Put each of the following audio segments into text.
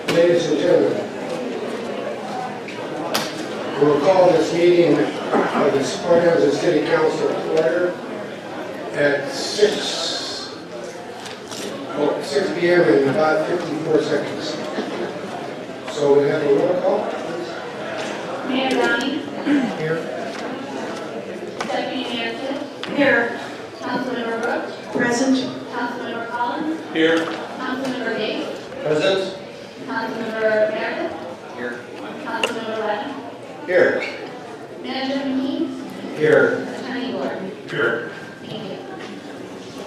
Ladies and gentlemen, we'll call this meeting of the Spoilers City Council to order at 6 p.m. in about 54 seconds. So we have a roll call. Mayor Downey. Here. Deputy Mayor Tisch. Here. Councilmember Brooks. Present. Councilmember Collins. Here. Councilmember Gates. Present. Councilmember Meredith. Here. Councilmember Lennon. Here. Manager McKee. Here. Attorney Gordon. Here. Thank you.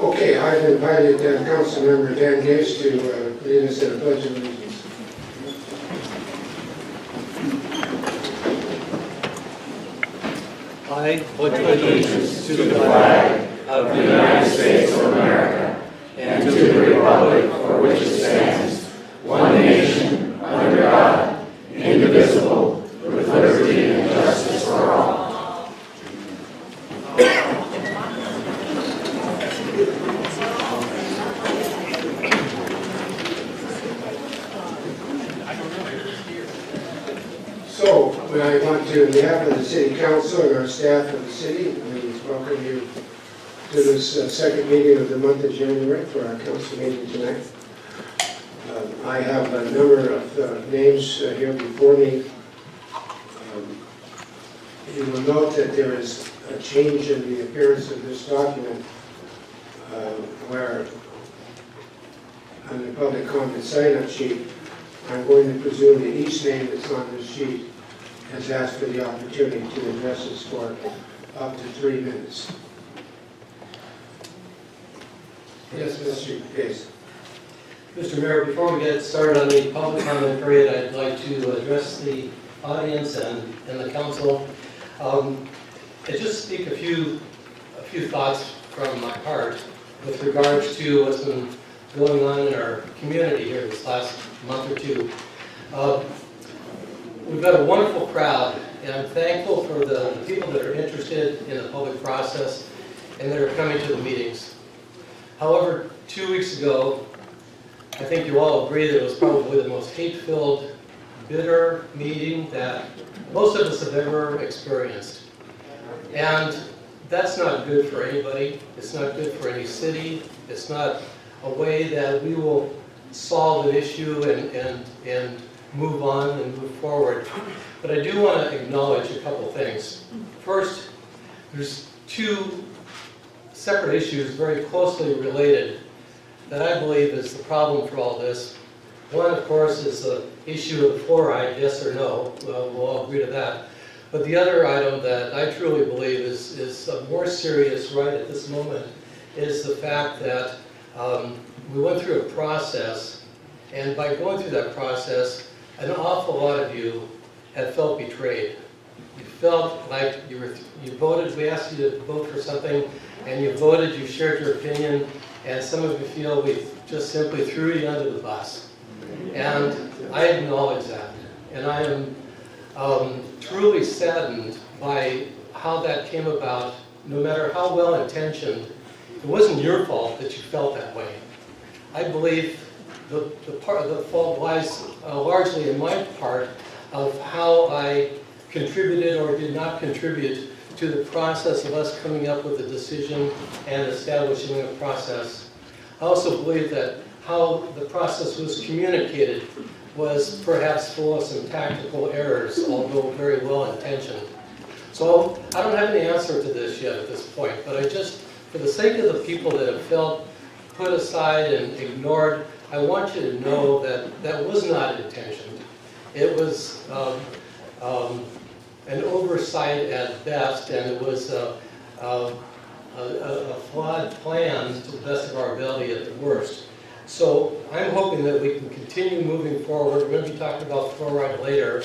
Okay, I've invited Councilmember Dan Gates to lead us in a pledge of allegiance. I pledge allegiance to the flag of the United States of America and to the republic for which it stands, one nation, under God, indivisible, with liberty and justice for all. So, I want to, on behalf of the City Council and our staff of the city, we welcome you to this second meeting of the month of January for our council meeting tonight. I have a number of names here before me. You will note that there is a change in the appearance of this document where on the public comment sign-up sheet, I'm going to presume that each name that's on this sheet has asked for the opportunity to address us for up to 3 minutes. Yes, Mr. Case. Mr. Mayor, before we get started on the public comment period, I'd like to address the audience and the council. And just speak a few thoughts from my heart with regards to what's been going on in our community here this last month or two. We've got a wonderful crowd, and I'm thankful for the people that are interested in the public process and that are coming to the meetings. However, 2 weeks ago, I think you all agree that it was probably the most hate-filled, bitter meeting that most of us have ever experienced. And that's not good for anybody. It's not good for any city. It's not a way that we will solve an issue and move on and move forward. But I do want to acknowledge a couple things. First, there's two separate issues very closely related that I believe is the problem for all this. One, of course, is the issue of fluoride, yes or no. We'll all agree to that. But the other item that I truly believe is more serious right at this moment is the fact that we went through a process, and by going through that process, an awful lot of you have felt betrayed. You felt like you voted, we asked you to vote for something, and you voted, you shared your opinion, and some of you feel we just simply threw you under the bus. And I acknowledge that. And I am truly saddened by how that came about, no matter how well-intentioned. It wasn't your fault that you felt that way. I believe the fault lies largely in my part of how I contributed or did not contribute to the process of us coming up with a decision and establishing a process I also believe that how the process was communicated was perhaps full of some tactical errors, although very well intentioned. So I don't have any answer to this yet at this point, but I just, for the sake of the people that have felt put aside and ignored, I want you to know that that was not intentioned. It was an oversight at best, and it was a flawed plan to the best of our ability at the worst. So I'm hoping that we can continue moving forward. We're going to be talking about fluoride later.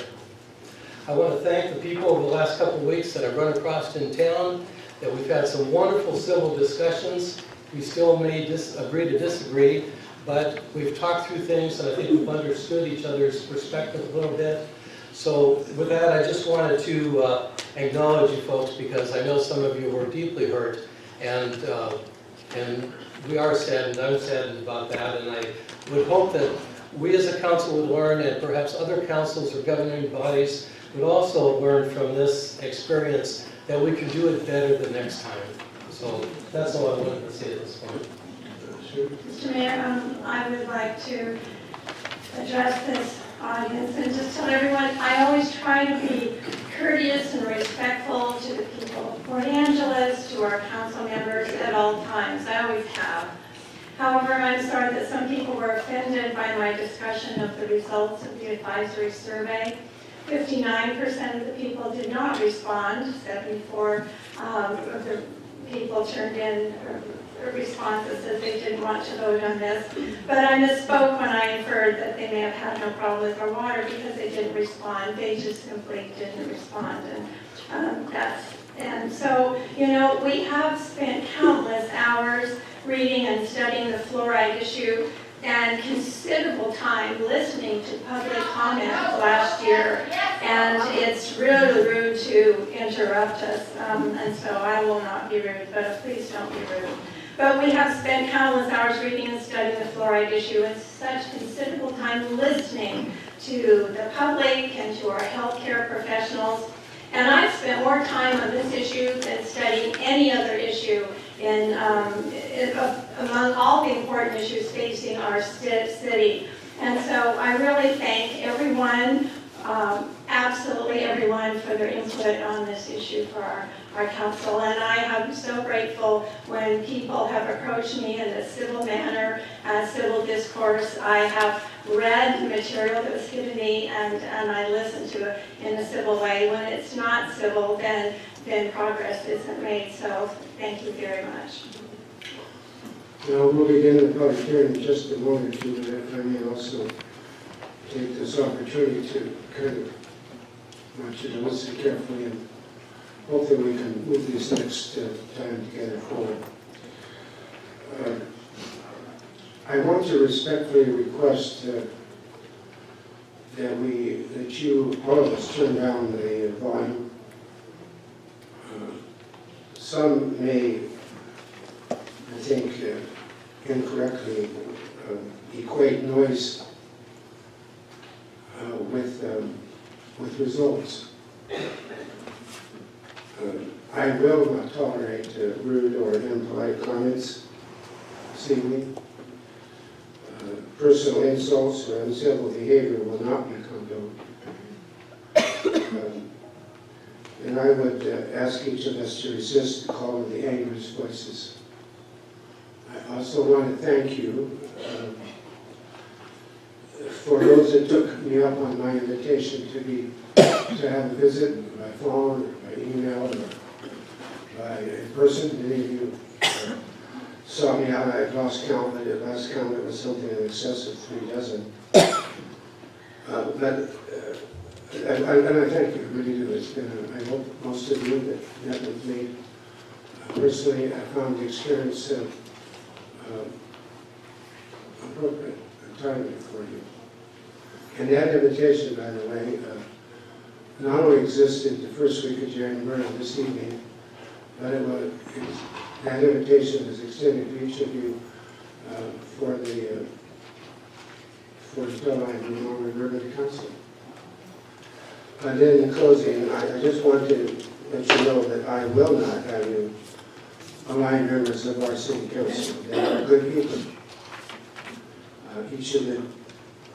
I want to thank the people over the last couple of weeks that I've run across in town, that we've had some wonderful civil discussions. We still may agree to disagree, but we've talked through things, and I think we've understood each other's perspective a little bit. So with that, I just wanted to acknowledge you folks, because I know some of you were deeply hurt, and we are saddened. I'm saddened about that, and I would hope that we as a council would learn, and perhaps other councils or governing bodies would also learn from this experience, that we can do it better the next time. So that's all I wanted to say at this point. Mr. Mayor, I would like to address this audience and just tell everyone, I always try to be courteous and respectful to the people of Port Angeles, to our council members at all times. I always have. However, I'm sorry that some people were offended by my discussion of the results of the advisory survey. 59% of the people did not respond. 74 of the people turned in responses that they didn't want to vote on this. But I misspoke when I inferred that they may have had no problem with our water because they didn't respond. They just simply didn't respond. And so, you know, we have spent countless hours reading and studying the fluoride issue and considerable time listening to public comment last year. And it's really rude to interrupt us. And so I will not be rude, but please don't be rude. But we have spent countless hours reading and studying the fluoride issue and such considerable time listening to the public and to our healthcare professionals. And I've spent more time on this issue than studying any other issue among all the important issues facing our city. And so I really thank everyone, absolutely everyone, for their input on this issue for our council. And I am so grateful when people have approached me in a civil manner, civil discourse. I have read the material that was given me and I listen to it in a civil way. When it's not civil, then progress isn't made. So thank you very much. Now, we'll begin the public hearing in just a moment or two, but if I may also take this opportunity to kind of want you to listen carefully, and hopefully we can move this next time together forward. I want to respectfully request that you, all of us, turn down the volume. Some may, I think, incorrectly equate noise with results. I will not tolerate rude or impolite comments this evening. Personal insults or uncivil behavior will not be condoned. And I would ask each of us to resist the call of the angriest voices. I also want to thank you for those that took me up on my invitation to have a visit by phone or by email or by in person. Many of you saw me out. I lost count, but at last count it was something in excess of 3 dozen. And I thank you, really do. It's been, I hope most of you that met with me personally, I found the experience appropriate and timely for you. And that invitation, by the way, not only existed the first week of January this evening, but that invitation is extended to each of you for the bill I no longer member of the council. And then in closing, I just want to let you know that I will not have you align members of our city council. They are good people. each of the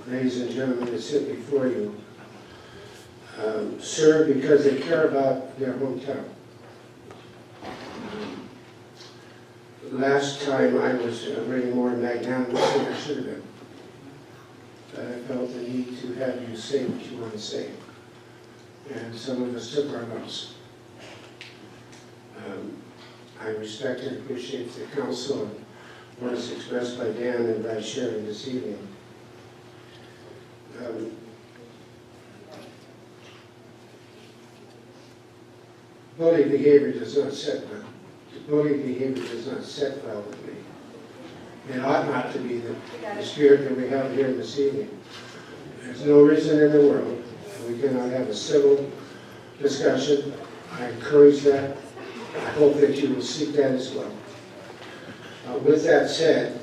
ladies and gentlemen that sit before you serve because they care about their hometown. Last time I was really more magnanimous than I should have been. But I felt the need to have you say what you want to say. And some of us took our lumps. I respect and appreciate the council and what is expressed by Dan and by Sharon this evening. Bully behavior does not set well. Bully behavior does not set well with me. It ought not to be the spirit that we have here this evening. There's no reason in the world we cannot have a civil discussion. I encourage that. I hope that you will seek that as well. With that said,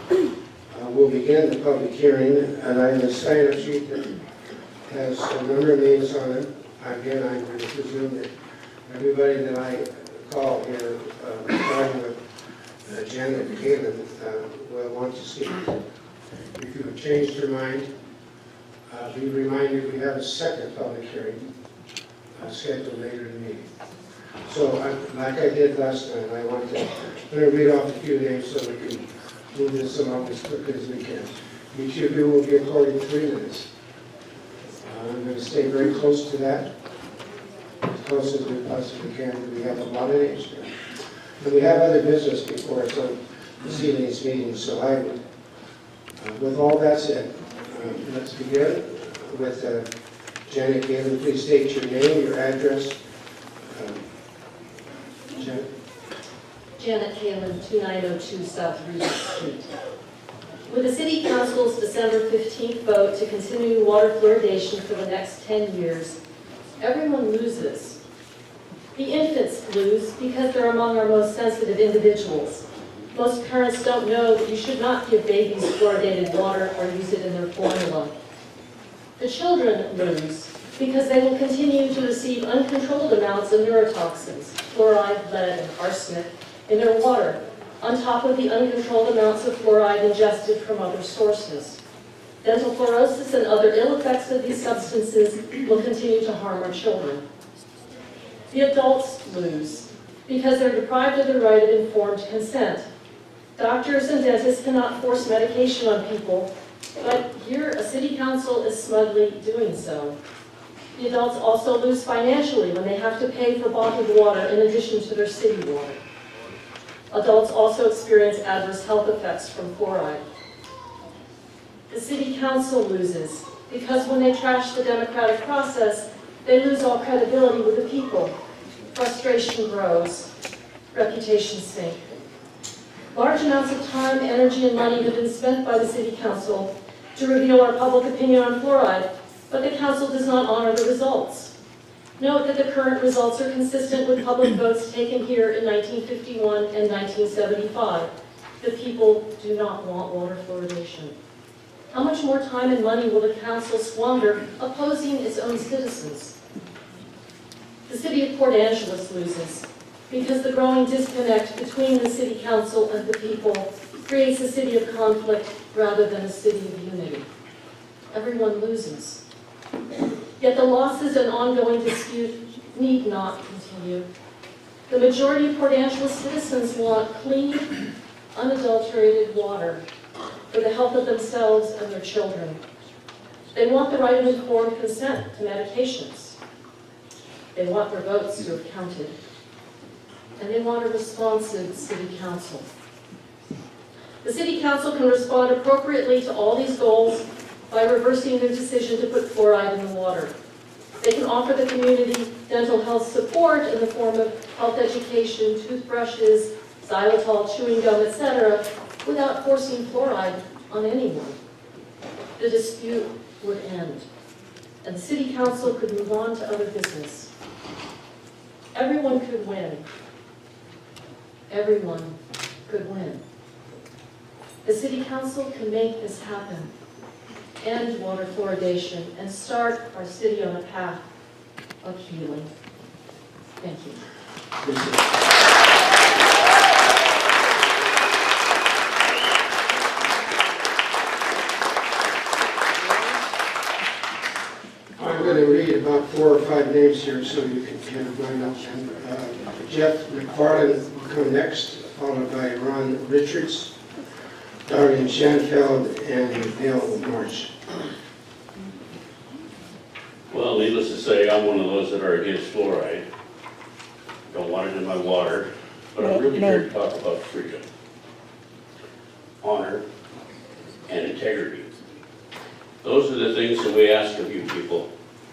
we'll begin the public hearing, and I have a sign-up sheet that has a number of names on it. Again, I'm going to presume that everybody that I call here, starting with Janet and Galen, will want to speak. If you have changed your mind, be reminded we have a second public hearing scheduled later in the meeting. So, like I did last time, I'm going to read off a few names so we can move this along as quickly as we can. Each of you will be according 3 minutes. I'm going to stay very close to that, as close as we possibly can, because we have a lot of names here. And we have other business before us on this evening's meeting, so I would, with all that said, let's begin with Janet Galen. Please state your name, your address. Janet Galen, 2902 South Regent Street. With the City Council's December 15th vote to continue water fluoridation for the next 10 years, everyone loses. The infants lose because they're among our most sensitive individuals. Most parents don't know that you should not give babies fluoridated water or use it in their formula. The children lose because they will continue to receive uncontrolled amounts of neurotoxins, fluoride, lead, and arsenic, in their water, on top of the uncontrolled amounts of fluoride ingested from other sources. Dental fluorosis and other ill effects of these substances will continue to harm our children. The adults lose because they're deprived of the right of informed consent. Doctors and dentists cannot force medication on people, but here a city council is smugly doing so. The adults also lose financially when they have to pay for bottled water in addition to their city water. Adults also experience adverse health effects from fluoride. The city council loses because when they trash the democratic process, they lose all credibility with the people. Frustration grows, reputations sink. Large amounts of time, energy, and money have been spent by the city council to reveal our public opinion on fluoride, but the council does not honor the results. Note that the current results are consistent with public votes taken here in 1951 and 1975. The people do not want water fluoridation. How much more time and money will the council squander opposing its own citizens? The city of Port Angeles loses because the growing disconnect between the city council and the people creates a city of conflict rather than a city of unity. Everyone loses. Yet the losses and ongoing dispute need not continue. The majority of Port Angeles citizens want clean, unadulterated water for the health of themselves and their children. They want the right of informed consent to medications. They want their votes to have counted. And they want a responsive city council. The city council can respond appropriately to all these goals by reversing their decision to put fluoride in the water. They can offer the community dental health support in the form of health education, toothbrushes, xylitol, chewing gum, etc., without forcing fluoride on anyone. The dispute would end, and the city council could move on to other business. Everyone could win. Everyone could win. The city council can make this happen. End water fluoridation and start our city on a path of healing. Thank you. about 4 or 5 names here so you can kind of line up. And Jeff McFarland will come next, followed by Ron Richards, Darlene Schanfeld, and Bill Marsh. Well, needless to say, I'm one of those that are against fluoride. Don't want it in my water, but I'm really here to talk about freedom, honor, and integrity. Those are the things that we ask of you people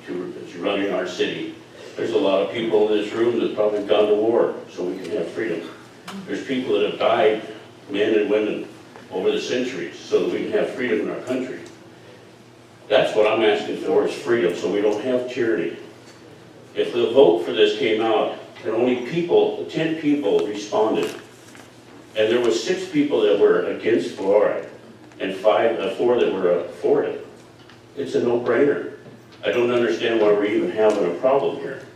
to run in our city. There's a lot of people in this room that probably have gone to war so we can have freedom. There's people that have died, men and women, over the centuries so that we can have freedom in our country. That's what I'm asking for, is freedom, so we don't have tyranny. If the vote for this came out and only 10 people responded, and there was 6 people that were against fluoride and 4 that were for it, it's a no-brainer. I don't understand why we're even having a problem here.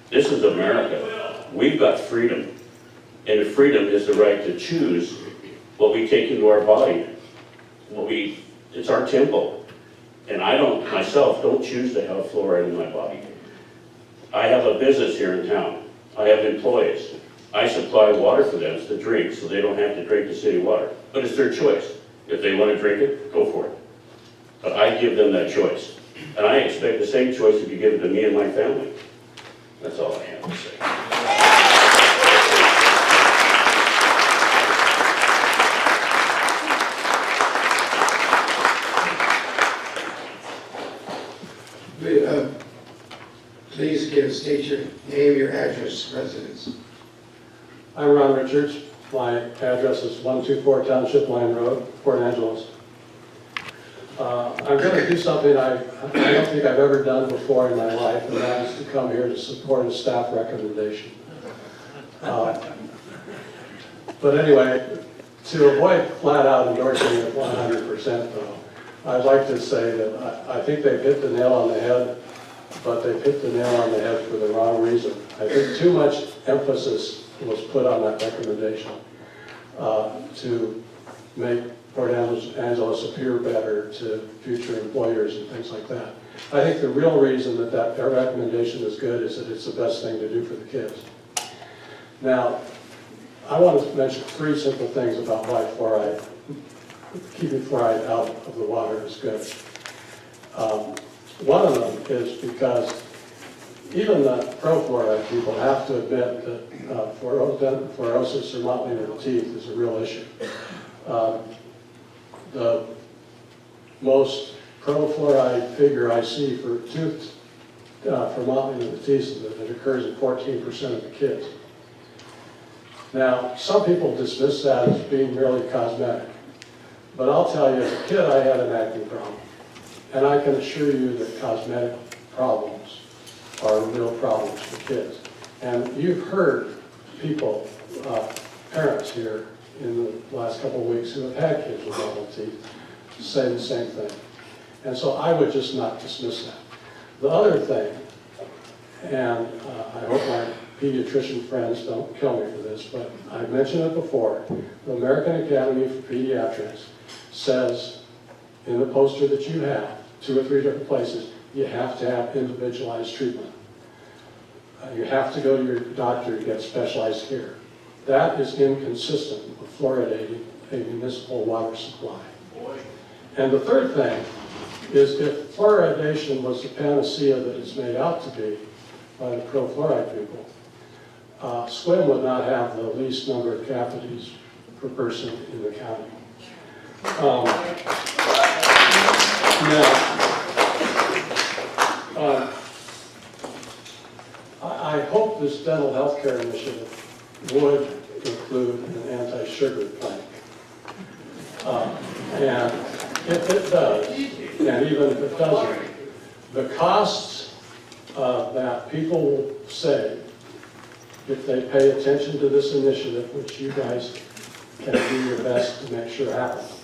This is America. We've got freedom, and the freedom is the right to choose what we take into our body. It's our temple. And I myself don't choose to have fluoride in my body. I have a business here in town. I have employees. I supply water for them to drink so they don't have to drink the city water. But it's their choice. If they want to drink it, go for it. But I give them that choice. And I expect the same choice to be given to me and my family. That's all I have to say. Please state your name, your address, residence. I'm Ron Richards. My address is 124 Township Line Road, Port Angeles. I'm going to do something I don't think I've ever done before in my life, and that is to come here to support a staff recommendation. But anyway, to avoid flat out endorsing it 100% though, I'd like to say that I think they've hit the nail on the head, but they've hit the nail on the head for the wrong reason. I think too much emphasis was put on that recommendation to make Port Angeles appear better to future employers and things like that. I think the real reason that recommendation is good is that it's the best thing to do for the kids. Now, I want to mention 3 simple things about why keeping fluoride out of the water is good. One of them is because even the pro-fluoride people have to admit that fluorosis or mottling of the teeth is a real issue. The most pro-fluoride figure I see for mottling of the teeth is that it occurs in 14% of the kids. Now, some people dismiss that as being merely cosmetic, but I'll tell you, as a kid, I had an acne problem. And I can assure you that cosmetic problems are real problems for kids. And you've heard people, parents here in the last couple of weeks who have had kids with mottled teeth say the same thing. And so I would just not dismiss that. The other thing, and I hope my pediatrician friends don't kill me for this, but I've mentioned it before, the American Academy for Pediatrics says in the poster that you have, 2 or 3 different places, you have to have individualized treatment. You have to go to your doctor to get specialized care. That is inconsistent with fluoridating a municipal water supply. And the third thing is if fluoridation was the panacea that it's made out to be by the pro-fluoride people, SWIM would not have the least number of cavities per person in the county. I hope this dental health care initiative would include an anti-sugar plank. And if it does, and even if it doesn't, the costs that people will save if they pay attention to this initiative, which you guys can do your best to make sure happens.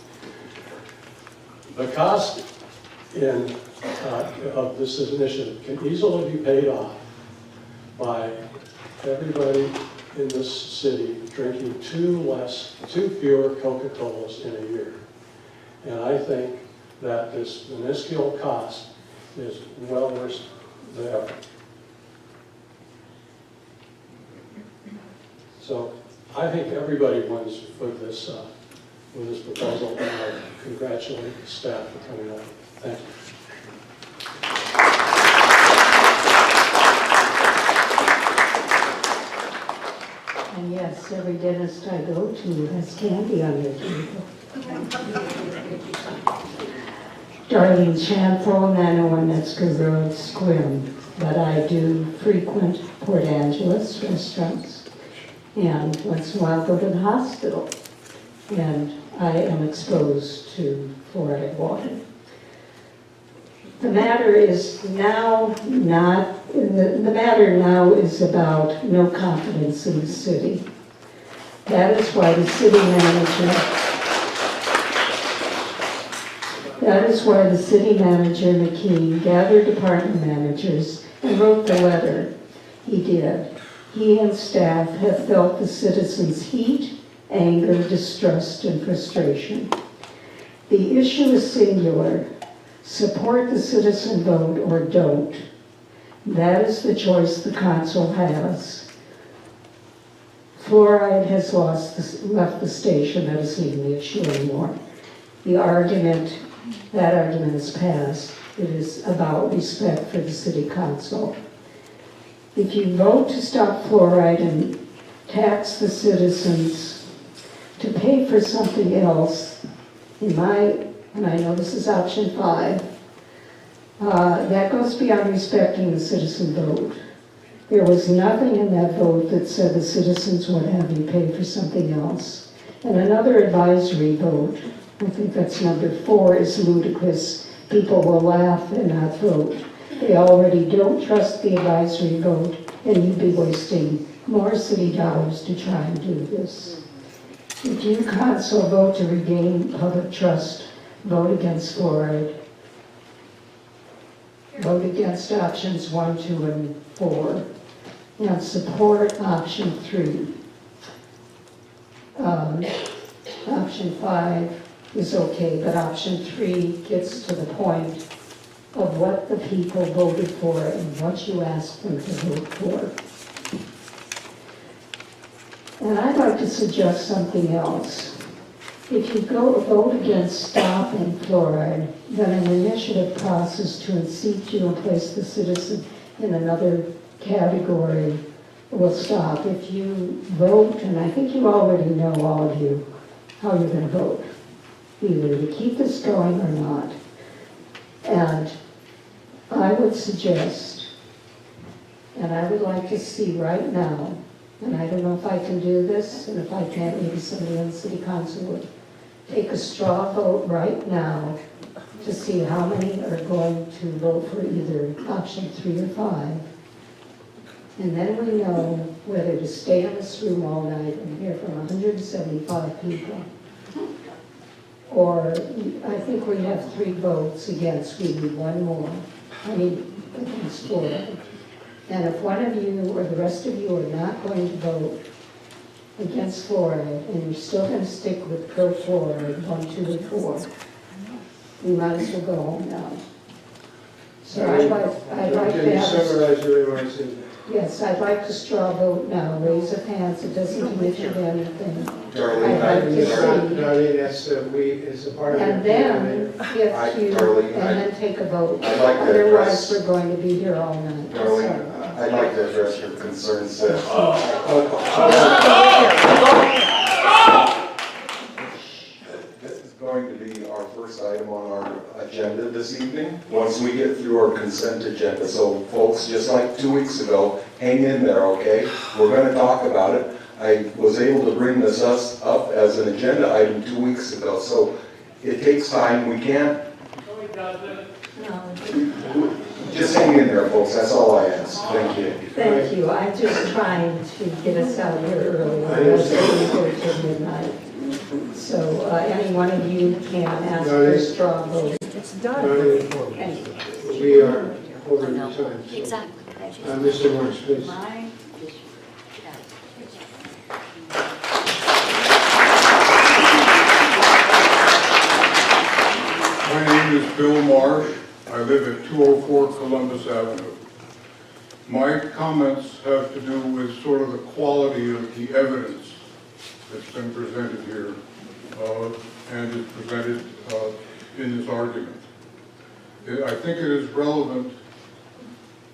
The cost of this initiative can easily be paid off by everybody in this city drinking 2 fewer Coca-Colas in a year. And I think that this minuscule cost is well the effort. So I think everybody wins with this proposal, and I congratulate the staff for coming up. Thank you. And yes, every dentist I go to has candy on their table. Darlene Chanfel, 901 Metzger Road, Squim. But I do frequent Port Angeles restaurants, and once in a while go to the hospital. And I am exposed to fluoride water. The matter is now the matter now is about no confidence in the city. That is why the city manager McKean gathered department managers and wrote the letter he did. He and staff have felt the citizens' heat, anger, distrust, and frustration. The issue is singular. Support the citizen vote or don't. That is the choice the council has. Fluoride has left the station. That isn't even the issue anymore. That argument is passed. It is about respect for the city council. If you vote to stop fluoride and tax the citizens to pay for something else, and I know this is option 5, that goes beyond respecting the citizen vote. There was nothing in that vote that said the citizens would have you pay for something else. And another advisory vote, I think that's number 4, is ludicrous. People will laugh and not vote. They already don't trust the advisory vote, and you'd be wasting more city dollars to try and do this. If you council vote to regain public trust, vote against fluoride. Vote against options 1, 2, and 4. And support option 3. Option 5 is okay, but option 3 gets to the point of what the people voted for and what you asked them to vote for. And I'd like to suggest something else. If you vote against stopping fluoride, then an initiative process to unseat you and place the citizen in another category will stop. If you vote, and I think you already know, all of you, how you're going to vote, either to keep this going or not. And I would suggest, and I would like to see right now, and I don't know if I can do this, and if I can't, maybe somebody on the city council would take a straw vote right now to see how many are going to vote for either option 3 or 5. And then we know whether to stay in this room all night and hear from 175 people. Or I think we have 3 votes against, we need 1 more. Against fluoride. And if one of you or the rest of you are not going to vote against fluoride, and you're still going to stick with pro-fluoride 1, 2, and 4, you might as well go home now. So I'd like Can to you have, summarize your remarks in yes, I'd like to straw vote now. Raise of hands, it doesn't commit you to anything. Darlene, I'd like to see. Darlene, that's, it's a part of And your then, Darlene, and then take a vote. I'd like to Otherwise, address- we're going to be here all night. Darlene, I'd like to address your concerns that this is going to be our first item on our agenda this evening, once we get through our consent agenda. So folks, just like 2 weeks ago, hang in there, okay? We're going to talk about it. I was able to bring this up as an agenda item 2 weeks ago, so it takes time. We can't. Just hang in there, folks. That's all I ask. Thank you. Thank you. I'm just trying to get us out here early. We're going to till midnight. So any one of you can ask for a straw vote. Darlene, Thank you. we are over the time. So, Exactly. Mr. Marsh, please. My name is Bill Marsh. I live at 204 Columbus Avenue. My comments have to do with sort of the quality of the evidence that's been presented here and is presented in this argument. I think it is relevant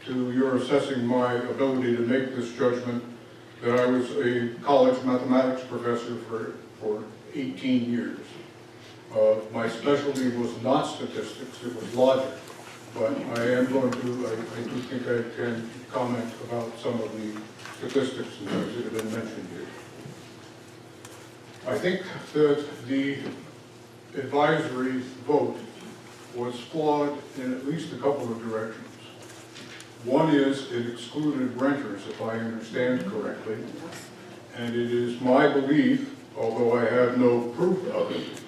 to your assessing my ability to make this judgment that I was a college mathematics professor for 18 years. My specialty was not statistics, it was logic. But I am going to, I do think I can comment about some of the statistics and things that have been mentioned here. I think that the advisory vote was flawed in at least a couple of directions. One is it excluded renters, if I understand correctly. And it is my belief, although I have no proof of it,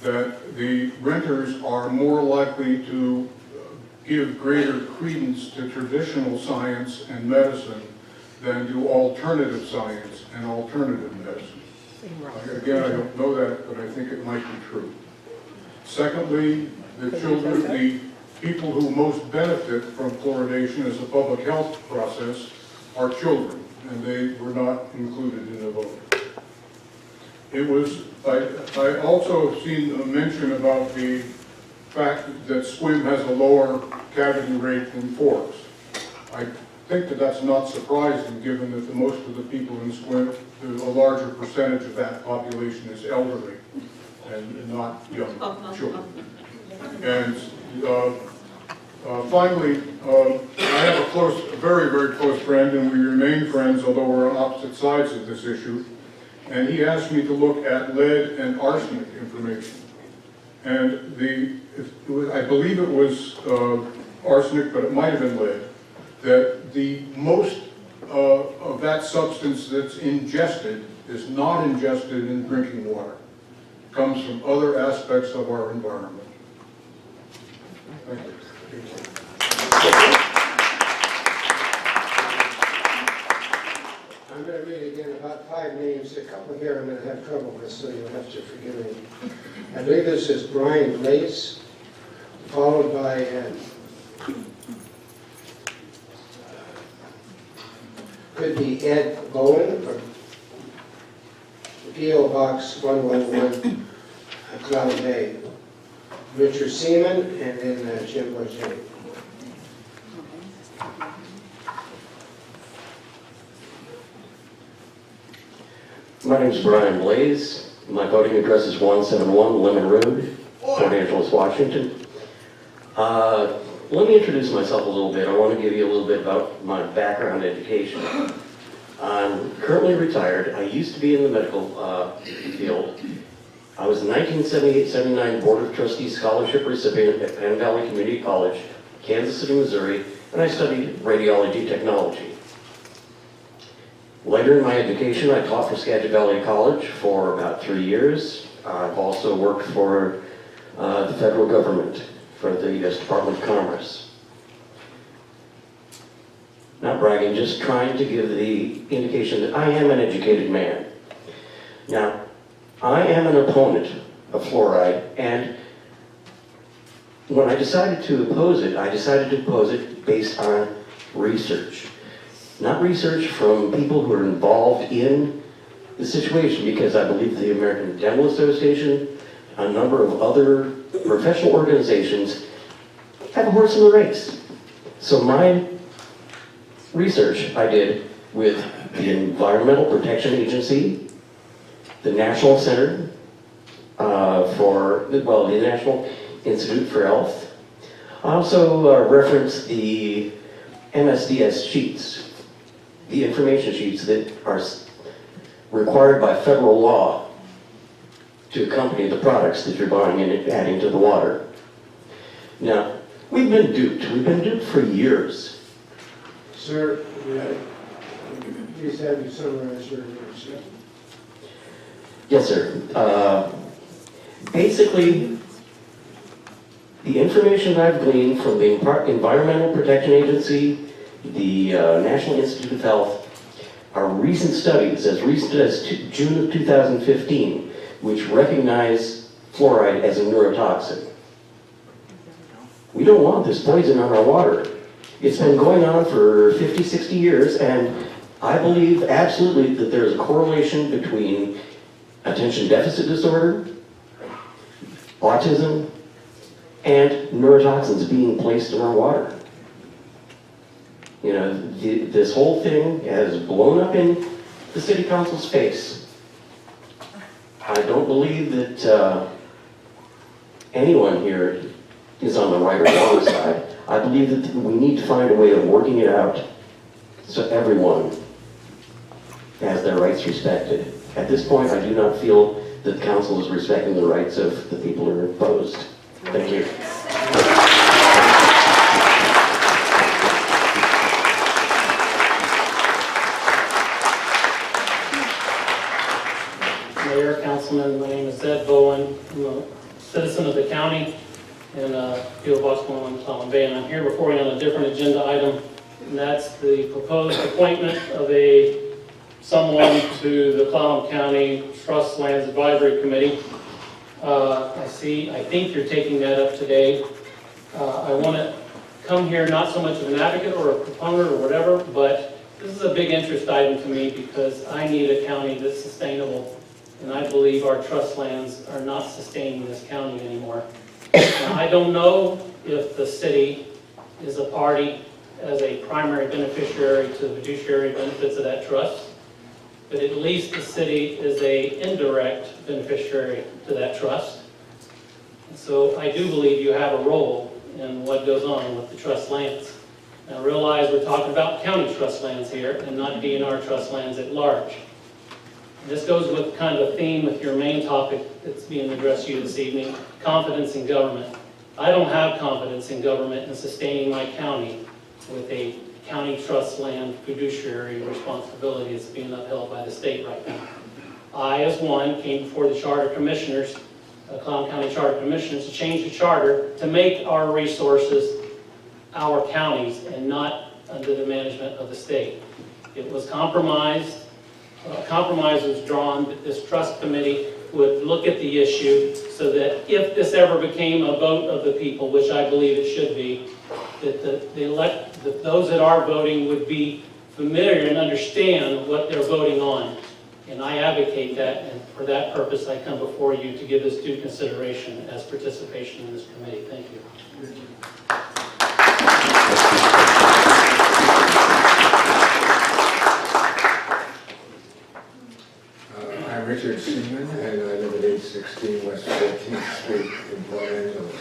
that the renters are more likely to give greater credence to traditional science and medicine than do alternative science and alternative medicine. Again, I don't know that, but I think it might be true. Secondly, the children, the people who most benefit from fluoridation as a public health process are children, and they were not included in the vote. It was, I also have seen a mention about the fact that SWIM has a lower cavity rate than Forks. I think that that's not surprising, given that most of the people in SWIM, a larger percentage of that population is elderly and not young children. And finally, I have a very, very close friend, and we remain friends, although we're on opposite sides of this issue. And he asked me to look at lead and arsenic information. And I believe it was arsenic, but it might have been lead, that the most of that substance that's ingested is not ingested in drinking water. It comes from other aspects of our environment. Thank you. I'm going to read again about 5 names. A couple here I'm going to have trouble with, so you'll have to forgive me. I believe this is Brian Blaze, followed by could be Ed Bowen, or P.O. Box 111, Cloud Bay. Richard Seaman, and then Jim Bourget. My name is Brian Blaze. My voting address is 171 Lemon Road, Port Angeles, Washington. Let me introduce myself a little bit. I want to give you a little bit about my background education. I'm currently retired. I used to be in the medical field. I was a 1978-79 Board of Trustees Scholarship recipient at Penn Valley Community College, Kansas City, Missouri, and I studied radiology technology. Later in my education, I taught for Skagit Valley College for about 3 years. I've also worked for the federal government, for the U.S. Department of Commerce. Not bragging, just trying to give the indication that I am an educated man. Now, I am an opponent of fluoride, and when I decided to oppose it, I decided to oppose it based on research. Not research from people who are involved in the situation, because I believe the American Dental Association, a number of other professional organizations have a horse in the race. So my research I did with the Environmental Protection Agency, the National Center the National Institute for Health. I also referenced the MSDS sheets, the information sheets that are required by federal law to accompany the products that you're buying and adding to the water. Now, we've been duped. We've been duped for years. Sir, please have you summarize your words. Yes, sir. Basically, the information I've gleaned from the Environmental Protection Agency, the National Institute of Health, are recent studies, as recent as June of 2015, which recognize fluoride as a neurotoxin. We don't want this poison on our water. It's been going on for 50, 60 years, and I believe absolutely that there's a correlation between attention deficit disorder, autism, and neurotoxins being placed in our water. You know, this whole thing has blown up in the city council's face. I don't believe that anyone here is on the right or wrong side. I believe that we need to find a way of working it out so everyone has their rights respected. At this point, I do not feel that the council is respecting the rights of the people who are opposed. Thank you. Mayor, Councilman, my name is Zed Bowen. I'm a citizen of the county and P.O. Box 111 Clallam Bay, and I'm here before you on a different agenda item, and that's the proposed appointment of someone to the Clallam County Trust Lands Advisory Committee. I think you're taking that up today. I want to come here not so much of an advocate or a proponent or whatever, but this is a big interest item to me because I need a county that's sustainable. And I believe our trust lands are not sustaining this county anymore. Now, I don't know if the city is a party as a primary beneficiary to the fiduciary benefits of that trust, but at least the city is a indirect beneficiary to that trust. And so I do believe you have a role in what goes on with the trust lands. Now realize we're talking about county trust lands here and not DNR trust lands at large. This goes with kind of a theme with your main topic that's being addressed to you this evening, confidence in government. I don't have confidence in government in sustaining my county with a county trust land fiduciary responsibility that's being upheld by the state right now. I, as one, came before the Charter Commissioners, Clallam County Charter Commissioners, to change the charter to make our resources our counties and not under the management of the state. It was compromised. A compromise was drawn that this trust committee would look at the issue so that if this ever became a vote of the people, which I believe it should be, that those that are voting would be familiar and understand what they're voting on. And I advocate that, and for that purpose I come before you to give this due consideration as participation in this committee. Thank you. I'm Richard Seaman, and I live at 816 West 14th Street in Port Angeles.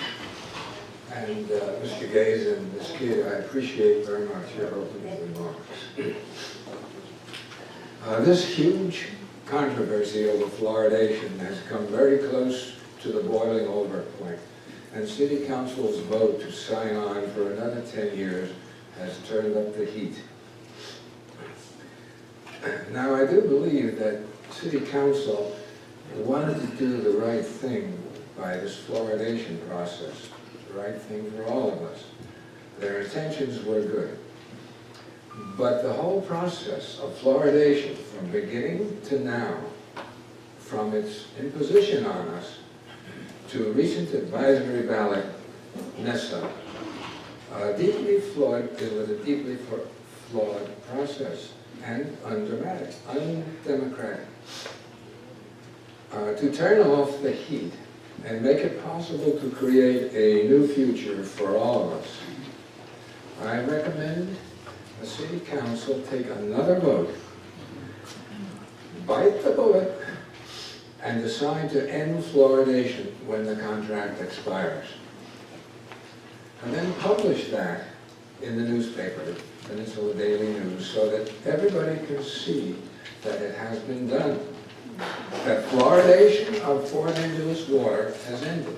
And Mr. Gaze and Ms. Kidd, I appreciate very much your opening remarks. This huge controversy over fluoridation has come very close to the boiling over point, and City Council's vote to sign on for another 10 years has turned up the heat. Now, I do believe that City Council wanted to do the right thing by this fluoridation process, the right thing for all of us. Their intentions were good. But the whole process of fluoridation from beginning to now, from its imposition on us to a recent advisory ballot, NESA, deeply flawed, it was a deeply flawed process and undemocratic. To turn off the heat and make it possible to create a new future for all of us, I recommend the City Council take another vote, bite the bullet, and decide to end fluoridation when the contract expires. And then publish that in the newspaper, Peninsula Daily News, so that everybody can see that it has been done. That fluoridation of Port Angeles water has ended.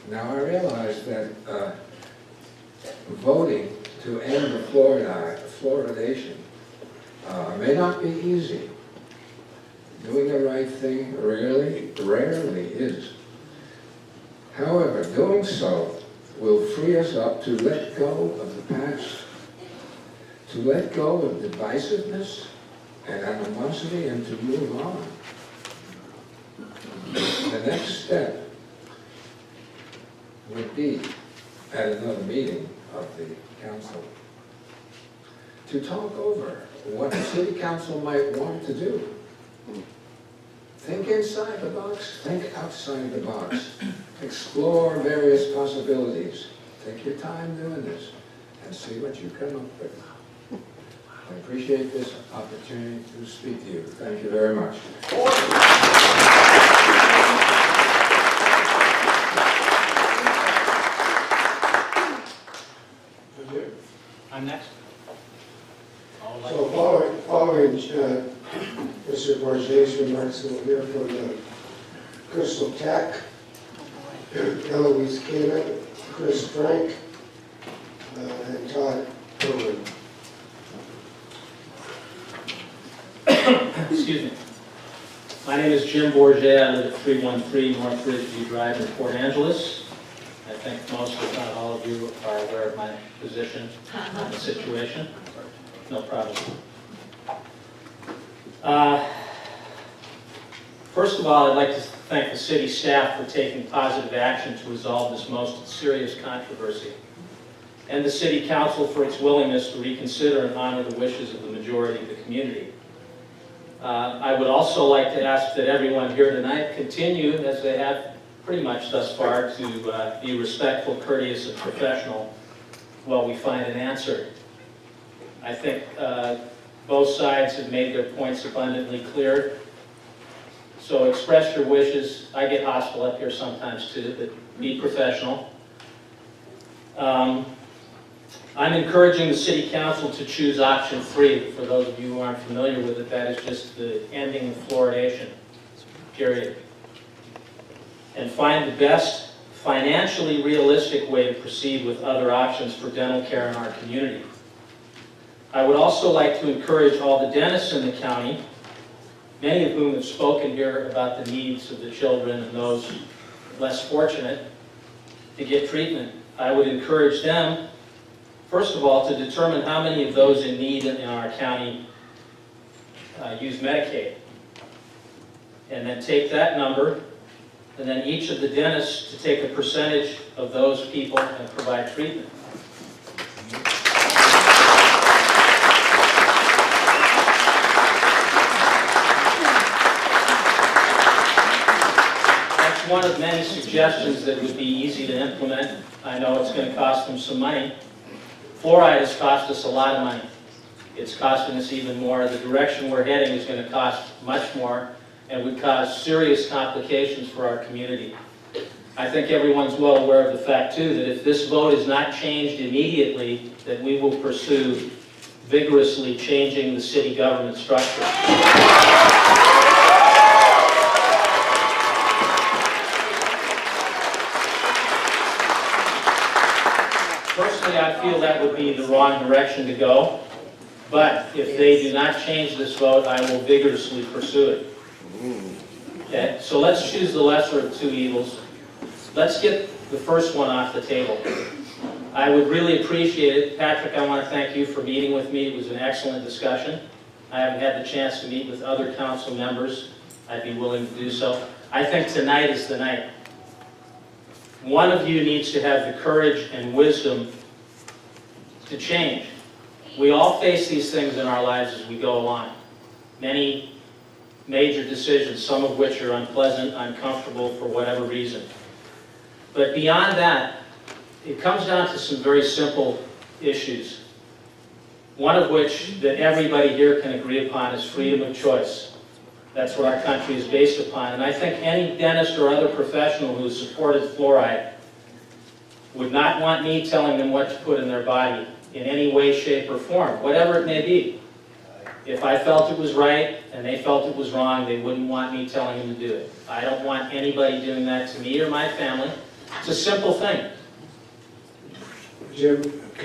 Now I realize that voting to end the fluoridation may not be easy. Doing the right thing rarely is. However, doing so will free us up to let go of the past, to let go of divisiveness and animosity, and to move on. The next step would be at another meeting of the council to talk over what the city council might want to do. Think inside the box, think outside the box. Explore various possibilities. Take your time doing this and see what you come up with. I appreciate this opportunity to speak to you. Thank you very much. I'm next. So following Mr. Bourget's remarks, we'll hear from Crystal Tack, Eloise Kamen, Chris Frank, and Todd Irwin. Excuse me. My name is Jim Bourget. I live at 313 North Ridgeview Drive in Port Angeles. I think most, if not all of you, are aware of my position on the situation. No problem. First of all, I'd like to thank the city staff for taking positive action to resolve this most serious controversy, and the city council for its willingness to reconsider and honor the wishes of the majority of the community. I would also like to ask that everyone here tonight continue, as they have pretty much thus far, to be respectful, courteous, and professional while we find an answer. I think both sides have made their points abundantly clear. So express your wishes. I get hostile up here sometimes too, but be professional. I'm encouraging the City Council to choose option 3. For those of you who aren't familiar with it, that is just the ending of fluoridation, period. And find the best financially realistic way to proceed with other options for dental care in our community. I would also like to encourage all the dentists in the county, many of whom have spoken here about the needs of the children and those less fortunate, to get treatment. I would encourage them, first of all, to determine how many of those in need in our county use Medicaid. And then take that number, and then each of the dentists to take a percentage of those people and provide treatment. That's one of many suggestions that would be easy to implement. I know it's going to cost them some money. Fluoride has cost us a lot of money. It's costing us even more. The direction we're heading is going to cost much more and would cause serious complications for our community. I think everyone's well aware of the fact, too, that if this vote is not changed immediately, that we will pursue vigorously changing the city government structure. Personally, I feel that would be the wrong direction to go, but if they do not change this vote, I will vigorously pursue it. Okay, so let's choose the lesser of two evils. Let's get the first one off the table. I would really appreciate it. Patrick, I want to thank you for meeting with me. It was an excellent discussion. I haven't had the chance to meet with other council members. I'd be willing to do so. I think tonight is the night. One of you needs to have the courage and wisdom to change. We all face these things in our lives as we go along. Many major decisions, some of which are unpleasant, uncomfortable for whatever reason. But beyond that, it comes down to some very simple issues. One of which that everybody here can agree upon is freedom of choice. That's what our country is based upon. And I think any dentist or other professional who has supported fluoride would not want me telling them what to put in their body in any way, shape, or form, whatever it may be. If I felt it was right and they felt it was wrong, they wouldn't want me telling them to do it. I don't want anybody doing that to me or my family. It's a simple thing. Jim, I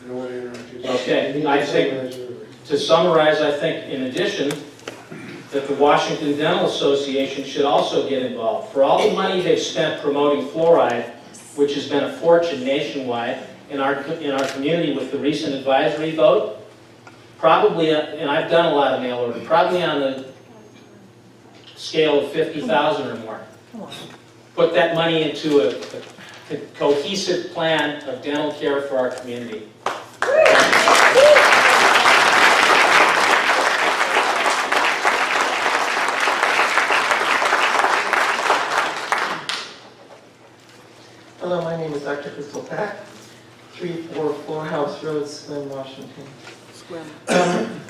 don't want to interrupt you. Okay, I think, to summarize, I think in addition, that the Washington Dental Association should also get involved. For all the money they've spent promoting fluoride, which has been a fortune nationwide, in our community with the recent advisory vote, probably, and I've done a lot of mail order, probably on the scale of 50,000 or more. Put that money into cohesive plan of dental care for our community. Hello, my name is Dr. Crystal Pack, 344 House Road, Slim, Washington.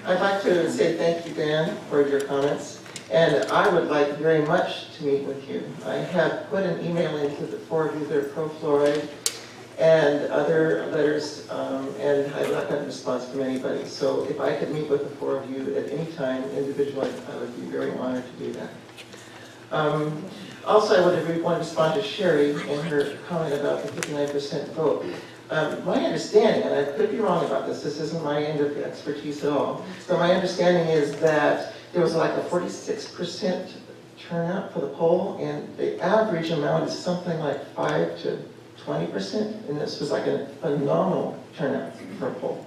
I'd like to say thank you, Dan, for your comments, and I would like very much to meet with you. I have put an email into the 4 of you that are pro-fluoride and other letters, and I've not gotten a response from anybody. So if I could meet with the 4 of you at any time individually, I would be very honored to do that. Also, I would want to respond to Sherry in her comment about the 59% vote. My understanding, and I could be wrong about this, this isn't my end of expertise at all, but my understanding is that there was like a 46% turnout for the poll, and the average amount is something like 5 to 20%, and this was like a phenomenal turnout for a poll.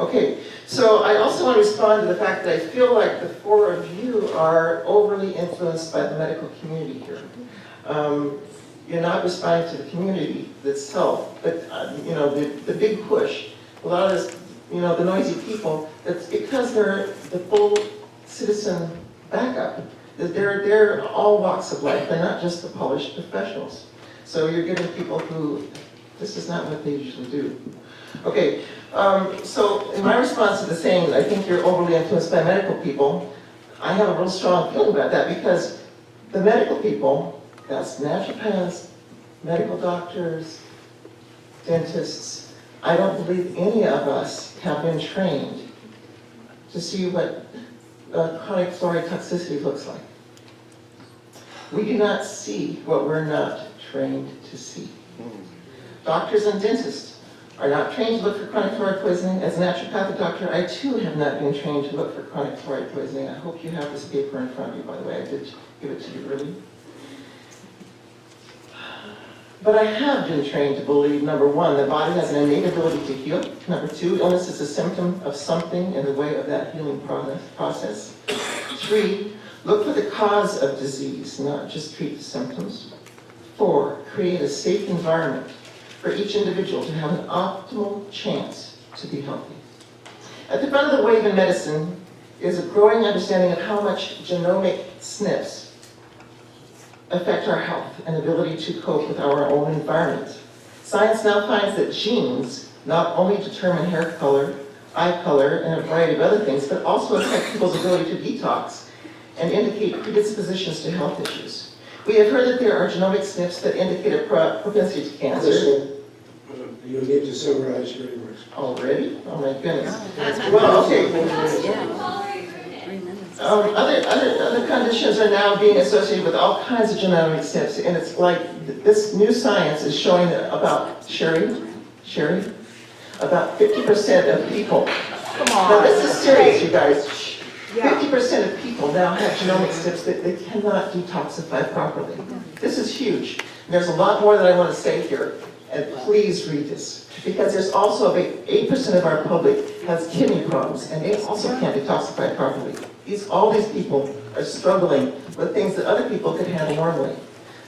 Okay, so I also want to respond to the fact that I feel like the 4 of you are overly influenced by the medical community here. You're not responding to the community itself, but you know, the big push, a lot of this, you know, the noisy people, that's because they're the full citizen backup. They're all walks of life, they're not just the polished professionals. So you're getting people who, this is not what they usually do. Okay, so in my response to the saying that I think you're overly influenced by medical people, I have a real strong feeling about that because the medical people, that's naturopaths, medical doctors, dentists, I don't believe any of us have been trained to see what chronic fluoride toxicity looks like. We do not see what we're not trained to see. Doctors and dentists are not trained to look for chronic fluoride poisoning. As a naturopathic doctor, I too have not been trained to look for chronic fluoride poisoning. I hope you have this paper in front of you, by the way. I did give it to you early. But I have been trained to believe, number 1, the body has an innate ability to heal. Number 2, illness is a symptom of something in the way of that healing process. 3, look for the cause of disease, not just treat the symptoms. 4, create a safe environment for each individual to have an optimal chance to be healthy. At the front of the wave in medicine is a growing understanding of how much genomic SNPs affect our health and ability to cope with our own environment. Science now finds that genes not only determine hair color, eye color, and a variety of other things, but also affect people's ability to detox and indicate predispositions to health issues. We have heard that there are genomic SNPs that indicate a propensity to cancer. You need to summarize your remarks. Already? Oh my goodness. Well, okay. Other conditions are now being associated with all kinds of genomic SNPs, and it's like this new science is showing about, Sherry, about 50% of people. Come on. Now this is serious, you guys. 50% of people now have genomic SNPs that they cannot detoxify properly. This is huge. And there's a lot more that I want to say here, and please read this. Because there's also about 8% of our public has kidney problems, and they also can't detoxify properly. All these people are struggling with things that other people could handle normally.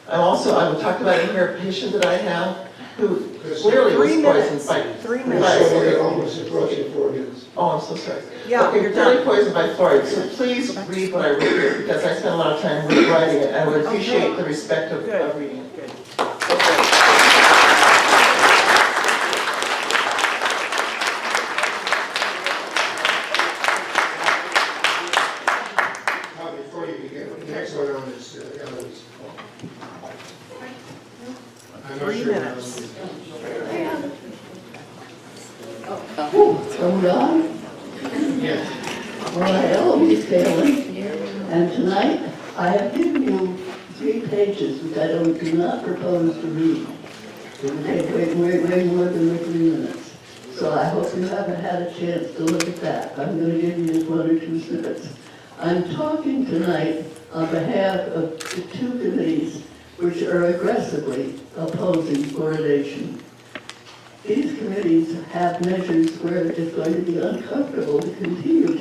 I will talk about it here, a patient that I have who clearly was poisoned by... 3 minutes. We're almost approaching 4 minutes. Oh, I'm so sorry. Yeah, okay, you're clearly done. poisoned by fluoride. So please read what I wrote here because I spent a lot of time writing it. I would appreciate the respect of reading it. Before you begin, the next one on is Eloise. I'm not 3 sure minutes. Hold on. Yes. Well, I Eloise Bailey, and tonight I have given you 3 pages which I do not propose to read. It will take way more than the 3 minutes. So I hope you haven't had a chance to look at that. I'm going to give you just 1 or 2 snippets. I'm talking tonight on behalf of the 2 committees which are aggressively opposing fluoridation. These committees have measures where it's going to be uncomfortable to continue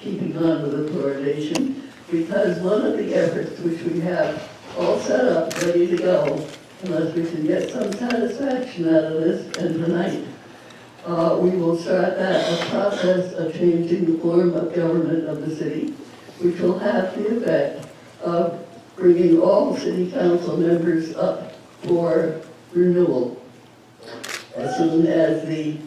keeping on with the fluoridation because one of the efforts which we have all set up, ready to go, unless we can get some satisfaction out of this, and tonight, we will start a process of changing the form of government of the city, which will have the effect of bringing all city council members up for renewal as soon as the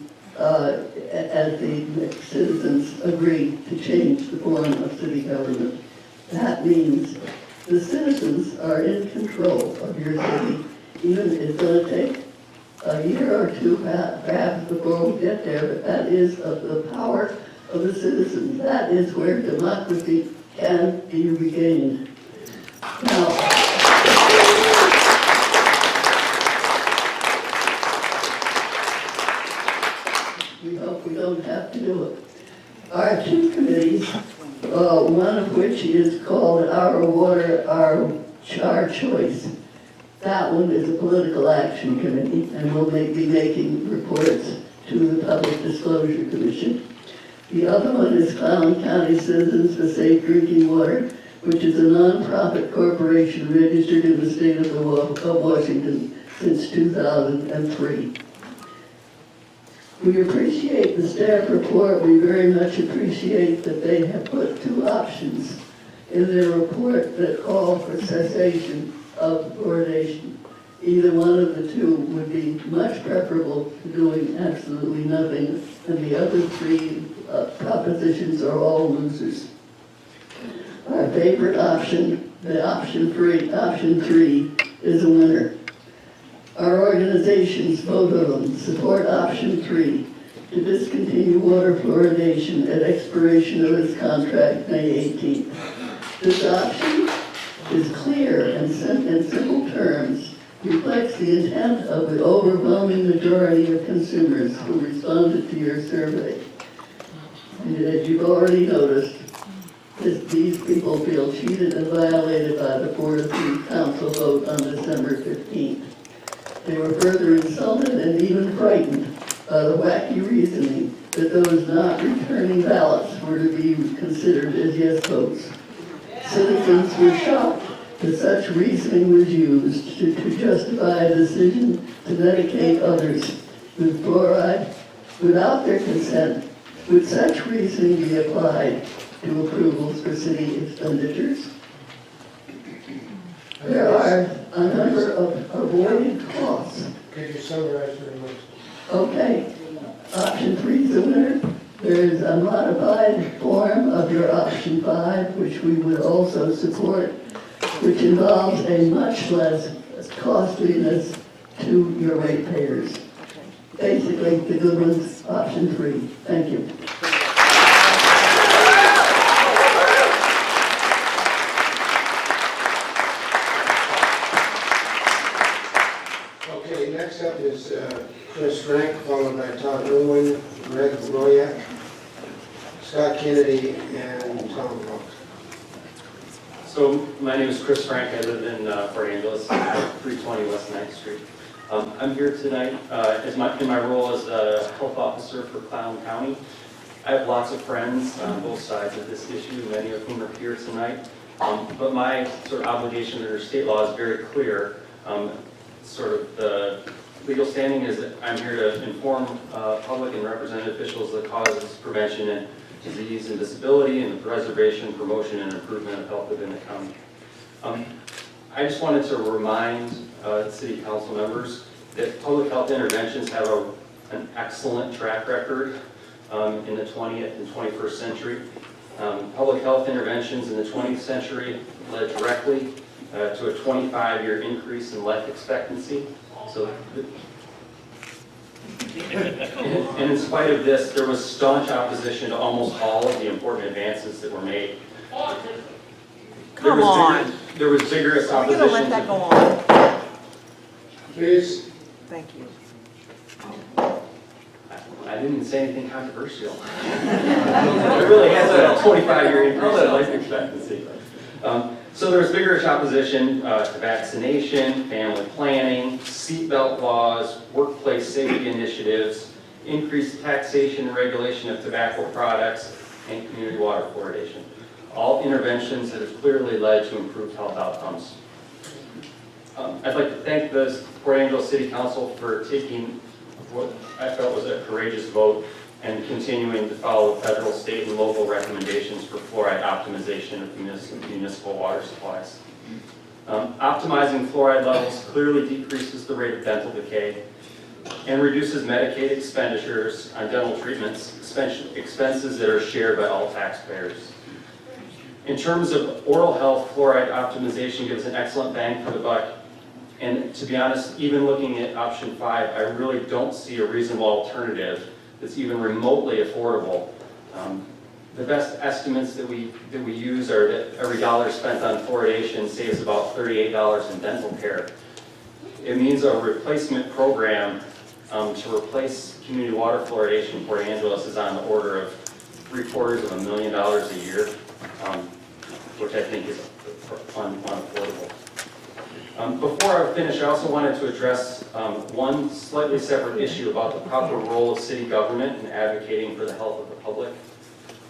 citizens agree to change the form of city government. That means the citizens are in control of your city. Even it's going to take a year or two perhaps before we get there, but that is of the power of the citizens. That is where democracy can be regained. Now, we hope we don't have to do it. Our two committees, one of which is called Our Water, Our Choice. That one is a political action committee, and we'll be making reports to the Public Disclosure Commission. The other one is Clallam County Citizens for Safe Drinking Water, which is a nonprofit corporation registered in the state of Washington since 2003. We appreciate the staff report. We very much appreciate that they have put two options in their report that call for cessation of fluoridation. Either one of the two would be much preferable to doing absolutely nothing, and the other three propositions are all losers. Our favorite option, the option three, is a winner. Our organizations, both of them, support option 3 to discontinue water fluoridation at expiration of its contract May 18th. This option is clear and in simple terms, reflects the intent of the overwhelming majority of consumers who responded to your survey. And as you've already noticed, these people feel cheated and violated by the 4-3 council vote on December 15th. They were further insulted and even frightened by the wacky reasoning that those not returning ballots were to be considered as yes votes. Citizens were shocked that such reasoning was used to justify a decision to medicate others with fluoride without their consent. Would such reasoning be applied to approvals for city expenditures? There are a number of avoided costs. Could you summarize your remarks? Okay. Option 3 is the winner. There is a modified form of your option 5, which we would also support, which involves a much less costliness to your ratepayers. Basically, the good one's option 3. Thank you. Okay, next up is Chris Frank, followed by Todd Irwin, Greg Royak, Scott Kennedy, and Tom Hawk. So my name is Chris Frank. I live in Fort Angeles, 320 West 9th Street. I'm here tonight in my role as a health officer for Clallam County. I have lots of friends on both sides of this issue, many of whom are here tonight. But my sort of obligation under state law is very clear. Sort of the legal standing is that I'm here to inform public and represent officials of the causes, prevention, and disease and disability, and the preservation, promotion, and improvement of health within the county. I just wanted to remind city council members that public health interventions have an excellent track record in the 20th and 21st century. Public health interventions in the 20th century led directly to a 25-year increase in life expectancy. So, and in spite of this, there was staunch opposition to almost all of the important advances that were made. There was vigorous opposition. Are we going to let that go on? Please. Thank you. I didn't say anything controversial. It really has a 25-year increase in life expectancy. So there's vigorous opposition to vaccination, family planning, seatbelt laws, workplace safety initiatives, increased taxation and regulation of tobacco products, and community water fluoridation. All interventions that have clearly led to improved health outcomes. I'd like to thank the Port Angeles City Council for taking what I felt was a courageous vote and continuing to follow federal, state, and local recommendations for fluoride optimization of municipal water supplies. Optimizing fluoride levels clearly decreases the rate of dental decay and reduces Medicaid expenditures on dental treatments, expenses that are shared by all taxpayers. In terms of oral health, fluoride optimization gives an excellent bang for the buck. And to be honest, even looking at option 5, I really don't see a reasonable alternative that's even remotely affordable. The best estimates that we use are that every dollar spent on fluoridation saves about $38 in dental care. It means a replacement program to replace community water fluoridation in Port Angeles is on the order of $750,000 a year, which I think is unaffordable. Before I finish, I also wanted to address one slightly separate issue about the proper role of city government in advocating for the health of the public.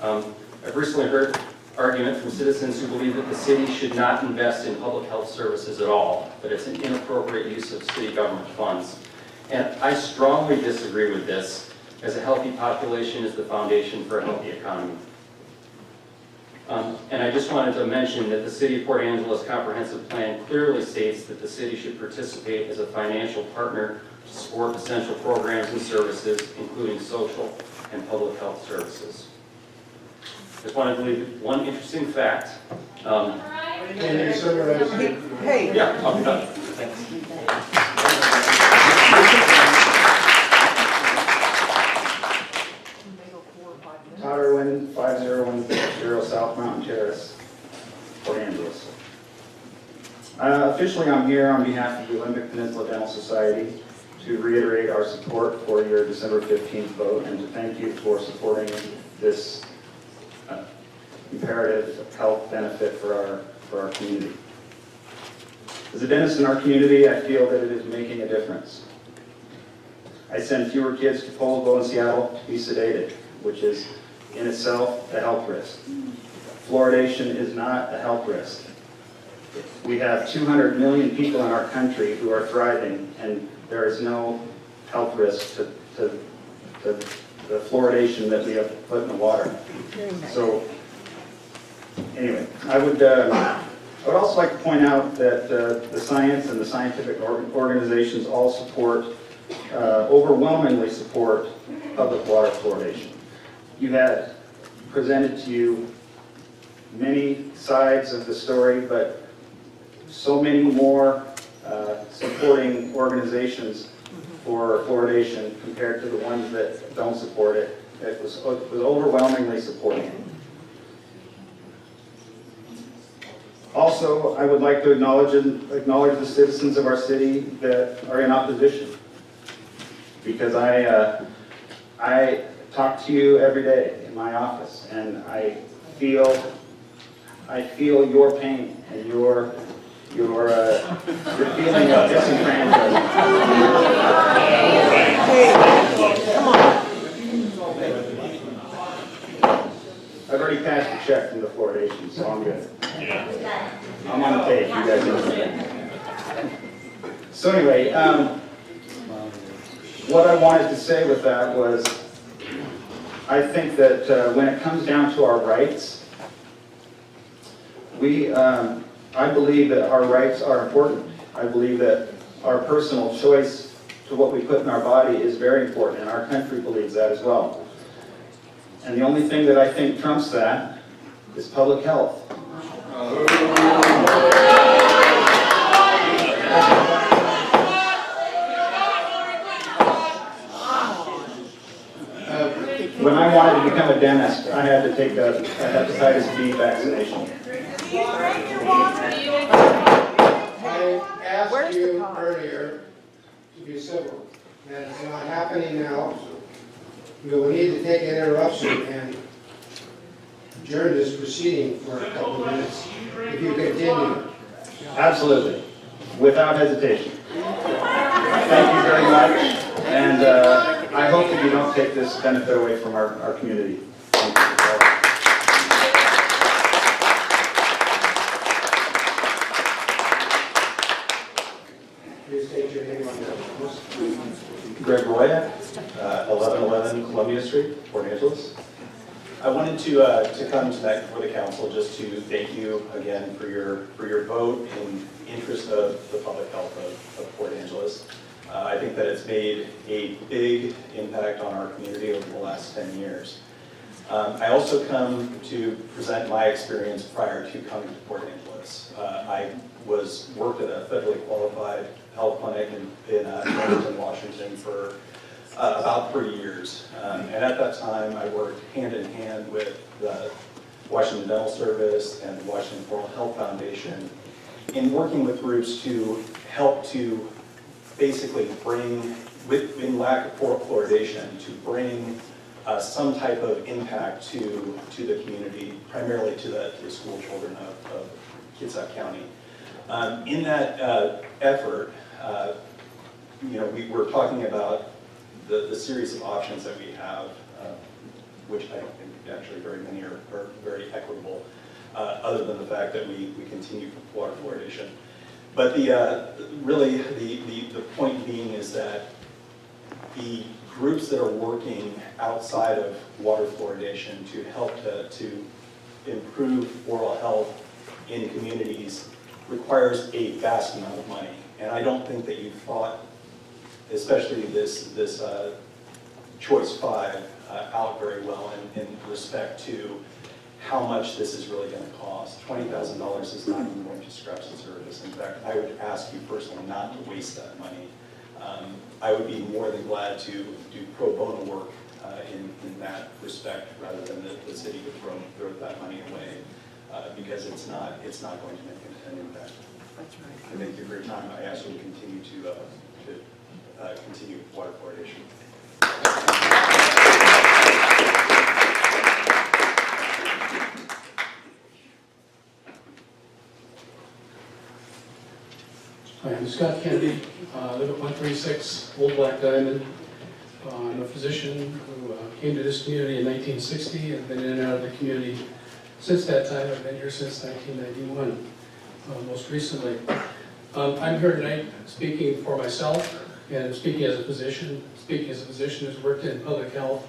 I've recently heard argument from citizens who believe that the city should not invest in public health services at all, but it's an inappropriate use of city government funds. And I strongly disagree with this, as a healthy population is the foundation for a healthy economy. And I just wanted to mention that the City of Port Angeles Comprehensive Plan clearly states that the city should participate as a financial partner to support essential programs and services, including social and public health services. Just wanted to leave one interesting fact. Can you summarize? Hey. Yeah, I'll be done. Thanks. Todd Irwin, 5010 South Mountain Terrace, Port Angeles. Officially, I'm here on behalf of the Olympic Peninsula Dental Society to reiterate our support for your December 15th vote and to thank you for supporting this imperative health benefit for our community. As a dentist in our community, I feel that it is making a difference. I send fewer kids to Polvo in Seattle to be sedated, which is in itself a health risk. Fluoridation is not a health risk. We have 200 million people in our country who are thriving, and there is no health risk to the fluoridation that we have put in the water. So, anyway, I would also like to point out that the science and the scientific organizations all support, overwhelmingly support public water fluoridation. You had presented to you many sides of the story, but so many more supporting organizations for fluoridation compared to the ones that don't support it. It was overwhelmingly supporting. Also, I would like to acknowledge the citizens of our city that are in opposition, because I talk to you every day in my office, and I feel your pain and your feeling of disenfranchisement. Come on. I've already passed the check from the fluoridation, so I'm good. I'm on the page, you guys know. So anyway, what I wanted to say with that was, I think that when it comes down to our rights, I believe that our rights are important. I believe that our personal choice to what we put in our body is very important, and our country believes that as well. And the only thing that I think trumps that is public health. When I wanted to become a dentist, I had to take a hepatitis B vaccination. I asked you earlier to be civil. That's not happening now. We will need to take an interruption and adjourn this proceeding for a couple of minutes if you continue. Absolutely, without hesitation. Thank you very much, and I hope that you don't take this benefit away from our community. Thank you. Please state your name on the post. Greg Roya, 1111 Columbia Street, Port Angeles. I wanted to come tonight before the council just to thank you again for your vote in interest of the public health of Port Angeles. I think that it's made a big impact on our community over the last 10 years. I also come to present my experience prior to coming to Port Angeles. I worked at a federally qualified health clinic in Burlington, Washington for about 3 years. And at that time, I worked hand in hand with the Washington Dental Service and the Washington Oral Health Foundation in working with groups to help to basically bring, in lack of fluoridation, to bring some type of impact to the community, primarily to the school children of Kitsap County. In that effort, we were talking about the series of options that we have, which I don't think actually very many are very equitable, other than the fact that we continue water fluoridation. But really the point being is that the groups that are working outside of water fluoridation to help to improve oral health in communities requires a vast amount of money. And I don't think that you've thought, especially this choice 5, out very well in respect to how much this is really going to cost. $20,000 is not even going to scratch the surface. In fact, I would ask you personally not to waste that money. I would be more than glad to do pro bono work in that respect, rather than the city would throw that money away, because it's not going to make an impact. That's right. I thank you for your time. I ask you to continue to continue water fluoridation. Hi, I'm Scott Kennedy. I live at 136 Old Black Diamond. I'm a physician who came to this community in 1960 and been in and out of the community since that time. I've been here since 1991, most recently. I'm here tonight speaking for myself and speaking as a physician who's worked in public health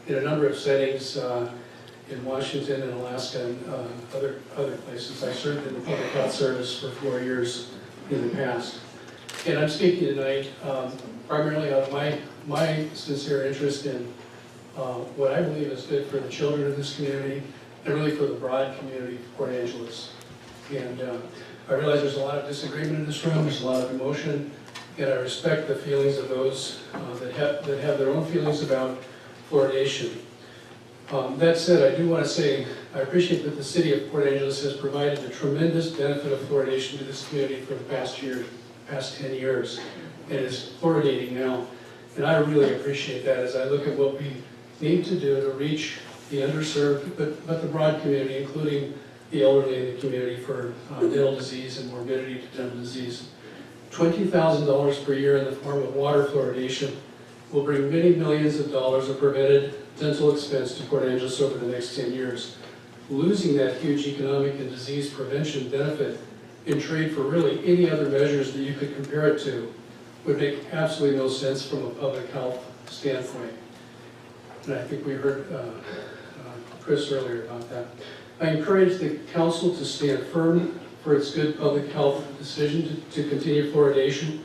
in a number of settings in Washington and Alaska and other places. I served in the public health service for 4 years in the past. And I'm speaking tonight primarily out of my sincere interest in what I believe is good for the children of this community and really for the broad community of Port Angeles. And I realize there's a lot of disagreement in this room, there's a lot of emotion, and I respect the feelings of those that have their own feelings about fluoridation. That said, I do want to say I appreciate that the city of Port Angeles has provided a tremendous benefit of fluoridation to this community for the past 10 years, and is fluoridating now. And I really appreciate that as I look at what we need to do to reach the underserved, but the broad community, including the elderly in the community, for dental disease and morbidity to dental disease. $20,000 per year in the form of water fluoridation will bring many millions of dollars of prevented dental expense to Port Angeles over the next 10 years. Losing that huge economic and disease prevention benefit in trade for really any other measures that you could compare it to would make absolutely no sense from a public health standpoint. And I think we heard Chris earlier about that. I encourage the council to stand firm for its good public health decision to continue fluoridation.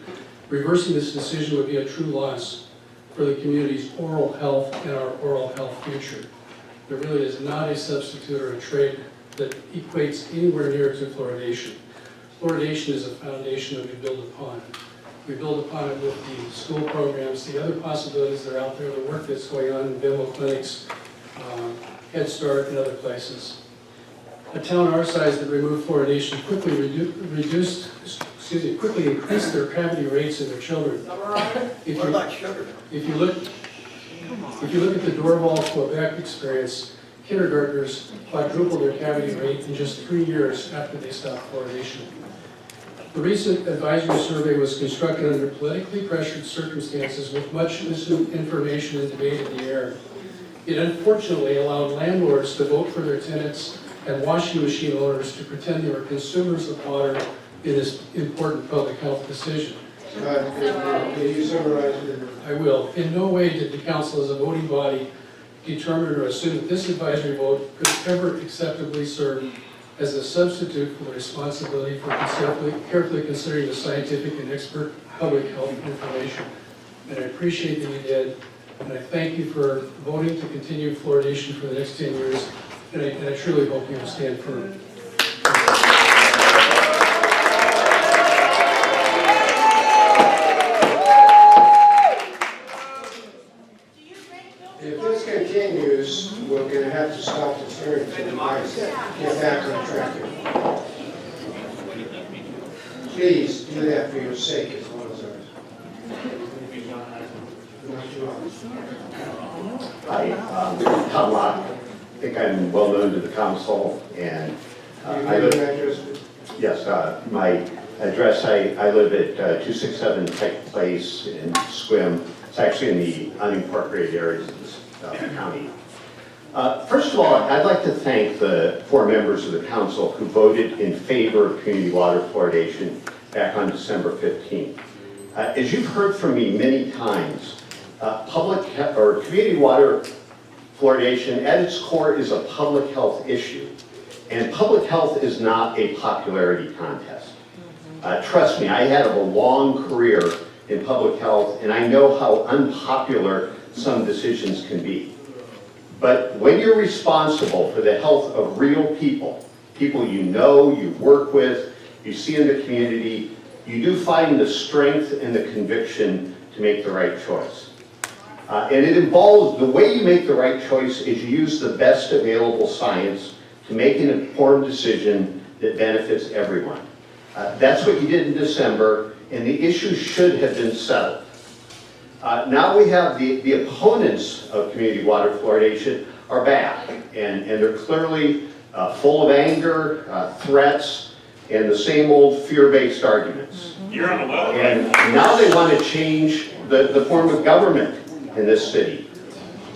Reversing this decision would be a true loss for the community's oral health and our oral health future. There really is not a substitute or a trade that equates anywhere near to fluoridation. Fluoridation is a foundation that we build upon. We build upon it with the school programs, the other possibilities that are out there, the work that's going on in demo clinics, Head Start, and other places. A town our size that removed fluoridation quickly quickly increased their cavity rates in their children. If you look at the Dorval, Quebec experience, kindergartners quadrupled their cavity rate in just 3 years after they stopped fluoridation. The recent advisory survey was constructed under politically pressured circumstances with much misinformation and debate in the air. It unfortunately allowed landlords to vote for their tenants and washing machine owners to pretend they were consumers of water in this important public health decision. Can you summarize it? I will. In no way did the council as a voting body determine or assume that this advisory vote could ever acceptably serve as a substitute for the responsibility for carefully considering the scientific and expert public health information. And I appreciate that you did, and I thank you for voting to continue fluoridation for the next 10 years, and I truly hope you will stand firm. If this continues, we're going to have to stop the hearing so we might get back on track. Please do that for your sake as well as ours. Not too long. Hi, Tom Locke. I think I'm well known to the council, and I live. Yes, my address. I live at 267 Pike Place in Sequim. It's actually in the unincorporated areas of this county. First of all, I'd like to thank the 4 members of the council who voted in favor of community water fluoridation back on December 15th. As you've heard from me many times, community water fluoridation at its core is a public health issue, and public health is not a popularity contest. Trust me, I had a long career in public health, and I know how unpopular some decisions can be. But when you're responsible for the health of real people, people you know, you work with, you see in the community, you do find the strength and the conviction to make the right choice. And it involves, the way you make the right choice is you use the best available science to make an informed decision that benefits everyone. That's what you did in December, and the issue should have been settled. Now we have the opponents of community water fluoridation are back, and they're clearly full of anger, threats, and the same old fear-based arguments. You're on the well. And now they want to change the form of government in this city.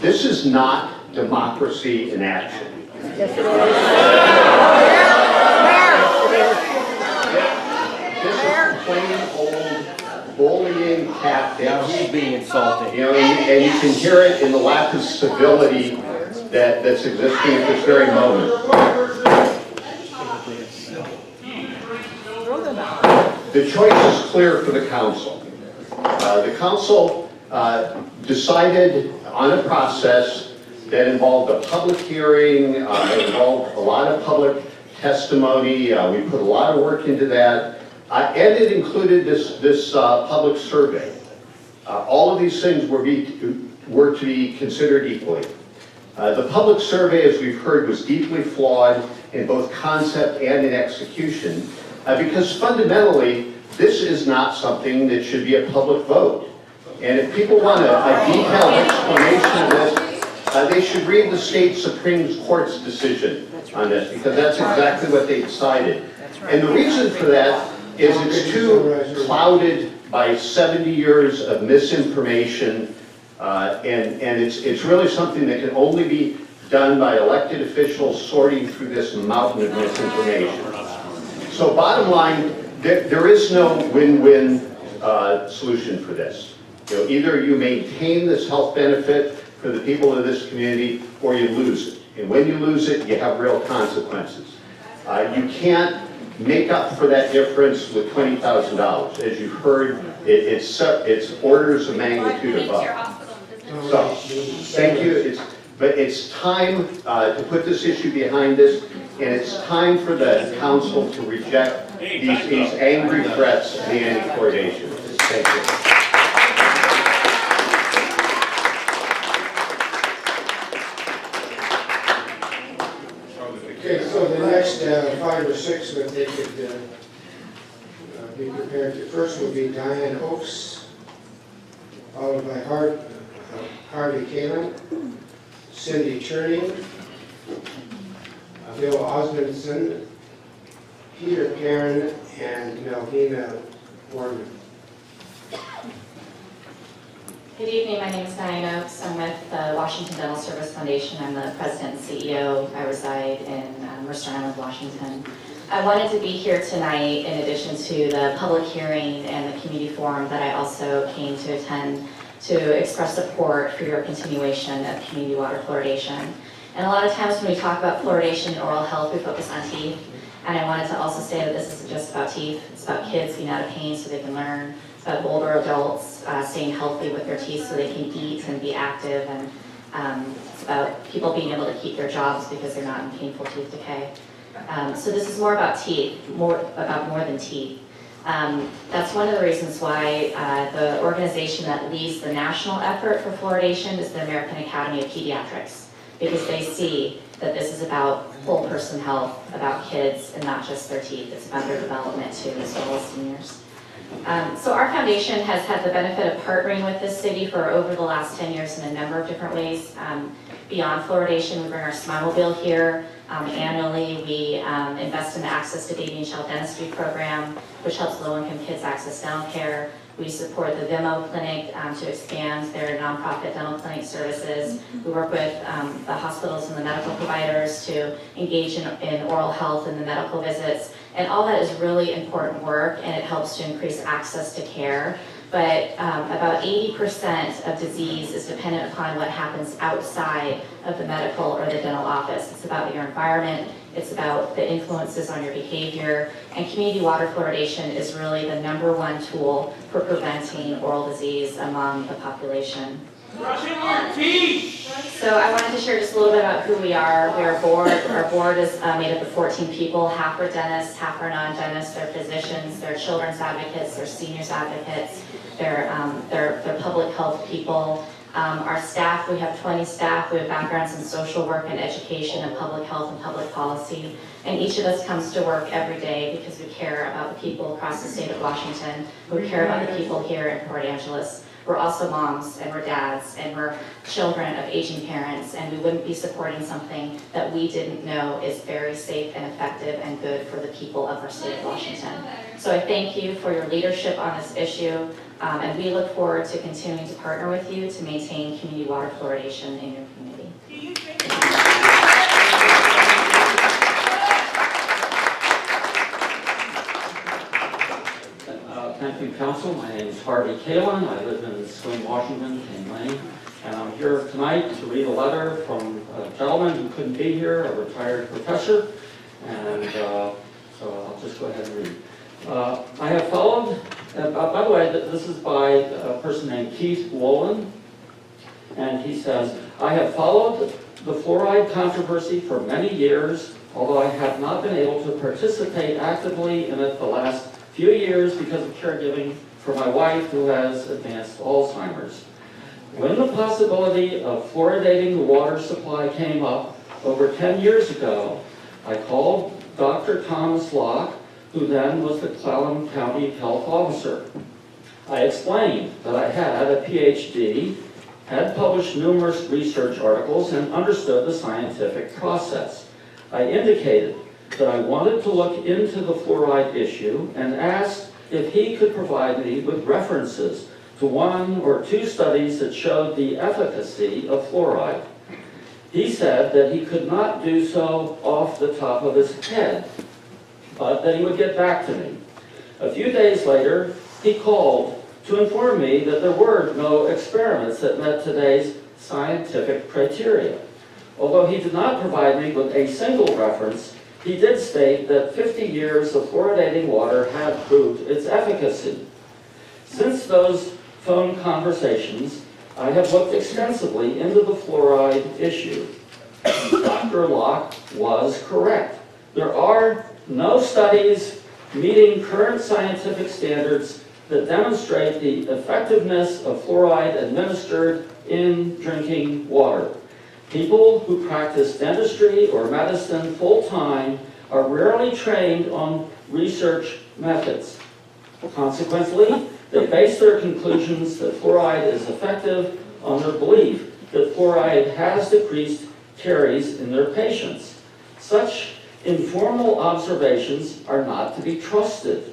This is not democracy in action. This is plain old bullying tactics. Now he's being insulted. You know, and you can hear it in the lack of civility that's existing at this very moment. The choice is clear for the council. The council decided on a process that involved a public hearing, involved a lot of public testimony. We put a lot of work into that, and it included this public survey. All of these things were to be considered equally. The public survey, as we've heard, was deeply flawed in both concept and in execution, because fundamentally, this is not something that should be a public vote. And if people want a detailed explanation of this, they should read the state Supreme Court's decision on this, because that's exactly what they decided. And the reason for that is it's too clouded by 70 years of misinformation, and it's really something that can only be done by elected officials sorting through this mountain of misinformation. So bottom line, there is no win-win solution for this. You know, either you maintain this health benefit for the people of this community, or you lose it. And when you lose it, you have real consequences. You can't make up for that difference with $20,000. As you've heard, it's orders of magnitude above. So, thank you. But it's time to put this issue behind us, and it's time for the council to reject these angry threats of the anti-fluoridation. Thank you. Okay, so the next 5 or 6 that they could be prepared to. First will be Diane Oaks, followed by Harvey Kalin, Cindy Churning, Bill Osmondson, Peter Karen, and Melvina Warman. Good evening, my name is Diane Oaks. I'm with the Washington Dental Service Foundation. I'm the president and CEO. I reside in Mercer Island, Washington. I wanted to be here tonight in addition to the public hearing and the community forum that I also came to attend to express support for your continuation of community water fluoridation. And a lot of times when we talk about fluoridation and oral health, we focus on teeth. And I wanted to also say that this isn't just about teeth. It's about kids being out of pain so they can learn. It's about older adults staying healthy with their teeth so they can eat and be active. And it's about people being able to keep their jobs because they're not in painful tooth decay. So this is more about teeth, more than teeth. That's one of the reasons why the organization that leads the national effort for fluoridation is the American Academy of Pediatrics, because they see that this is about whole person health, about kids, and not just their teeth. It's about their development too, as well as seniors. So our foundation has had the benefit of partnering with this city for over the last 10 years in a number of different ways. Beyond fluoridation, we bring our Smile-Mobile here. Annually, we invest in the Access to Baby and Child Dentistry program, which helps low-income kids access dental care. We support the Vimo Clinic to expand their nonprofit dental clinic services. We work with the hospitals and the medical providers to engage in oral health and the medical visits. And all that is really important work, and it helps to increase access to care. But about 80% of disease is dependent upon what happens outside of the medical or the dental office. It's about your environment, it's about the influences on your behavior, and community water fluoridation is really the #1 tool for preventing oral disease among the population. Brushing your teeth! So I wanted to share just a little bit about who we are. We are a board. Our board is made up of 14 people. Half are dentists, half are non-dentists. They're physicians, they're children's advocates, they're seniors advocates, they're public health people. Our staff, we have 20 staff. We have backgrounds in social work and education and public health and public policy. And each of us comes to work every day because we care about the people across the state of Washington. We care about the people here in Port Angeles. We're also moms, and we're dads, and we're children of aging parents, and we wouldn't be supporting something that we didn't know is very safe and effective and good for the people of our state of Washington. So I thank you for your leadership on this issue, and we look forward to continuing to partner with you to maintain community water fluoridation in your community. Thank you, Council. My name is Harvey Kalin. I live in Swing, Washington, Kane Lane. And I'm here tonight to read a letter from a gentleman who couldn't be here, a retired professor. And so I'll just go ahead and read. I have followed, by the way, this is by a person named Keith Wolin. And he says, I have followed the fluoride controversy for many years, although I have not been able to participate actively in it the last few years because of caregiving for my wife who has advanced Alzheimer's. When the possibility of fluoridating the water supply came up over 10 years ago, I called Dr. Thomas Locke, who then was the Clallam County Health Officer. I explained that I had a PhD, had published numerous research articles, and understood the scientific process. I indicated that I wanted to look into the fluoride issue and asked if he could provide me with references to 1 or 2 studies that showed the efficacy of fluoride. He said that he could not do so off the top of his head, but that he would get back to me. A few days later, he called to inform me that there were no experiments that met today's scientific criteria. Although he did not provide me with a single reference, he did state that 50 years of fluoridating water had proved its efficacy. Since those phone conversations, I have looked extensively into the fluoride issue. Dr. Locke was correct. There are no studies meeting current scientific standards that demonstrate the effectiveness of fluoride administered in drinking water. People who practice dentistry or medicine full-time are rarely trained on research methods. Consequently, they base their conclusions that fluoride is effective on their belief that fluoride has decreased caries in their patients. Such informal observations are not to be trusted.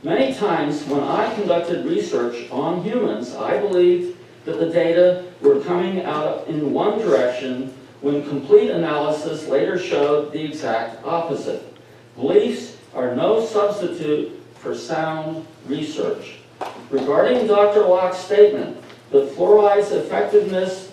Many times when I conducted research on humans, I believed that the data were coming out in one direction when complete analysis later showed the exact opposite. Beliefs are no substitute for sound research. Regarding Dr. Locke's statement that fluoride's effectiveness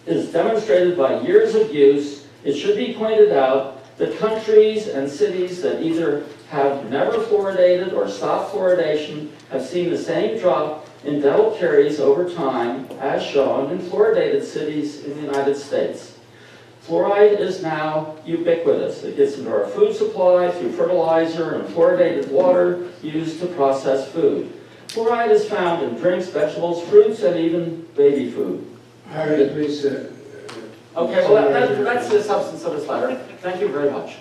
is demonstrated by years of use, it should be pointed out that countries and cities that either have never fluoridated or stopped fluoridation have seen the same drop in dental caries over time, as shown in fluoridated cities in the United States. Fluoride is now ubiquitous. It gets into our food supply through fertilizer and fluoridated water used to process food. Fluoride is found in drinks, vegetables, fruits, and even baby food. Harry, please. Okay, well, that's the substance of this letter. Thank you very much.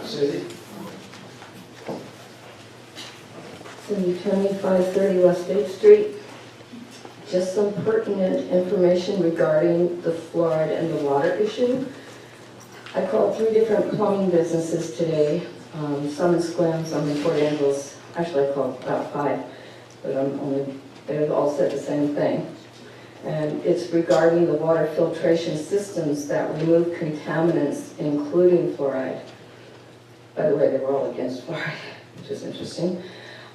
Cindy? Cindy, 2530 West State Street. Just some pertinent information regarding the fluoride and the water issue. I called 3 different plumbing businesses today, some in Sequim, some in Port Angeles. Actually, I called about 5, but they all said the same thing. And it's regarding the water filtration systems that remove contaminants, including fluoride. By the way, they were all against fluoride, which is interesting.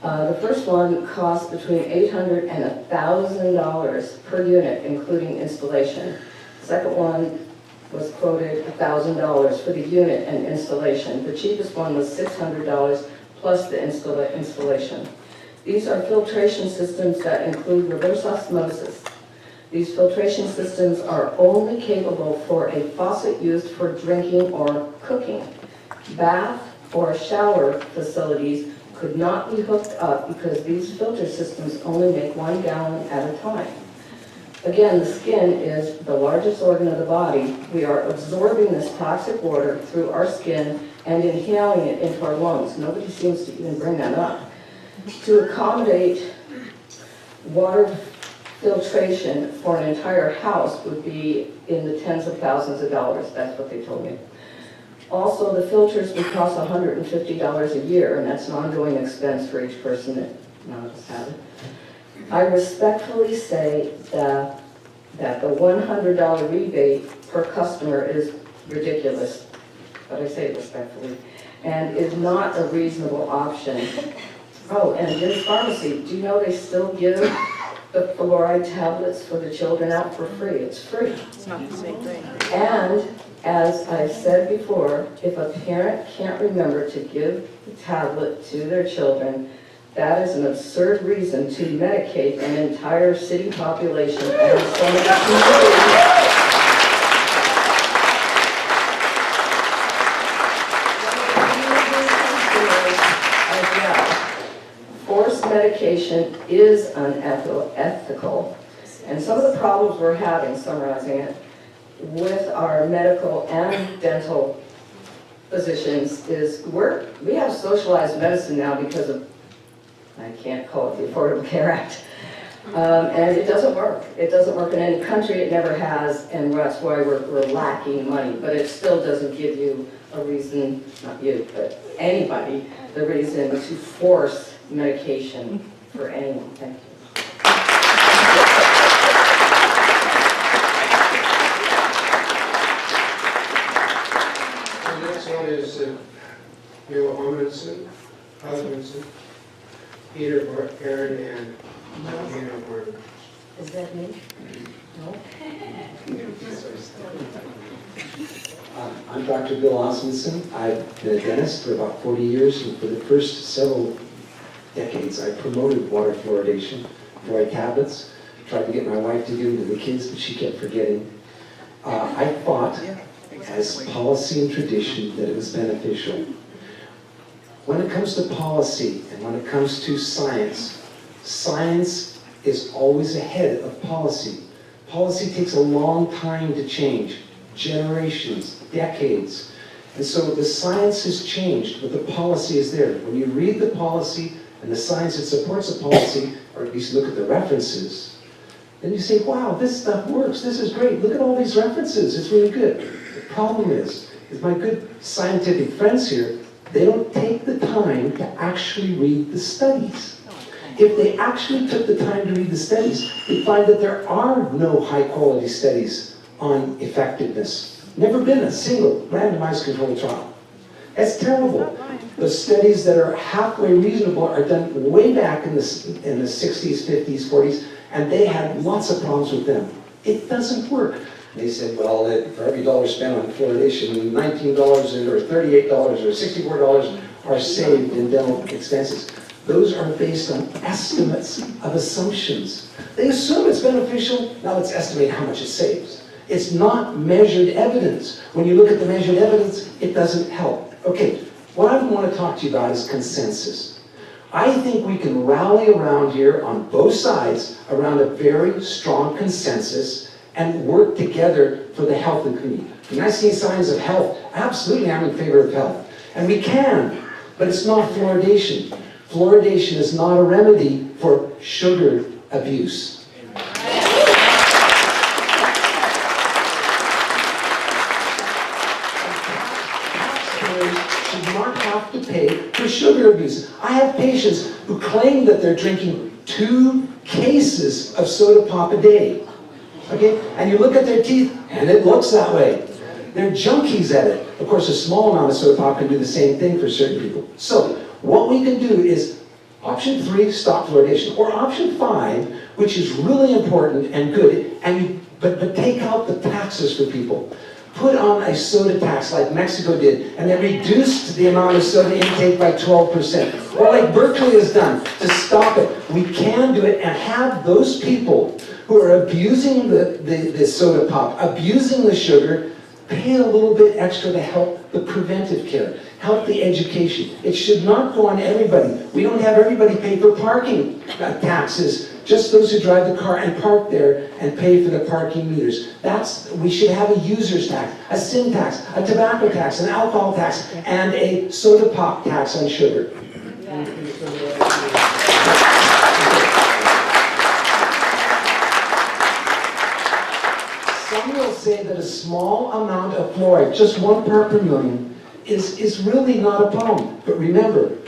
The first one cost between $800 and $1,000 per unit, including installation. The second one was quoted $1,000 for the unit and installation. The cheapest one was $600 plus the installation. These are filtration systems that include reverse osmosis. These filtration systems are only capable for a faucet used for drinking or cooking. Bath or shower facilities could not be hooked up because these filter systems only make 1 gallon at a time. Again, the skin is the largest organ of the body. We are absorbing this toxic water through our skin and inhaling it into our lungs. Nobody seems to even bring that up. To accommodate water filtration for an entire house would be in the tens of thousands of dollars. That's what they told me. Also, the filters would cost $150 a year, and that's an ongoing expense for each person that just have it. I respectfully say that the $100 rebate per customer is ridiculous, but I say it respectfully, and is not a reasonable option. Oh, and Jim's Pharmacy, do you know they still give the fluoride tablets for the children out for free? It's free. It's not the same thing. And as I've said before, if a parent can't remember to give the tablet to their children, that is an absurd reason to medicate an entire city population and so many communities. Forced medication is unethical, and some of the problems we're having, summarizing it, with our medical and dental physicians is we have socialized medicine now because of, I can't call it the Affordable Care Act, and it doesn't work. It doesn't work in any country, it never has, and that's why we're lacking money, but it still doesn't give you a reason, not you, but anybody, the reason to force medication for anyone. Thank you. The next one is Bill Hoskinson, Peter Barron, and Dana Barton. Is that me? No? I'm Dr. Bill Osmondson. I've been a dentist for about 40 years, and for the first several decades, I promoted water fluoridation, fluoride tablets. Tried to get my wife to give them to the kids, but she kept forgetting. I thought, as policy and tradition, that it was beneficial. When it comes to policy and when it comes to science, science is always ahead of policy. Policy takes a long time to change, generations, decades. And so the science has changed, but the policy is there. When you read the policy and the science that supports the policy, or at least look at the references, then you say, wow, this stuff works, this is great, look at all these references, it's really good. The problem is my good scientific friends here, they don't take the time to actually read the studies. if they actually took the time to read the studies, they'd find that there are no high-quality studies on effectiveness. Never been a single randomized controlled trial. That's terrible. The studies that are halfway reasonable are done way back in the 60s, 50s, 40s, and they had lots of problems with them. It doesn't work. They said, well, for every dollar spent on fluoridation, $19 or $38 or $64 are saved in dental expenses. Those are based on estimates of assumptions. They assume it's beneficial, now let's estimate how much it saves. It's not measured evidence. When you look at the measured evidence, it doesn't help. Okay, what I want to talk to you about is consensus. I think we can rally around here on both sides around a very strong consensus and work together for the health of the community. When I see signs of health, absolutely I'm in favor of health. And we can, but it's not fluoridation. Fluoridation is not a remedy for sugar abuse. Should not have to pay for sugar abuse. I have patients who claim that they're drinking 2 cases of soda pop a day. Okay? And you look at their teeth, and it looks that way. They're junkies at it. Of course, a small amount of soda pop can do the same thing for certain people. So, what we can do is option 3, stop fluoridation, or option 5, which is really important and good, but take out the taxes for people. Put on a soda tax like Mexico did, and they reduced the amount of soda intake by 12%. Or like Berkeley has done to stop it. We can do it and have those people who are abusing the soda pop, abusing the sugar, pay a little bit extra to help the preventive care, help the education. It should not go on everybody. We don't have everybody pay for parking taxes, just those who drive the car and park there and pay for the parking meters. We should have a user's tax, a sin tax, a tobacco tax, an alcohol tax, and a soda pop tax on sugar. Some will say that a small amount of fluoride, just 1 part per million, is really not a problem. But remember,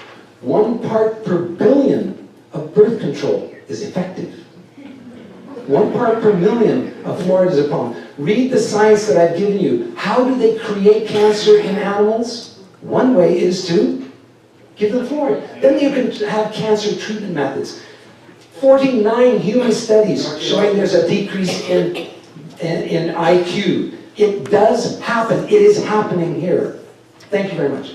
1 part per billion of birth control is effective. 1 part per million of fluoride is a problem. Read the science that I've given you. How do they create cancer in animals? One way is to give them fluoride. Then you can have cancer treatment methods. 49 human studies showing there's a decrease in IQ. It does happen. It is happening here. Thank you very much.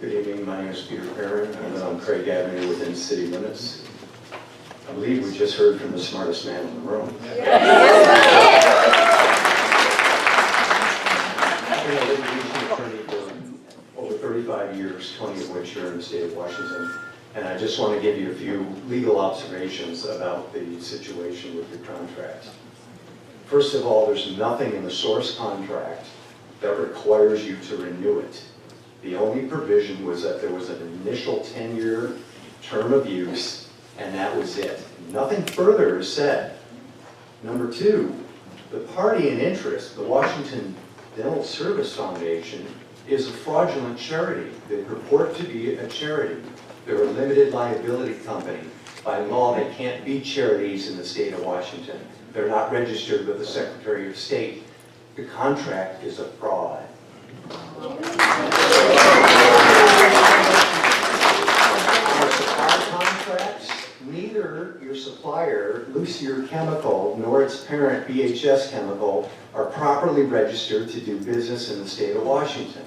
Good evening, my name is Peter Perrin. I live on Craig Avenue within city limits. I believe we just heard from the smartest man in the room. I've been a litigation attorney for over 35 years, 20 of which are in the state of Washington. And I just want to give you a few legal observations about the situation with your contract. First of all, there's nothing in the source contract that requires you to renew it. The only provision was that there was an initial 10-year term of use, and that was it. Nothing further is said. Number 2, the party in interest, the Washington Dental Service Foundation, is a fraudulent charity. They purport to be a charity. They're a limited liability company. By law, they can't be charities in the state of Washington. They're not registered with the Secretary of State. The contract is a fraud. Our supplier contracts, neither your supplier, Lucier Chemical, nor its parent, BHS Chemical, are properly registered to do business in the state of Washington.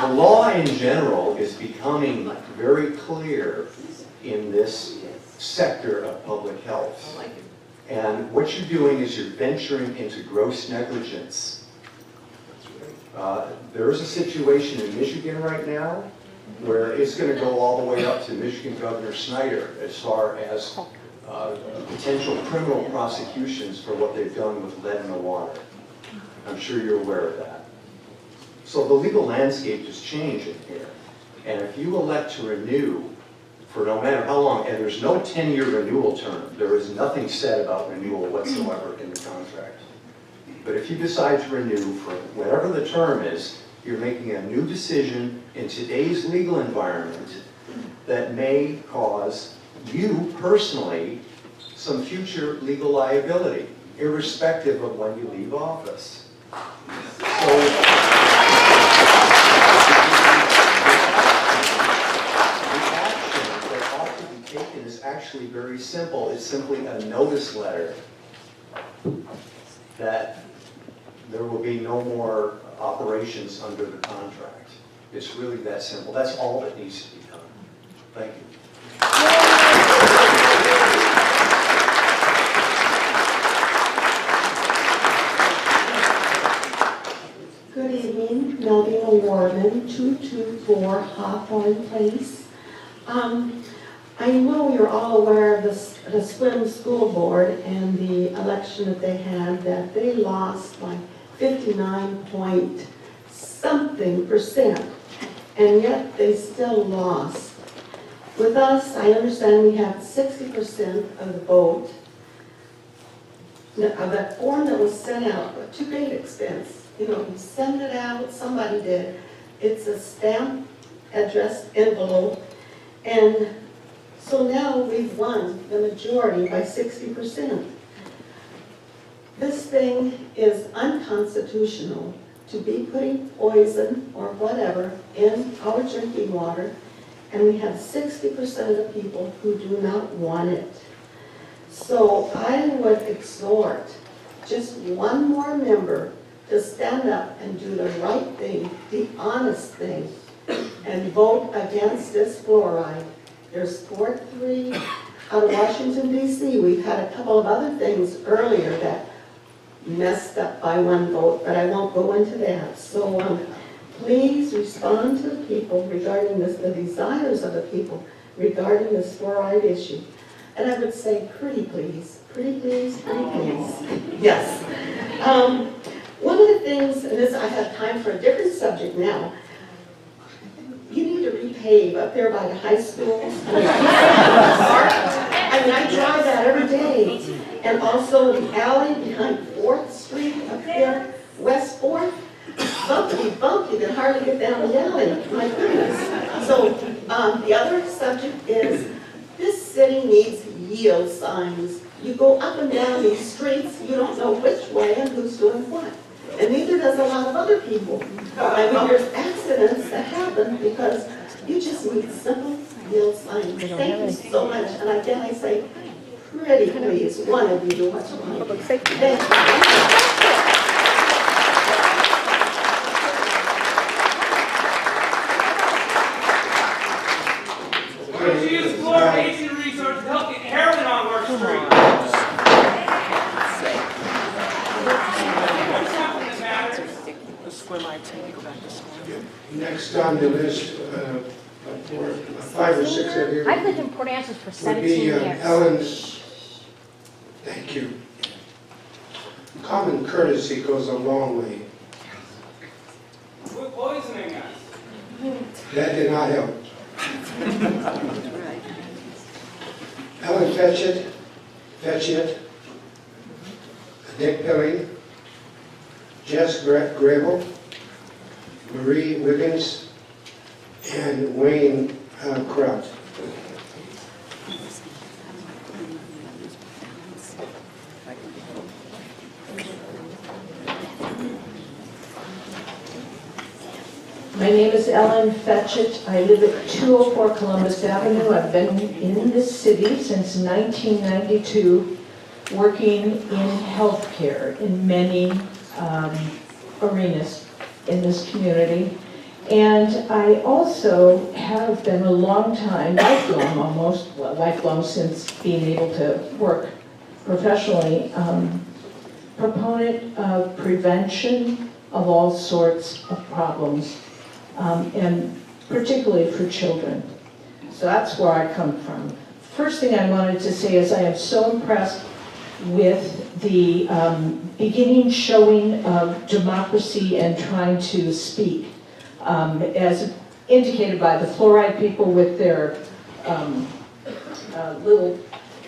The law in general is becoming very clear in this sector of public health. And what you're doing is you're venturing into gross negligence. There is a situation in Michigan right now where it's going to go all the way up to Michigan Governor Snyder as far as potential criminal prosecutions for what they've done with lead in the water. I'm sure you're aware of that. So the legal landscape is changing here. And if you elect to renew for no matter how long, and there's no 10-year renewal term. There is nothing said about renewal whatsoever in the contract. But if you decide to renew for whatever the term is, you're making a new decision in today's legal environment that may cause you personally some future legal liability, irrespective of when you leave office. So, is actually very simple. It's simply a notice letter that there will be no more operations under the contract. It's really that simple. That's all that needs to be done. Thank you. Good evening, Melvina Warman, 224 Hawthorne Place. I know you're all aware of the swim school board and the election that they had, that they lost like 59 point something %, and yet they still lost. With us, I understand we have 60% of the vote. That form that was sent out, to great expense. You know, you send it out, somebody did. It's a stamp addressed envelope, and so now we've won the majority by 60%. This thing is unconstitutional to be putting poison or whatever in our drinking water, and we have 60% of the people who do not want it. So I would exhort just one more member to stand up and do the right thing, the honest thing, and vote against this fluoride. There's 4-3 out of Washington, D.C. We've had a couple of other things earlier that messed up by one vote, but I won't go into that. So please respond to the people regarding this, the desires of the people regarding this fluoride issue. And I would say pretty please, pretty please, pretty please. Yes. One of the things, and this I have time for a different subject now, you need to repave up there by the high school. I mean, I drive that every day. And also the alley behind 4th Street up there, West 4th. Bumpy, you can hardly get down the alley. My goodness. So the other subject is this city needs yield signs. You go up and down these streets, you don't know which way and who's doing what. And neither does a lot of other people. I mean, there's accidents that happen because you just need simple yield signs. Thank you so much. And again, I say, pretty please, one of you do what you want. Thank you. Let's use fluoridation research to help get heroin on our street. Next on the list, 5 or 6 of you. I've lived in Port Angeles for would 17 be years. Ellen's, thank you. Common courtesy goes a long way. Quit poisoning us. That did not help. Ellen Fetchit, Dick Pilling, Jess Grable, Marie Wiggins, and Wayne Kraut. My name is Ellen Fetchit. I live at 204 Columbus Avenue. I've been in this city since 1992, working in healthcare in many arenas in this community. And I also have been a long time, lifelong almost, well, lifelong since being able to work professionally, proponent of prevention of all sorts of problems. And particularly for children. So that's where I come from. First thing I wanted to say is I am so impressed with the beginning showing of democracy and trying to speak, as indicated by the fluoride people with their little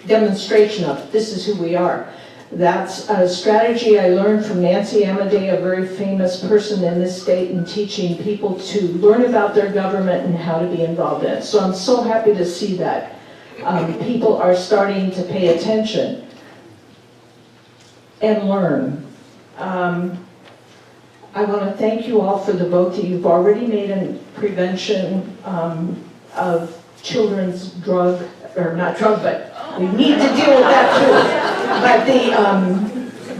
demonstration of this is who we are. That's a strategy I learned from Nancy Amadei, a very famous person in this state, in teaching people to learn about their government and how to be involved in it. So I'm so happy to see that people are starting to pay attention and learn. I want to thank you all for the vote that you've already made in prevention of children's drug, or not drug, but we need to deal with that too. But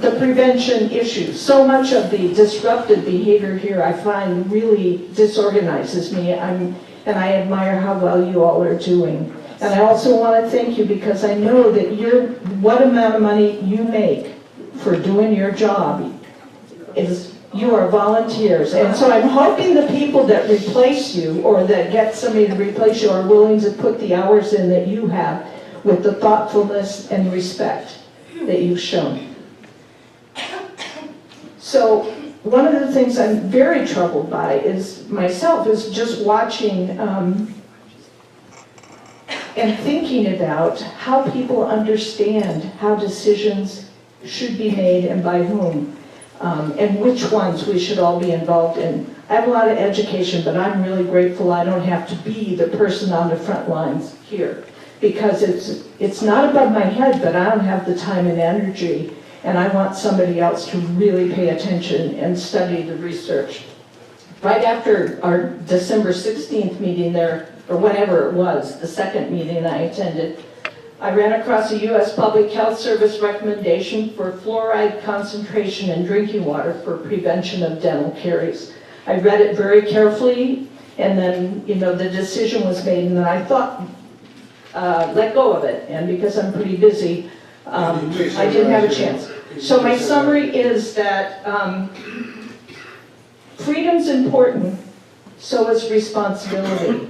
the prevention issue, so much of the disruptive behavior here I find really disorganizes me, and I admire how well you all are doing. And I also want to thank you because I know that what amount of money you make for doing your job is, you are volunteers. And so I'm hoping the people that replace you, or that get somebody to replace you, are willing to put the hours in that you have with the thoughtfulness and respect that you've shown. So one of the things I'm very troubled by is just watching and thinking about how people understand how decisions should be made and by whom, and which ones we should all be involved in. I have a lot of education, but I'm really grateful I don't have to be the person on the front lines here, because it's not above my head, but I don't have the time and energy, and I want somebody else to really pay attention and study the research. Right after our December 16th meeting there, or whenever it was, the second meeting I attended, I ran across a U.S. Public Health Service recommendation for fluoride concentration in drinking water for prevention of dental caries. I read it very carefully, and then, the decision was made, and then I thought, let go of it. And because I'm pretty busy, I didn't have a chance. So my summary is that freedom's important, so is responsibility.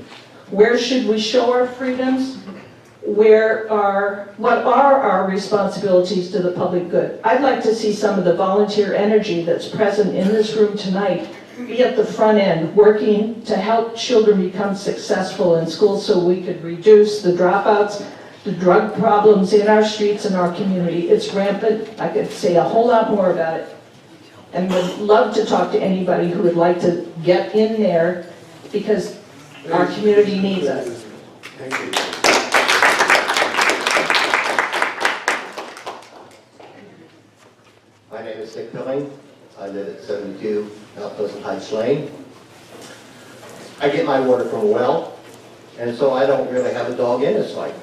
Where should we show our freedoms? What are our responsibilities to the public good? I'd like to see some of the volunteer energy that's present in this room tonight be at the front end, working to help children become successful in school so we could reduce the dropouts, the drug problems in our streets and our community. It's rampant. I could say a whole lot more about it, and would love to talk to anybody who would like to get in there, because our community needs us. Thank you. My name is Dick Pilling. I live at 72 Mount Pleasant Heights Lane. I get my water from a well, and so I don't really have a dog in this fight.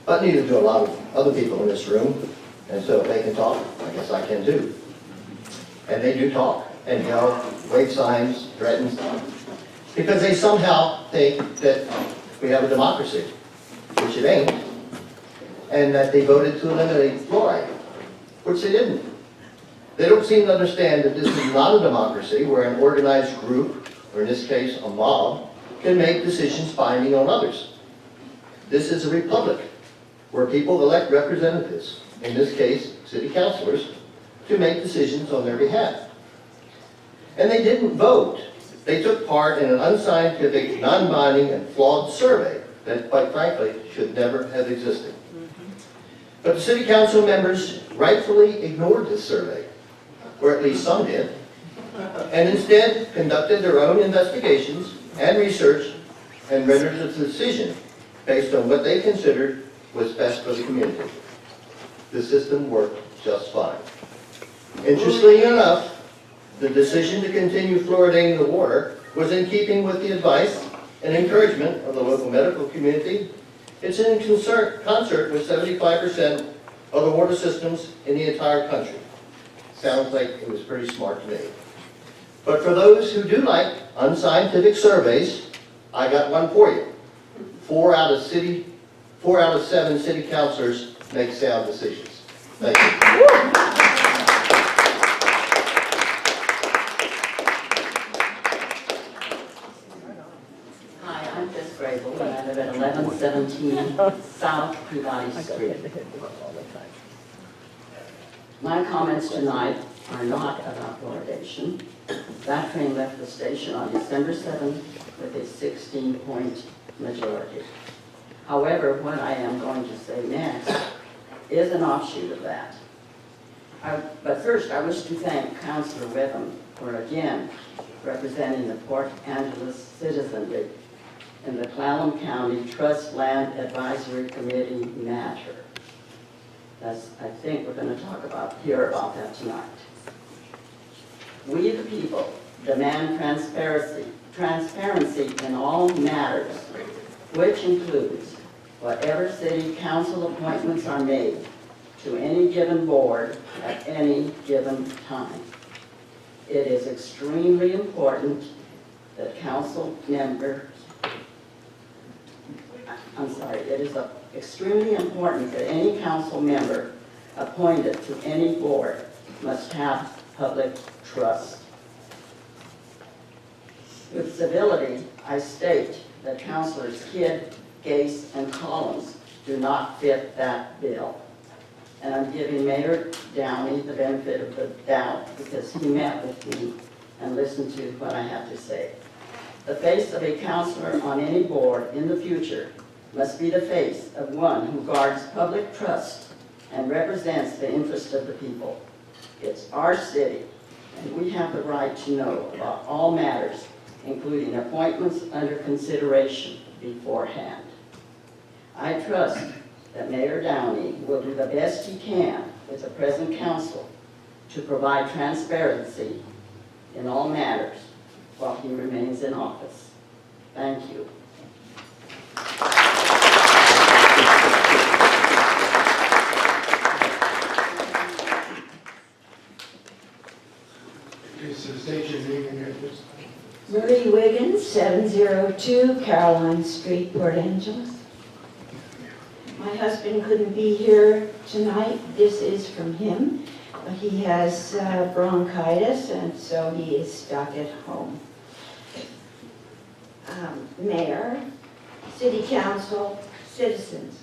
But neither do a lot of other people in this room, and so if they can talk, I guess I can too. And they do talk, and yell, wave signs, threaten, because they somehow think that we have a democracy, which it ain't, and that they voted to eliminate fluoride, which they didn't. They don't seem to understand that this is not a democracy where an organized group, or in this case a mob, can make decisions binding on others. This is a republic where people elect representatives, in this case city councilors, to make decisions on their behalf. And they didn't vote. They took part in an unscientific, non-binding, and flawed survey that, quite frankly, should never have existed. But the city council members rightfully ignored this survey, or at least some did, and instead conducted their own investigations and research and rendered a decision based on what they considered was best for the community. The system worked just fine. Interestingly enough, the decision to continue fluoridating the water was in keeping with the advice and encouragement of the local medical community. It's in concert with 75% of the water systems in the entire country. Sounds like it was pretty smart to me. But for those who do like unscientific surveys, I got one for you. 4 out of 7 city councilors make sound decisions. Thank you. Hi, I'm Jess Grable, and I live at 1117 South Peabody Street. My comments tonight are not about fluoridation. That train left the station on December 7th with a 16-point majority. However, what I am going to say next is an offshoot of that. But first, I wish to thank Councilor Witham for again representing the Port Angeles citizenry in the Clallam County Trust Land Advisory Committee matter. That's, I think we're going to hear about that tonight. We the people demand transparency in all matters, which includes whatever city council appointments are made to any given board at any given time. It is extremely important that extremely important that any council member appointed to any board must have public trust. With civility, I state that Councilors Kidd, Gase, and Collins do not fit that bill. And I'm giving Mayor Downey the benefit of the doubt because he met with me and listened to what I have to say. The face of a councilor on any board in the future must be the face of one who guards public trust and represents the interest of the people. It's our city, and we have the right to know about all matters, including appointments under consideration beforehand. I trust that Mayor Downey will do the best he can with the present council to provide transparency in all matters while he remains in office. Thank you. State your name and address. Marie Wiggins, 702 Caroline Street, Port Angeles. My husband couldn't be here tonight. This is from him. He has bronchitis, and so he is stuck at home. Mayor, City Council, citizens.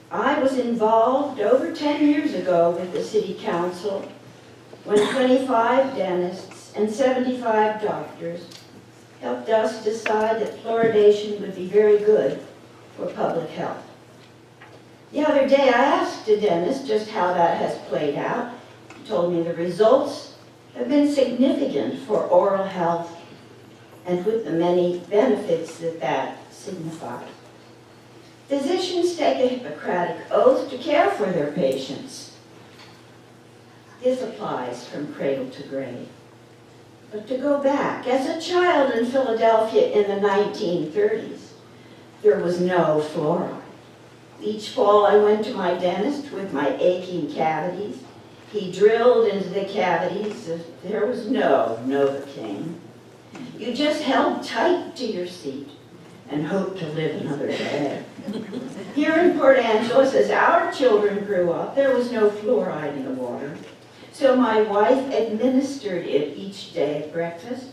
I was involved over 10 years ago with the City Council when 25 dentists and 75 doctors helped us decide that fluoridation would be very good for public health. The other day I asked a dentist just how that has played out. He told me the results have been significant for oral health and with the many benefits that signifies. Physicians take a Hippocratic oath to care for their patients. This applies from cradle to grave. But to go back, as a child in Philadelphia in the 1930s, there was no fluoride. Each fall I went to my dentist with my aching cavities. He drilled into the cavities. There was no Novocaine. You just held tight to your seat and hoped to live another day. Here in Port Angeles, as our children grew up, there was no fluoride in the water. So my wife administered it each day at breakfast.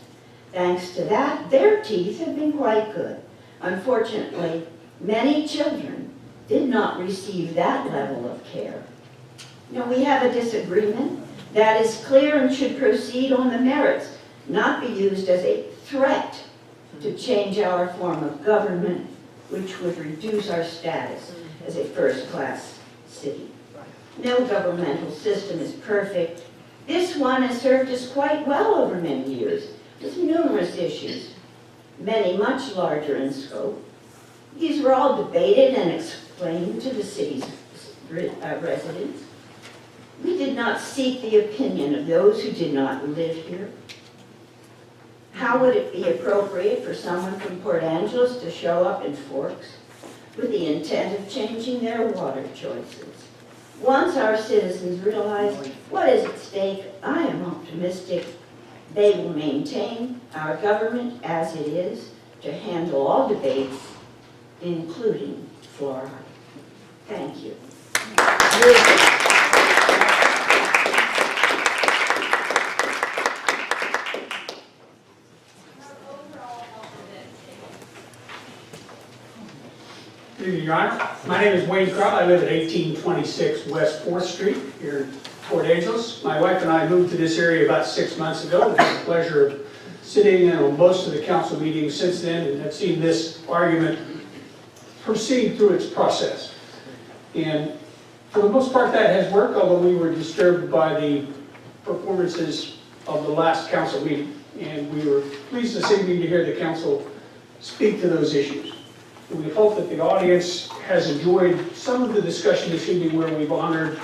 Thanks to that, their teeth have been quite good. Unfortunately, many children did not receive that level of care. Now, we have a disagreement that is clear and should proceed on the merits, not be used as a threat to change our form of government, which would reduce our status as a first-class city. No governmental system is perfect. This one has served us quite well over many years, with numerous issues, many much larger in scope. These were all debated and explained to the city's residents. We did not seek the opinion of those who did not live here. How would it be appropriate for someone from Port Angeles to show up in Forks with the intent of changing their water choices? Once our citizens realize what is at stake, I am optimistic they will maintain our government as it is to handle all debates, including fluoride. Thank you. Good evening, Your Honor. My name is Wayne Crubb. I live at 1826 West 4th Street here in Port Angeles. My wife and I moved to this area about 6 months ago. We've had the pleasure of sitting in on most of the council meetings since then and have seen this argument proceed through its process. And for the most part, that has worked, although we were disturbed by the performances of the last council meeting. And we were pleased this evening to hear the council speak to those issues. And we hope that the audience has enjoyed some of the discussion this evening where we've honored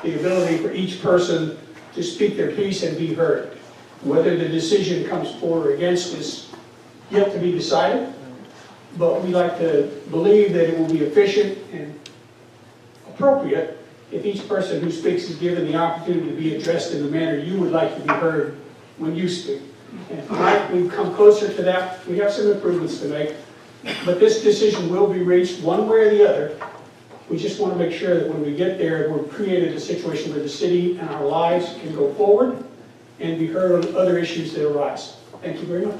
the ability for each person to speak their piece and be heard. Whether the decision comes for or against is yet to be decided, but we like to believe that it will be efficient and appropriate if each person who speaks is given the opportunity to be addressed in the manner you would like to be heard when you speak. And tonight, we've come closer to that. We have some improvements to make, but this decision will be reached one way or the other. We just want to make sure that when we get there, we've created a situation where the city and our lives can go forward and be heard on other issues that arise. Thank you very much.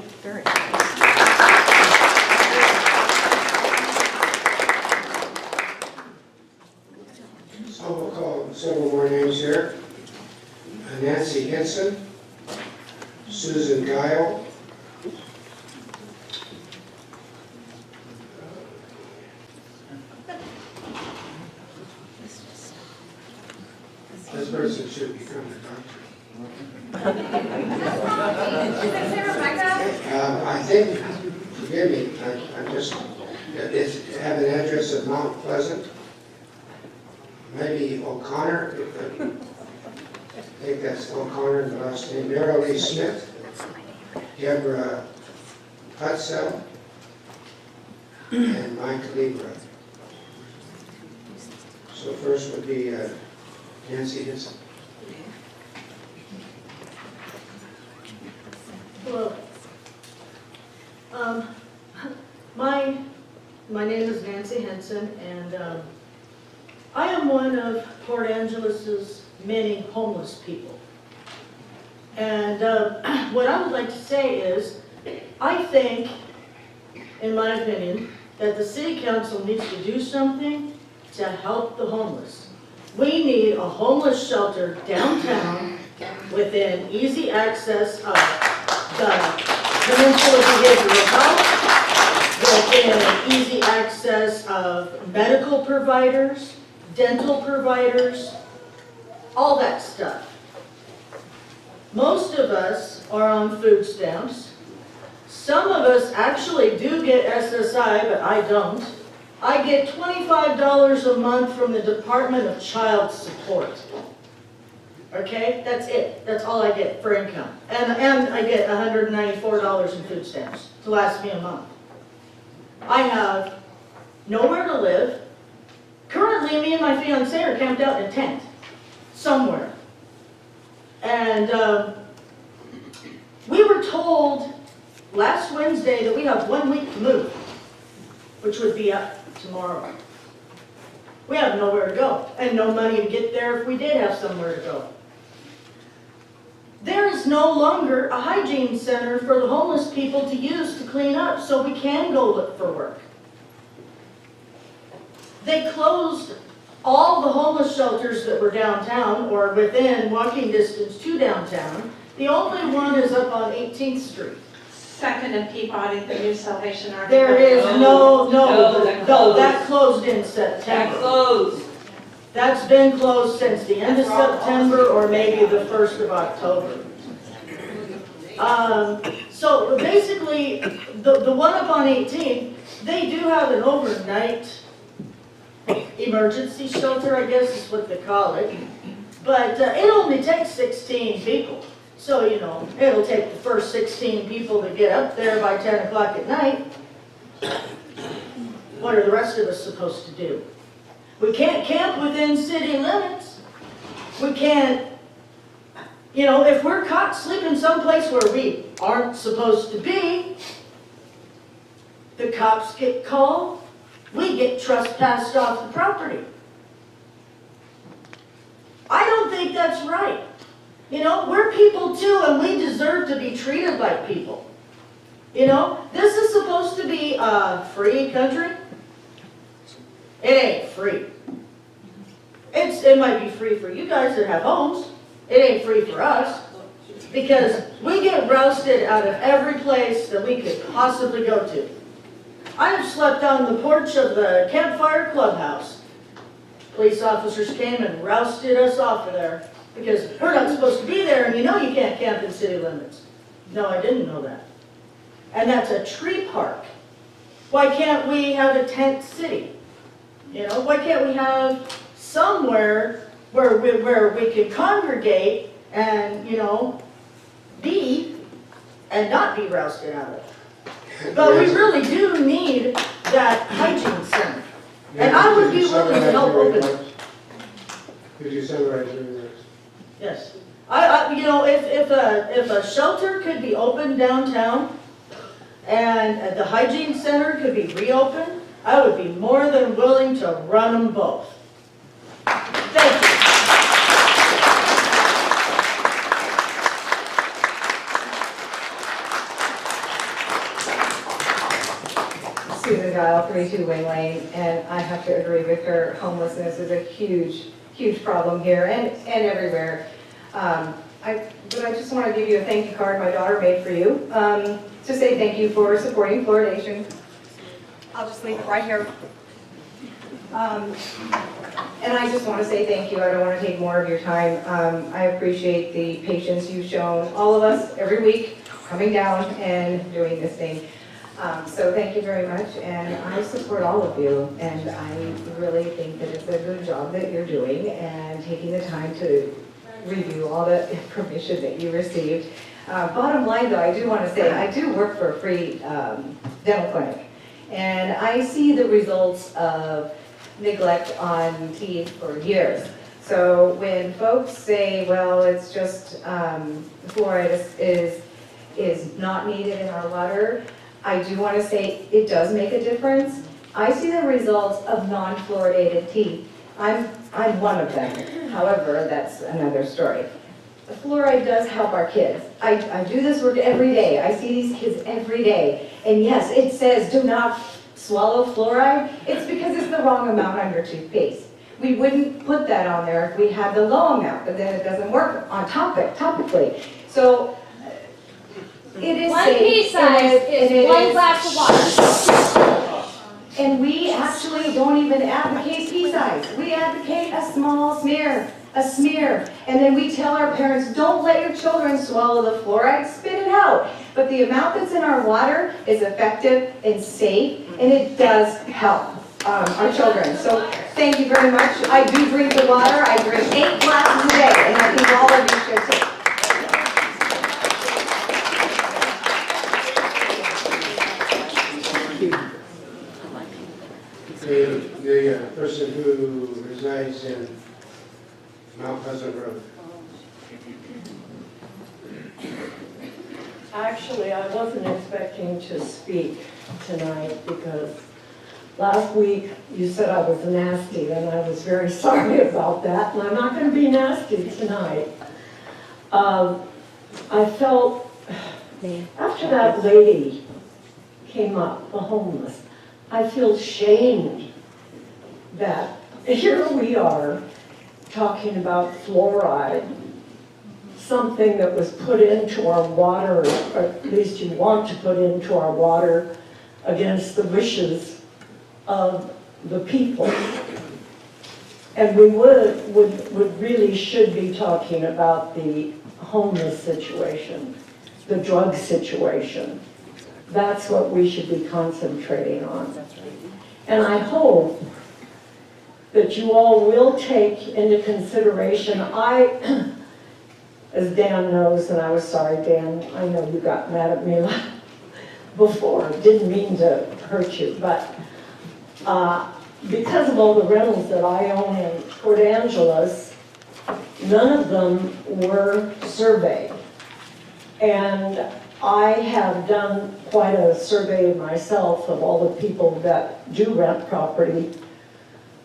So we'll call several more names here. Nancy Henson, Susan Guile, this person should become a doctor. I think, forgive me, I just, have an address of Mount Pleasant. Maybe O'Connor, I think that's O'Connor, the last name. Merrill Lee Smith, Deborah Hutzel, and Mike Libra. So first would be Nancy Henson. Hello. My name is Nancy Henson, and I am one of Port Angeles' many homeless people. And what I would like to say is, I think, in my opinion, that the city council needs to do something to help the homeless. We need a homeless shelter downtown within easy access of the Peninsula Behavioral Health, within easy access of medical providers, dental providers, all that stuff. Most of us are on food stamps. Some of us actually do get SSI, but I don't. I get $25 a month from the Department of Child Support. Okay, that's it. That's all I get for income. And I get $194 in food stamps to last me a month. I have nowhere to live. Currently, me and my fiance are camped out in a tent somewhere. And we were told last Wednesday that we have 1 week to move, which would be up tomorrow. We have nowhere to go and no money to get there if we did have somewhere to go. There is no longer a hygiene center for the homeless people to use to clean up so we can go look for work. They closed all the homeless shelters that were downtown or within walking distance to downtown. The only one is up on 18th Street. Second and Peabody, the new Salvation Army. There is no, that closed in September. That closed. That's been closed since the end of September or maybe the 1st of October. So basically, the one up on 18th, they do have an overnight emergency shelter, I guess is what they call it. But it only takes 16 people. So, you know, it'll take the first 16 people to get up there by 10 o'clock at night. What are the rest of us supposed to do? We can't camp within city limits. We can't, you know, if we're caught sleeping someplace where we aren't supposed to be, the cops get called, we get trespassed off the property. I don't think that's right. You know, we're people too, and we deserve to be treated like people. You know, this is supposed to be a free country. It ain't free. It might be free for you guys that have homes. It ain't free for us. Because we get rousted out of every place that we could possibly go to. I have slept on the porch of the Campfire Clubhouse. Police officers came and rousted us off of there because we're not supposed to be there, and you know you can't camp in city limits. No, I didn't know that. And that's a tree park. Why can't we have a tent city? You know, why can't we have somewhere where we could congregate and, you know, be and not be rousted out of it? But we really do need that hygiene center. And I would be willing to help open it. Could you summarize your remarks? Yes. You know, if a shelter could be opened downtown and the hygiene center could be reopened, I would be more than willing to run them both. Thank you. Susan Dial, 32 Wing Lane, and I have to agree with her. Homelessness is a huge problem here and everywhere. But I just want to give you a thank you card my daughter made for you to say thank you for supporting fluoridation. I'll just leave it right here. And I just want to say thank you. I don't want to take more of your time. I appreciate the patience you've shown all of us every week coming down and doing this thing. So thank you very much, and I support all of you, and I really think that it's a good job that you're doing and taking the time to review all the information that you received. Bottom line though, I do want to say, I do work for a free dental clinic, and I see the results of neglect on teeth for years. So when folks say, well, it's just fluoride is not needed in our water, I do want to say it does make a difference. I see the results of non-fluoridated teeth. I'm one of them. However, that's another story. Fluoride does help our kids. I do this work every day. I see these kids every day. And yes, it says do not swallow fluoride. It's because it's the wrong amount on your toothpaste. We wouldn't put that on there if we had the low amount, but then it doesn't work on topically. So it is One safe. pea size is one glass of water. And we actually don't even advocate pea size. We advocate a small smear, a smear. And then we tell our parents, don't let your children swallow the fluoride, spit it out. But the amount that's in our water is effective and safe, and it does help our children. So thank you very much. I do drink the water. I drink 8 glasses a day, and I think all of you should too. The person who resides in Mount Pleasant Road. Actually, I wasn't expecting to speak tonight because last week you said I was nasty, and I was very sorry about that, and I'm not going to be nasty tonight. I felt, after that lady came up, the homeless, I feel shamed that here we are talking about fluoride, something that was put into our water, or at least you want to put into our water, against the wishes of the people. And we would really should be talking about the homeless situation, the drug situation. That's what we should be concentrating on. And I hope that you all will take into consideration, as Dan knows, and I was sorry, Dan, I know you got mad at me before, didn't mean to hurt you, but because of all the rentals that I own in Port Angeles, none of them were surveyed. And I have done quite a survey myself of all the people that do rent property,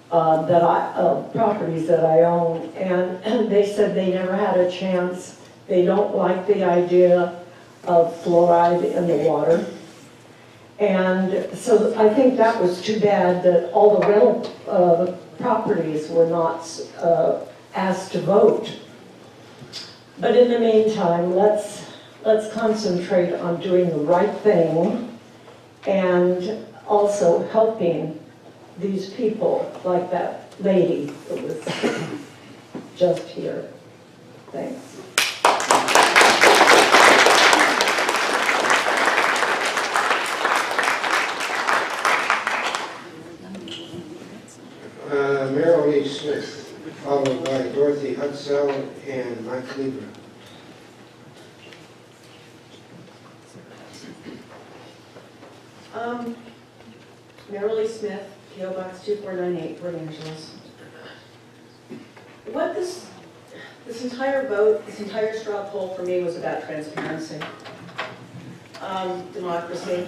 properties that I own, and they said they never had a chance. They don't like the idea of fluoride in the water. And so I think that was too bad that all the rental properties were not asked to vote. But in the meantime, let's concentrate on doing the right thing and also helping these people, like that lady that was just here. Thanks. Merrill Lee Smith, followed by Dorothy Hutzell and Mike Lieber. Merrill Lee Smith, P.O. Box 2498, Port Angeles. What this entire vote, this entire straw poll for me was about transparency, democracy.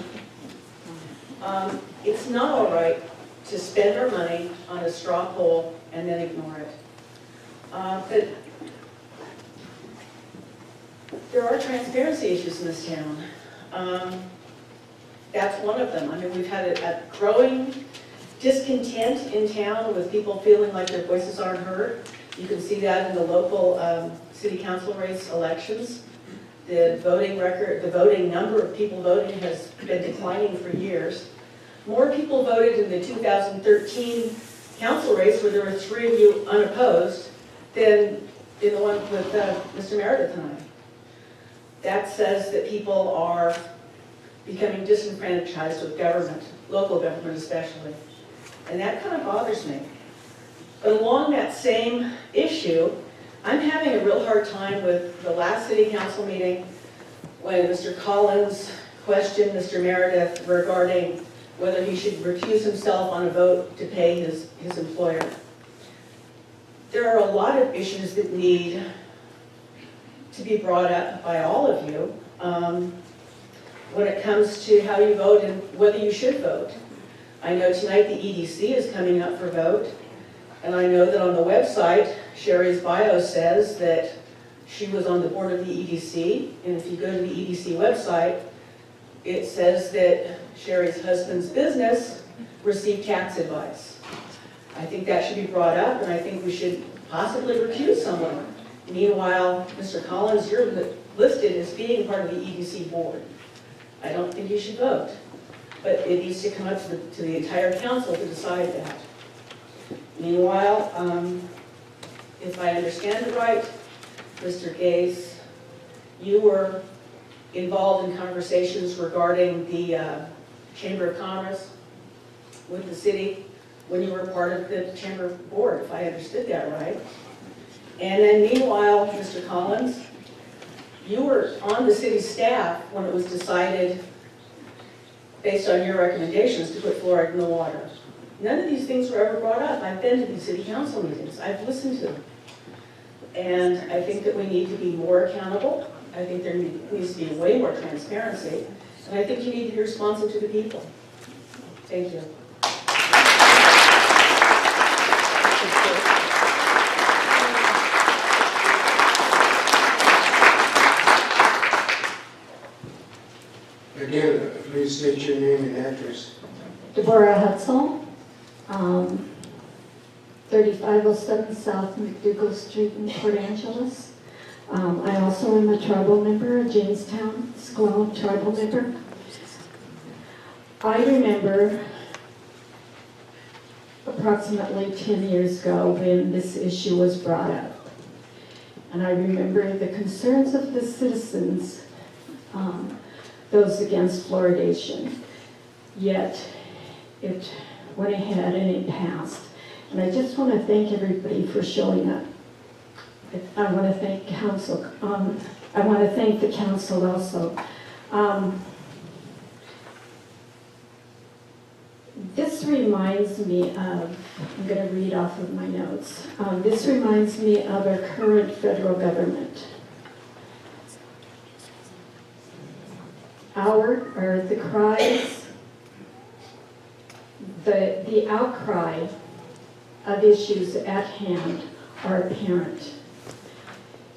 It's not all right to spend our money on a straw poll and then ignore it. But there are transparency issues in this town. That's one of them. I mean, we've had a growing discontent in town with people feeling like their voices aren't heard. You can see that in the local city council race elections. The voting record, the voting number of people voting has been declining for years. More people voted in the 2013 council race, where there were 3 of you unopposed, than in the one with Mr. Meredith and I. That says that people are becoming disenfranchised with government, local government especially. And that kind of bothers me. But along that same issue, I'm having a real hard time with the last city council meeting when Mr. Collins questioned Mr. Meredith regarding whether he should recuse himself on a vote to pay his employer. There are a lot of issues that need to be brought up by all of you when it comes to how you vote and whether you should vote. I know tonight the EDC is coming up for vote, and I know that on the website, Sherry's bio says that she was on the board of the EDC, and if you go to the EDC website, it says that Sherry's husband's business received tax advice. I think that should be brought up, and I think we should possibly recuse someone. Meanwhile, Mr. Collins, you're listed as being part of the EDC board. I don't think you should vote, but it needs to come up to the entire council to decide that. Meanwhile, if I understand it right, Mr. Gaze, you were involved in conversations regarding the Chamber of Commerce with the city when you were part of the Chamber board, if I understood that right. And then meanwhile, Mr. Collins, you were on the city staff when it was decided, based on your recommendations, to put fluoride in the water. None of these things were ever brought up. I've been to these city council meetings. I've listened to them. And I think that we need to be more accountable. I think there needs to be way more transparency. And I think you need to be responsive to the people. Thank you. Again, please state your name and address. Deborah Hutzel, 3507 South McDougall Street in Port Angeles. I also am a tribal member, a Jamestown Squam tribal member. I remember approximately 10 years ago when this issue was brought up. And I remember the concerns of the citizens, those against fluoridation. Yet it went ahead and it passed. And I just want to thank everybody for showing up. I want to thank council. I want to thank the council also. This reminds me of, I'm going to read off of my notes. This reminds me of our current federal government. The cries, the outcry of issues at hand are apparent.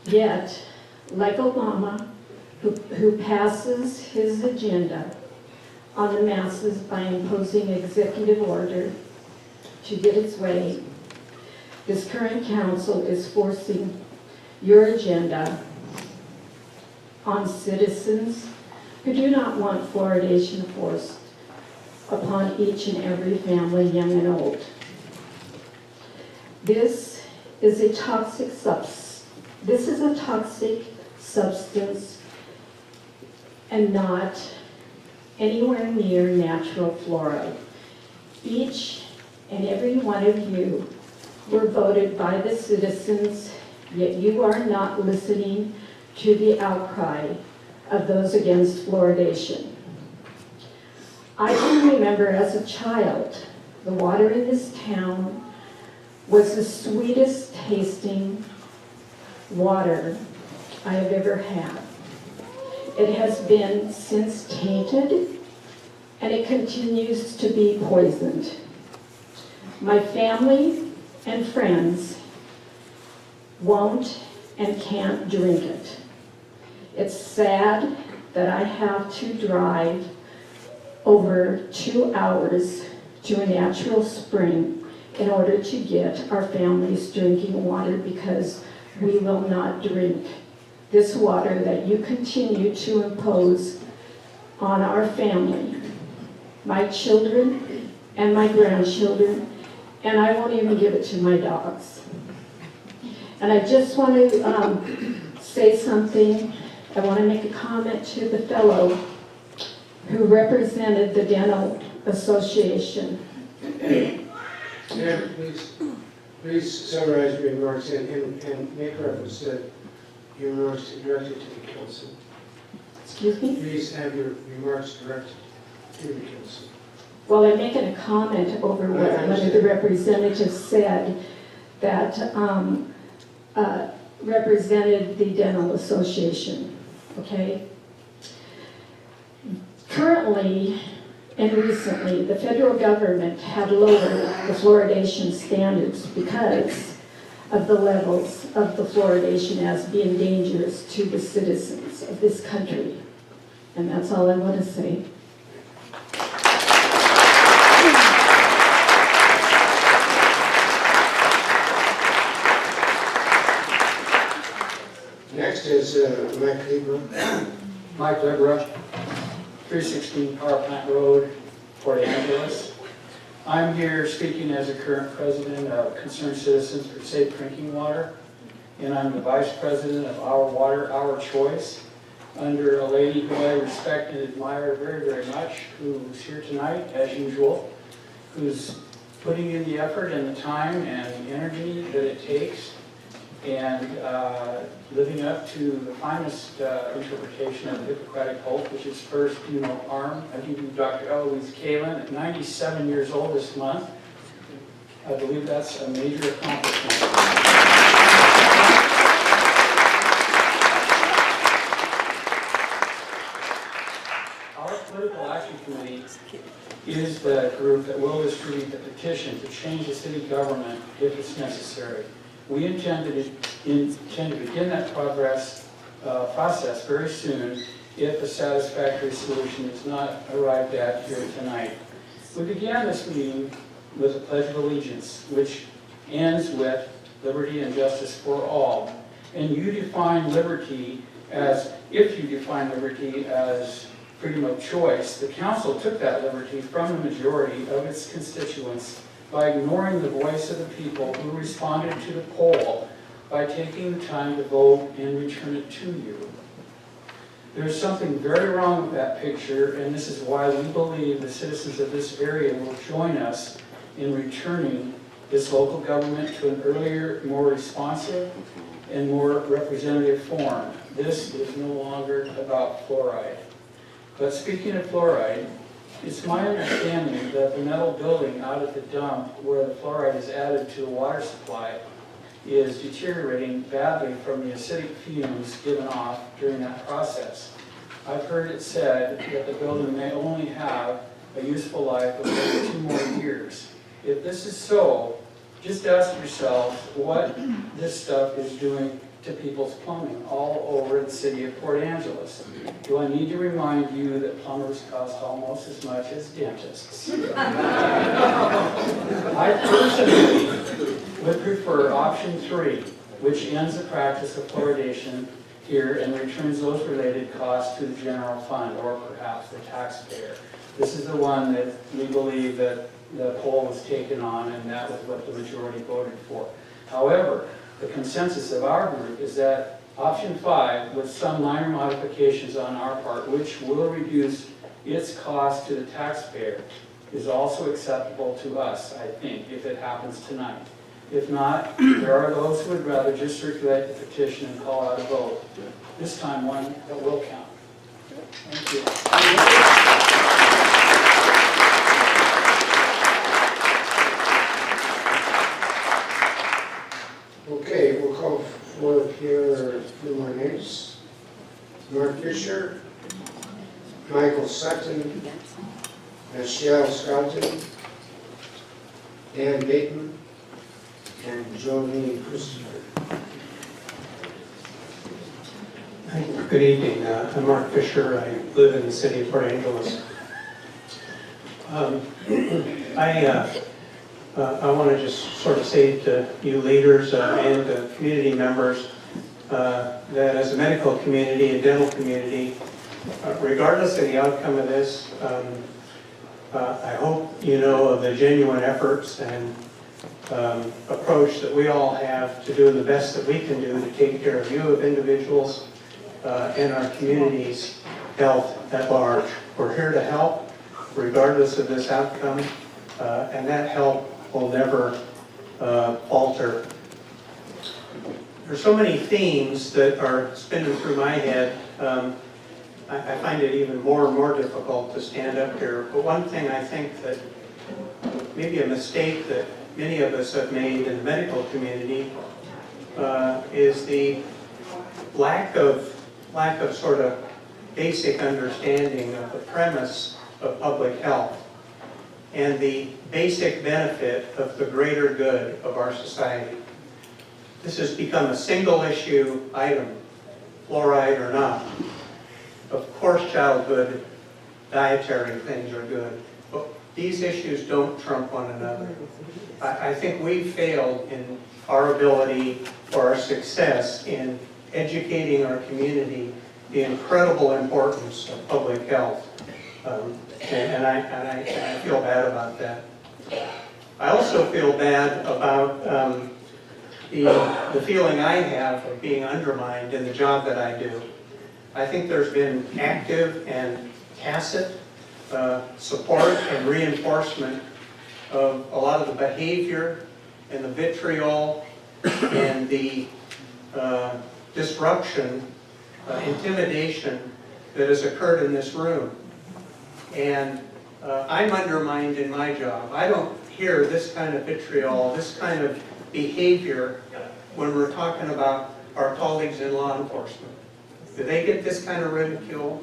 Yet, like Obama, who passes his agenda on the masses by imposing executive order to get its way, this current council is forcing your agenda on citizens who do not want fluoridation forced upon each and every family, young and old. This is a toxic substance and not anywhere near natural fluoride. Each and every one of you were voted by the citizens, yet you are not listening to the outcry of those against fluoridation. I can remember as a child, the water in this town was the sweetest tasting water I have ever had. It has been since tainted, and it continues to be poisoned. My family and friends won't and can't drink it. It's sad that I have to drive over 2 hours to a natural spring in order to get our families drinking water, because we will not drink this water that you continue to impose on our family, my children and my grandchildren, and I won't even give it to my dogs. And I just want to say something. I want to make a comment to the fellow who represented the Dental Association. Ma'am, please summarize your remarks and make reference to your remarks directed to the council. Excuse me? Please have your remarks directed to the council. Well, I'm making a comment over what one of the representatives said that represented the Dental Association, okay? Currently and recently, the federal government had lowered the fluoridation standards because of the levels of the fluoridation as being dangerous to the citizens of this country. And that's all I want to say. Next is Mike Lieber. Mike Libra, 316 Power Plant Road, Port Angeles. I'm here speaking as a current president of Concerned Citizens for Safe Drinking Water, and I'm the vice president of Our Water, Our Choice, under a lady who I respect and admire very, very much, who's here tonight, as usual, who's putting in the effort and the time and the energy that it takes, and living up to the finest interpretation of the Hippocratic Oath, which is first, do no harm. I give you Dr. Eloise Kalin, at 97 years old this month. I believe that's a major accomplishment. Our Political Action Committee is the group that will distribute the petition to change the city government if it's necessary. We intend to begin that process very soon if a satisfactory solution is not arrived at here tonight. We began this meeting with a Pledge of Allegiance, which ends with liberty and justice for all. And you define liberty as, if you define liberty as freedom of choice, the council took that liberty from the majority of its constituents by ignoring the voice of the people who responded to the poll by taking the time to vote and return it to you. There's something very wrong with that picture, and this is why we believe the citizens of this area will join us in returning this local government to an earlier, more responsive, and more representative form. This is no longer about fluoride. But speaking of fluoride, it's my understanding that the metal building out at the dump where the fluoride is added to the water supply is deteriorating badly from the acidic fumes given off during that process. I've heard it said that the building may only have a useful life of maybe 2 more years. If this is so, just ask yourselves what this stuff is doing to people's plumbing all over the city of Port Angeles. Do I need to remind you that plumbers cost almost as much as dentists? I personally would prefer option 3, which ends the practice of fluoridation here and returns those related costs to the general fund or perhaps the taxpayer. This is the one that we believe that the poll was taken on, and that was what the majority voted for. However, the consensus of our group is that option 5, with some minor modifications on our part, which will reduce its cost to the taxpayer, is also acceptable to us, I think, if it happens tonight. If not, there are those who would rather just circulate the petition and call out a vote. This time, one that will count. Thank you. Okay, we'll call forward here a few more names. Mark Fisher, Michael Sutton, Michelle Skelton, Dan Bateman, and Jolene Christopher. Good evening. I'm Mark Fisher. I live in the city of Port Angeles. I want to just sort of say to you leaders and community members that as a medical community and dental community, regardless of the outcome of this, I hope you know of the genuine efforts and approach that we all have to do the best that we can do to take care of you, of individuals, and our community's health at large. We're here to help regardless of this outcome, and that help will never falter. There's so many themes that are spinning through my head. I find it even more and more difficult to stand up here. But one thing I think that maybe a mistake that many of us have made in the medical community is the lack of sort of basic understanding of the premise of public health and the basic benefit of the greater good of our society. This has become a single issue item, fluoride or not. Of course, childhood dietary things are good, but these issues don't trump one another. I think we've failed in our ability or our success in educating our community the incredible importance of public health. And I feel bad about that. I also feel bad about the feeling I have of being undermined in the job that I do. I think there's been active and tacit support and reinforcement of a lot of the behavior and the vitriol and the disruption, intimidation that has occurred in this room. And I'm undermined in my job. I don't hear this kind of vitriol, this kind of behavior when we're talking about our colleagues in law enforcement. Do they get this kind of ridicule?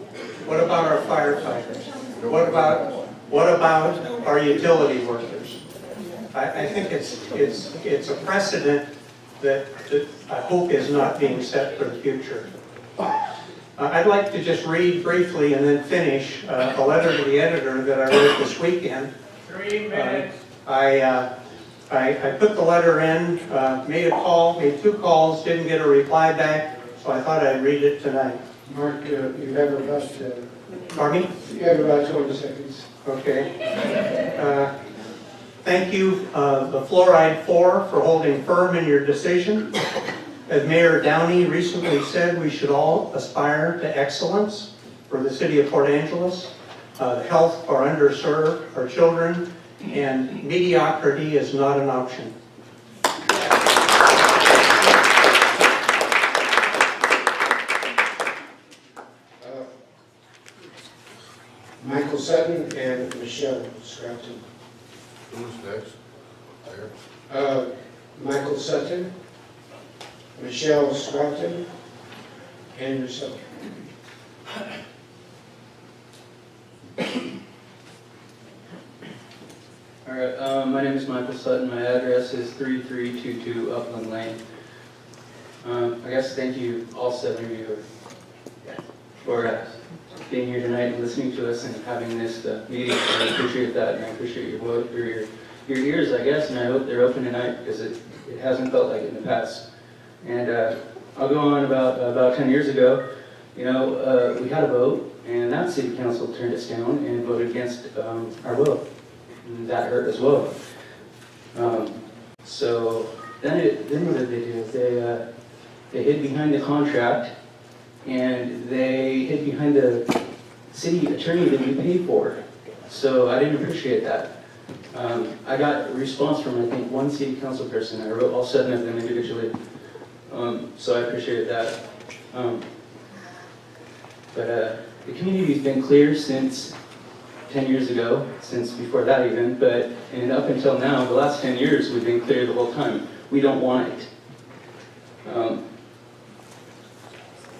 What about our firefighters? What about our utility workers? I think it's a precedent that I hope is not being set for the future. I'd like to just read briefly and then finish a letter to the editor that I wrote this weekend. 3 minutes. I put the letter in, made two calls, didn't get a reply back, so I thought I'd read it tonight. Mark, you have about... Pardon me? You have about 20 seconds. Okay. Thank you, the Fluoride 4, for holding firm in your decision. As Mayor Downey recently said, we should all aspire to excellence for the city of Port Angeles, the health of our underserved, our children, and mediocrity is not an option. Michael Sutton and Michelle Skelton. Who's next? There. Michael Sutton, Michelle Skelton, and yourself. All right, my name is Michael Sutton. My address is 3322 Upland Lane. I guess thank you, all 7 of you, for being here tonight and listening to us and having this meeting. I appreciate that, and I appreciate your vote for your ears, I guess, and I hope they're open tonight because it hasn't felt like it in the past. And I'll go on about 10 years ago. We had a vote, and that city council turned us down and voted against our will. And that hurt as well. So then what did they do? They hid behind the contract, and they hid behind the city attorney that we paid for. So I didn't appreciate that. I got a response from, I think, one city council person. I wrote all 7 of them individually. So I appreciated that. But the community's been clear since 10 years ago, since before that even, and up until now, the last 10 years, we've been clear the whole time. We don't want it.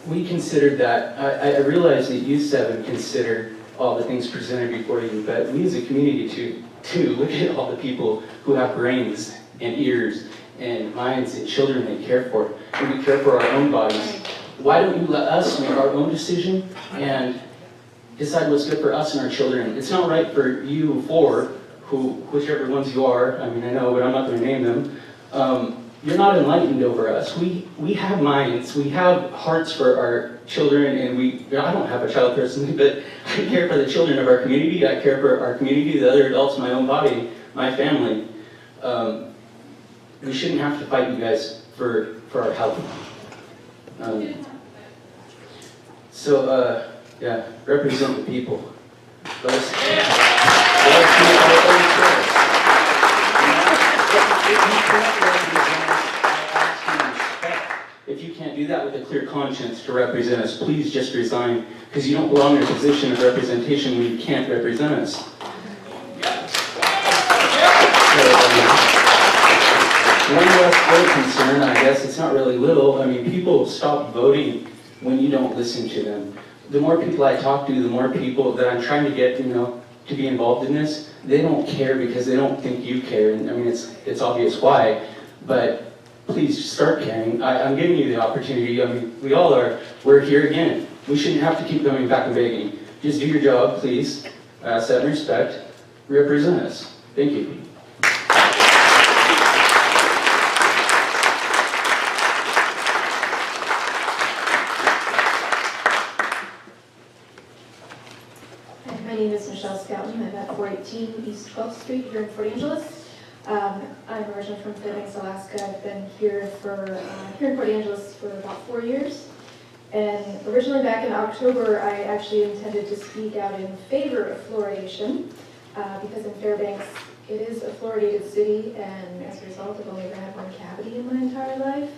We considered that. I realize that you 7 consider all the things presented before you, but we as a community too look at all the people who have brains and ears and minds and children they care for, and we care for our own bodies. Why don't you let us make our own decision and decide what's good for us and our children? It's not right for you 4, whichever ones you are, I mean I know, but I'm not going to name them. You're not enlightened over us. We have minds, we have hearts for our children, and I don't have a child personally, but I care for the children of our community, I care for our community, the other adults in my own body, my family. We shouldn't have to fight you guys for our health. Yeah, represent the people. If you can't do that with a clear conscience to represent us, please just resign, because you don't belong in a position of representation when you can't represent us. One less little concern, I guess, it's not really little. I mean, people stop voting when you don't listen to them. The more people I talk to, the more people that I'm trying to get, to be involved in this, they don't care because they don't think you care. And I mean, it's obvious why, but please start caring. I'm giving you the opportunity. I mean, we all are. We're here again. We shouldn't have to keep coming back and begging. Just do your job, please. Set and respect. Represent us. Thank you. My name is Michelle Scouten. I'm at 418 East 12th Street here in Port Angeles. I'm originally from Fairbanks, Alaska. I've been here here in Port Angeles for about 4 years. And originally back in October, I actually intended to speak out in favor of fluoridation because in Fairbanks, it is a fluoridated city, and as a result, I've only ever had 1 cavity in my entire life.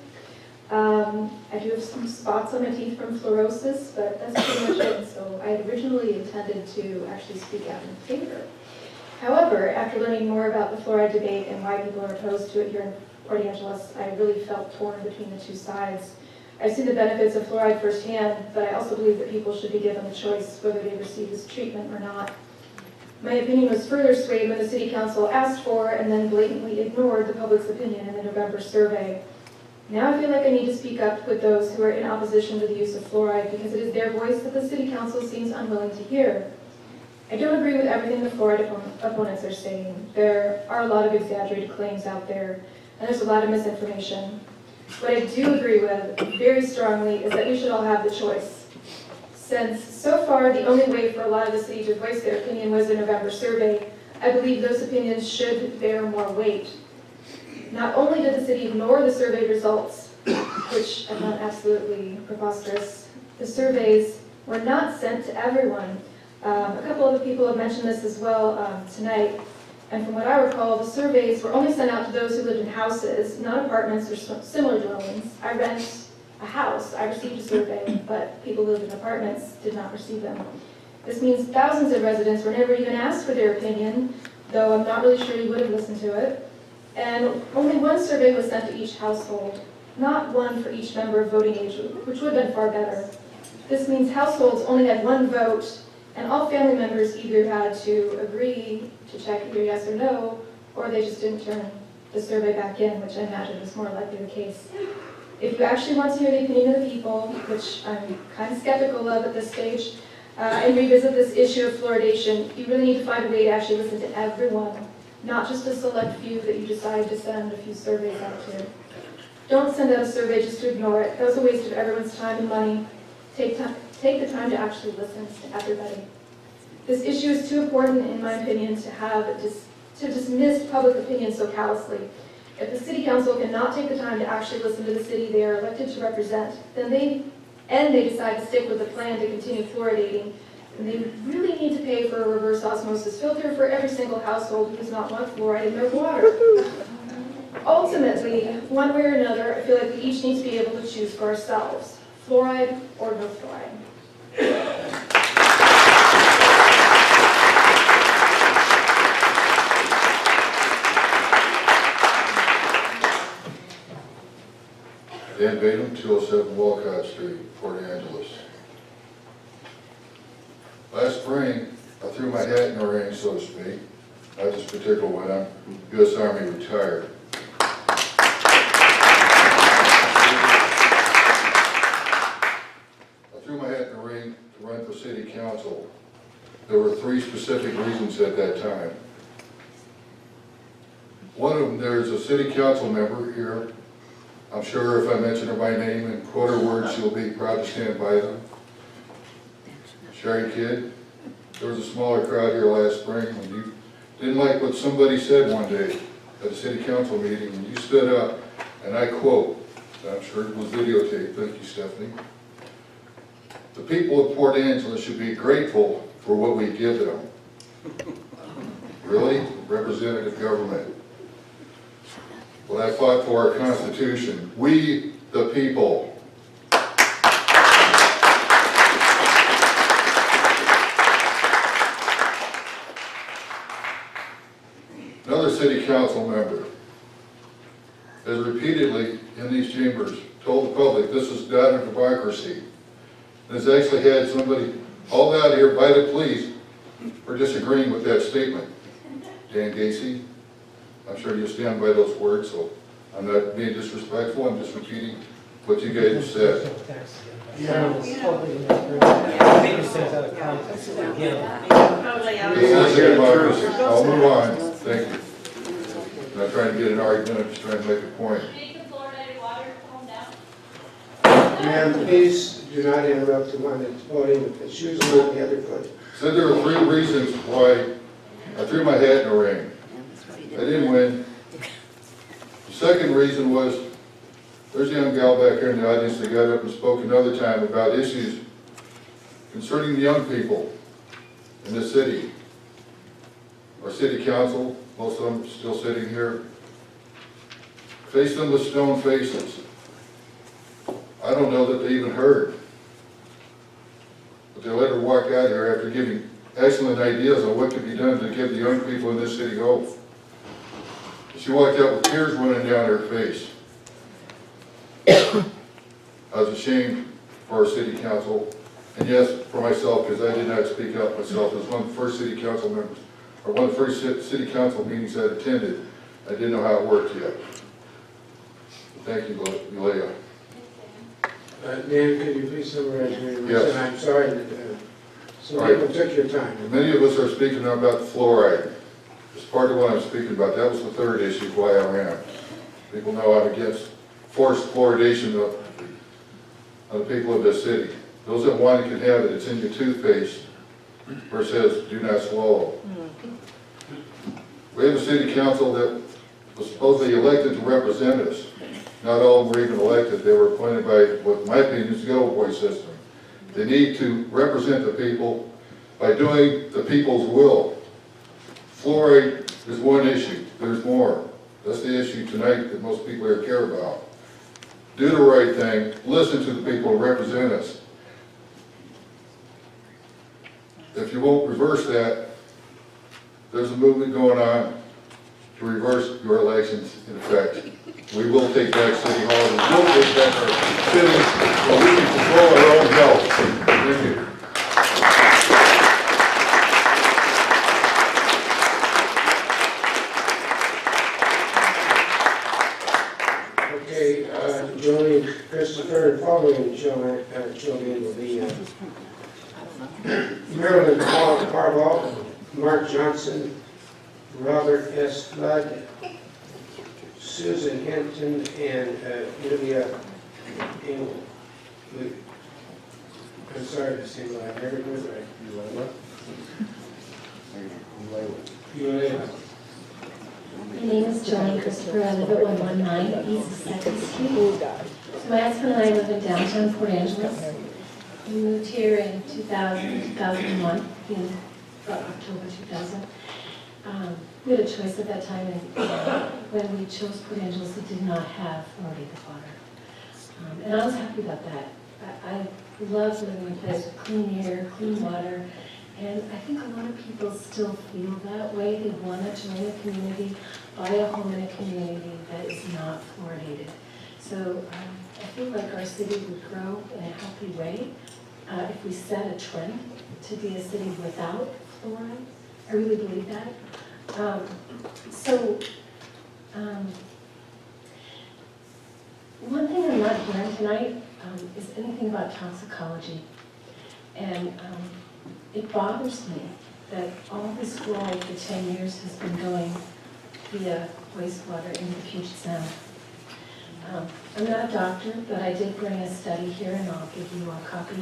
I do have some spots on my teeth from fluorosis, but that's pretty much it. So I had originally intended to actually speak out in favor. However, after learning more about the fluoride debate and why people are opposed to it here in Port Angeles, I really felt torn between the 2 sides. I've seen the benefits of fluoride firsthand, but I also believe that people should be given the choice whether they receive this treatment or not. My opinion was further swayed when the City Council asked for and then blatantly ignored the public's opinion in the November survey. Now I feel like I need to speak up with those who are in opposition to the use of fluoride because it is their voice that the City Council seems unwilling to hear. I don't agree with everything the fluoride opponents are saying. There are a lot of exaggerated claims out there, and there's a lot of misinformation. What I do agree with very strongly is that we should all have the choice. Since so far the only way for a lot of the city to voice their opinion was the November survey, I believe those opinions should bear more weight. Not only did the city ignore the survey results, which I found absolutely preposterous, the surveys were not sent to everyone. A couple of the people have mentioned this as well tonight, and from what I recall, the surveys were only sent out to those who lived in houses, not apartments or similar dwellings. I rent a house, I received a survey, but people who lived in apartments did not receive them. This means thousands of residents were never even asked for their opinion, though I'm not really sure you would have listened to it. And only 1 survey was sent to each household, not 1 for each member of voting age, which would have been far better. This means households only had 1 vote, and all family members either had to agree to check either yes or no, or they just didn't turn the survey back in, which I imagine was more likely the case. If you actually want to hear the opinion of the people, which I'm kind of skeptical of at this stage, and revisit this issue of fluoridation, you really need to find a way to actually listen to everyone, not just a select few that you decide to send a few surveys out to. Don't send out a survey just to ignore it. That was a waste of everyone's time and money. Take the time to actually listen to everybody. This issue is too important, in my opinion, to dismiss public opinion so callously. If the city council cannot take the time to actually listen to the city they are elected to represent, then they decide to stick with the plan to continue fluoridating, and they really need to pay for a reverse osmosis filter for every single household who does not want fluoride in their water. Ultimately, one way or another, I feel like we each need to be able to choose for ourselves, fluoride or no fluoride. Dan Baden, 207 Walcott Street, Port Angeles. Last spring, I threw my hat in the ring, so to speak. Not this particular one, I'm U.S. Army retired. I threw my hat in the ring to run for city council. There were 3 specific reasons at that time. One of them, there's a city council member here. I'm sure if I mention her by name and quote her words, she'll be proud to stand by them. Sherry Kidd. There was a smaller crowd here last spring when you didn't like what somebody said one day at a city council meeting, and you stood up, and I quote, I'm sure it was videotaped, thank you, Stephanie. The people of Port Angeles should be grateful for what we give them. Really? Representative government. Well, I fought for our Constitution. We, the people. Another city council member has repeatedly in these chambers told the public this is not a democracy. And has actually had somebody hauled out here by the police for disagreeing with that statement. Dan Gacy, I'm sure you stand by those words, so I'm not being disrespectful, I'm just repeating what you guys have said. This is democracy. I'll move on. Thank you. I'm not trying to get an argument, I'm just trying to make a point. Ma'am, please do not interrupt the one that's voting with the shoes on the other foot. So there are 3 reasons why I threw my hat in the ring. I didn't win. The second reason was, there's a young gal back here in the audience that got up and spoke another time about issues concerning the young people in the city. Our city council, most of them still sitting here, face them with stone faces. I don't know that they even heard. But they let her walk out here after giving excellent ideas on what could be done to give the young people in this city hope. She walked out with tears running down her face. I was ashamed for our city council, and yes, for myself, because I did not speak up myself. As one of the first city council members, or one of the first city council meetings I attended, I didn't know how it worked yet. Thank you, Leah. Dan, could you please summarize your reason? Yes. I'm sorry that some All right. people took your time. Many of us are speaking now about the fluoride. It's part of what I'm speaking about. That was the third issue why I ran. People know I'm against forced fluoridation of the people of this city. Those that want it can have it. It's in your toothpaste where it says, do not swallow. We have a city council that was supposedly elected to represent us. Not all of them were even elected. They were appointed by, what in my opinion, is the old boy system. They need to represent the people by doing the people's will. Fluoride is one issue. There's more. That's the issue tonight that most people here care about. Do the right thing. Listen to the people who represent us. If you won't reverse that, there's a movement going on to reverse your elections in effect. We will take back City Hall. We will take back our city so we can control our own health. Thank you. Okay, Jolene, Christopher, and following Jolene will be Marilyn Carvall, Mark Johnson, Robert S. Flood, Susan Hinton and Lydia Engel. I'm sorry to say that I never do it right. My name is Joanne Christopher. I live at 119 East 2nd Street. So my husband and I live in downtown Port Angeles. We moved here in 2001, in October 2000. We had a choice at that time, and when we chose Port Angeles, it did not have fluoridated water. And I was happy about that. I love living in a place with clean air, clean water, and I think a lot of people still feel that way. They want to join a community, buy a home in a community that is not fluoridated. So I feel like our city would grow in a healthy way if we set a trend to be a city without fluoride. I really believe that. One thing I'm not hearing tonight is anything about toxicology. And it bothers me that all this fluoride for 10 years has been going via wastewater into Puget Sound. I'm not a doctor, but I did bring a study here, and I'll give you a copy.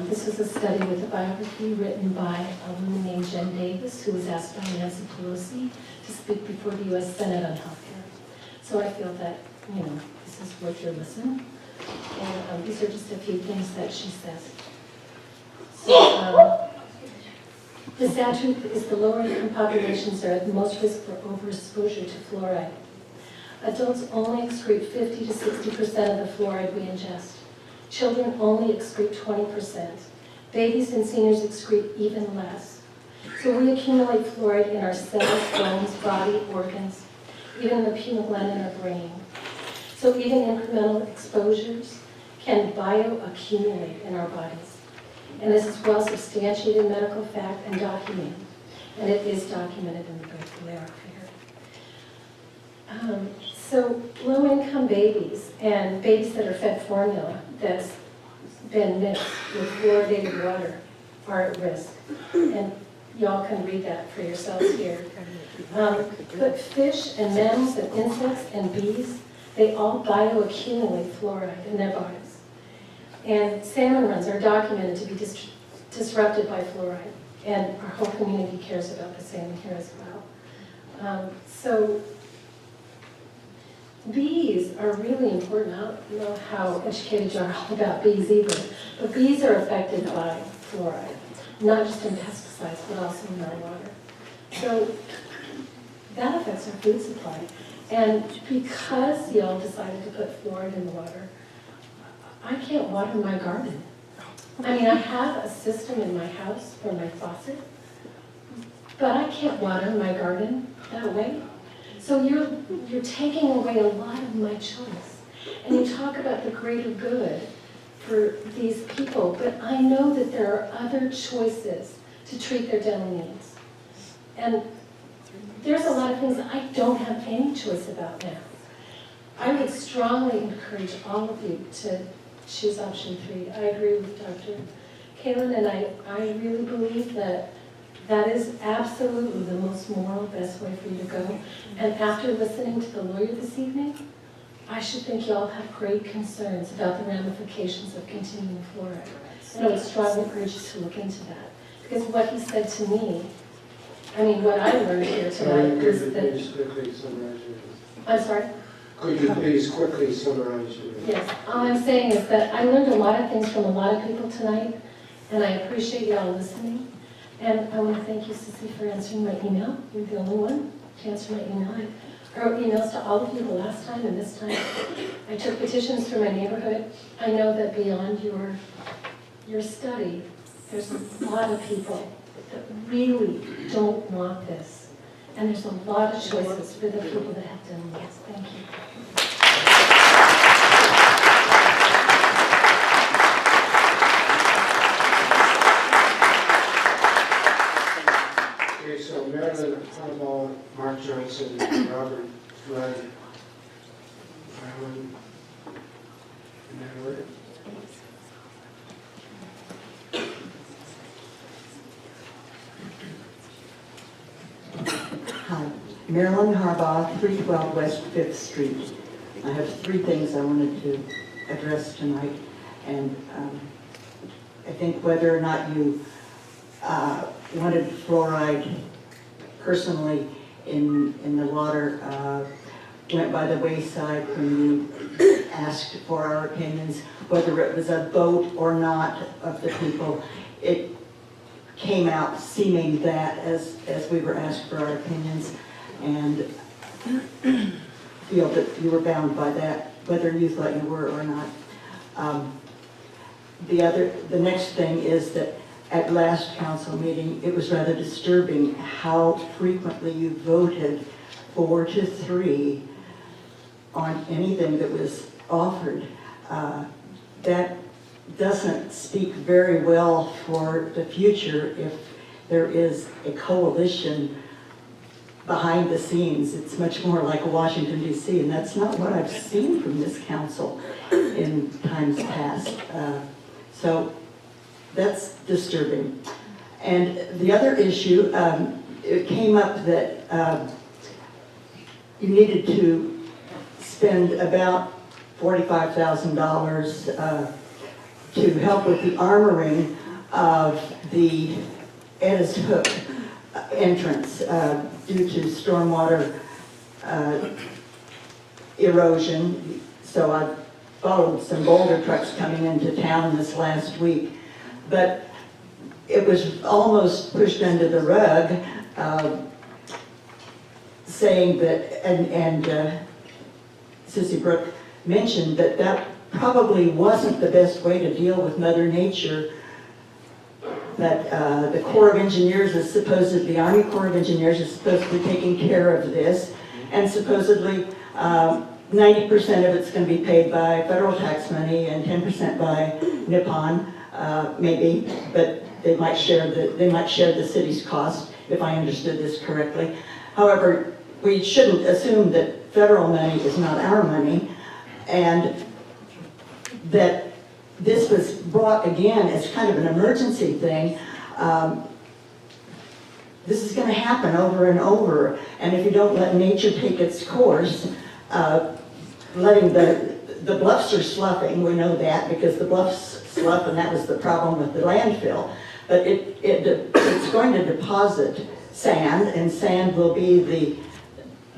This was a study with a biography written by a woman named Jen Davis, who was asked by Nancy Pelosi to speak before the U.S. Senate on healthcare. So I feel that, this is worth your listen. And these are just a few things that she says. So, the sad truth is the lower income populations are at the most risk for overexposure to fluoride. Adults only excrete 50 to 60% of the fluoride we ingest. Children only excrete 20%. Babies and seniors excrete even less. So we accumulate fluoride in our cells, bones, body, organs, even in the pineal gland in our brain. So even incremental exposures can bioaccumulate in our bodies. And this is well substantiated medical fact and documented. And it is documented in the bibliography here. So low-income babies and babies that are fed formula that's been mixed with fluoridated water are at risk. And y'all can read that for yourselves here. But fish and mammals and insects and bees, they all bioaccumulate fluoride in their bodies. And salmon runs are documented to be disrupted by fluoride. And our whole community cares about the salmon here as well. So bees are really important. I don't know how educated you are about bees either, but bees are affected by fluoride, not just in pesticides, but also in our water. So that affects our food supply. And because y'all decided to put fluoride in the water, I can't water my garden. I mean, I have a system in my house for my faucet, but I can't water my garden that way. So you're taking away a lot of my choice. And you talk about the greater good for these people, but I know that there are other choices to treat their dental needs. And there's a lot of things I don't have any choice about now. I would strongly encourage all of you to choose option 3. I agree with Dr. Kaylin, and I really believe that that is absolutely the most moral, best way for you to go. And after listening to the lawyer this evening, I should think y'all have great concerns about the ramifications of continuing fluoride. And I would strongly urge you to look into that. Because what he said to me, I mean, what I learned here tonight is that... I'm sorry? Could you please quickly summarize your... Yes, all I'm saying is that I learned a lot of things from a lot of people tonight, and I appreciate y'all listening. And I want to thank you, Sissy, for answering my email. You're the only one to answer my email. I wrote emails to all of you the last time and this time. I took petitions for my neighborhood. I know that beyond your study, there's a lot of people that really don't want this. And there's a lot of choices for the people that have dental needs. Thank you. Okay, so Marilyn Harbaugh, Mark Johnson, Robert Flood, Marilyn, and that order. Hi. Marilyn Harbaugh, 312 West 5th Street. I have three things I wanted to address tonight. And I think whether or not you wanted fluoride personally in the water went by the wayside when you asked for our opinions, whether it was a vote or not of the people. It came out seeming that as we were asked for our opinions, and feel that you were bound by that, whether you thought you were or not. The next thing is that at last council meeting, it was rather disturbing how frequently you voted 4-3 on anything that was offered. That doesn't speak very well for the future if there is a coalition behind the scenes. It's much more like Washington, D.C., and that's not what I've seen from this council in times past. So that's disturbing. And the other issue, it came up that you needed to spend about $45,000 to help with the armoring of the Edda's Hook entrance due to stormwater erosion. So I've followed some boulder trucks coming into town this last week, but it was almost pushed under the rug, saying that, and Sissy Brooke mentioned that that probably wasn't the best way to deal with Mother Nature. That the Corps of Engineers is supposedly, the Army Corps of Engineers is supposed to be taking care of this, and supposedly 90% of it's going to be paid by federal tax money and 10% by Nippon, maybe, but they might share the city's cost, if I understood this correctly. However, we shouldn't assume that federal money is not our money, and that this was brought again as kind of an emergency thing. This is going to happen over and over, and if you don't let nature take its course, letting the bluffs are sloughing, we know that because the bluffs slough, and that was the problem with the landfill. But it's going to deposit sand, and sand will be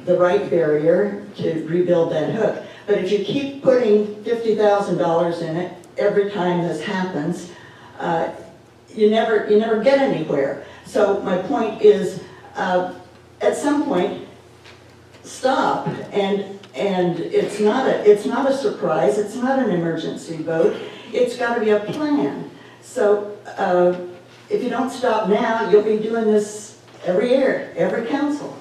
the right barrier to rebuild that hook. But if you keep putting $50,000 in it every time this happens, you never get anywhere. So my point is, at some point, stop. And it's not a surprise. It's not an emergency vote. It's got to be a plan. So if you don't stop now, you'll be doing this every year, every council.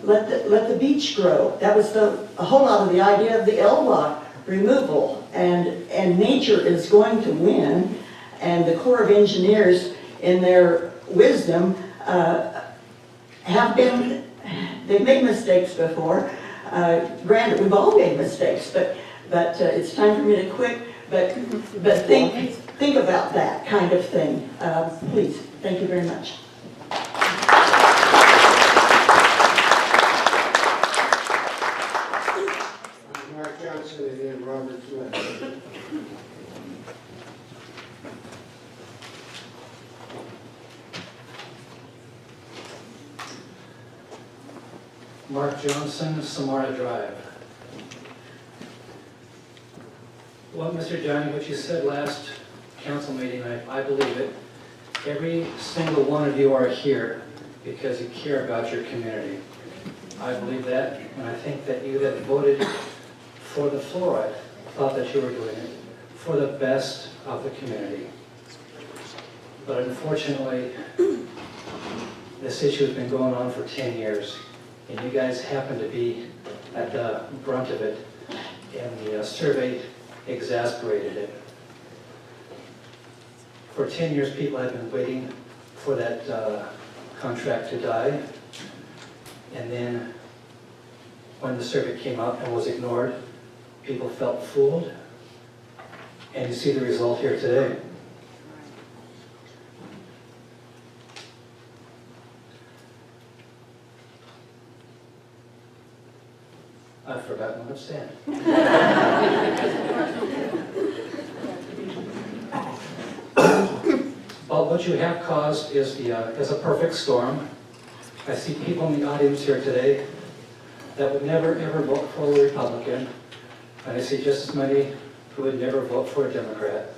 Let the beach grow. That was a whole lot of the idea of the LWOC removal, and nature is going to win, and the Corps of Engineers, in their wisdom, they've made mistakes before. Granted, we've all made mistakes, but it's time for me to quit. But think about that kind of thing, please. Thank you very much. Mark Johnson and then Robert Smith. Mark Johnson, Samara Drive. Well, Mr. Johnny, what you said last council meeting, I believe it. Every single one of you are here because you care about your community. I believe that, and I think that you that voted for the fluoride thought that you were doing it for the best of the community. But unfortunately, this issue has been going on for 10 years, and you guys happen to be at the brunt of it, and the survey exasperated it. For 10 years, people have been waiting for that contract to die, and then when the survey came out and was ignored, people felt fooled, and you see the result here today. I've forgotten what I'm saying. Well, what you have caused is a perfect storm. I see people in the audience here today that would never ever vote for a Republican, and I see just as many who would never vote for a Democrat.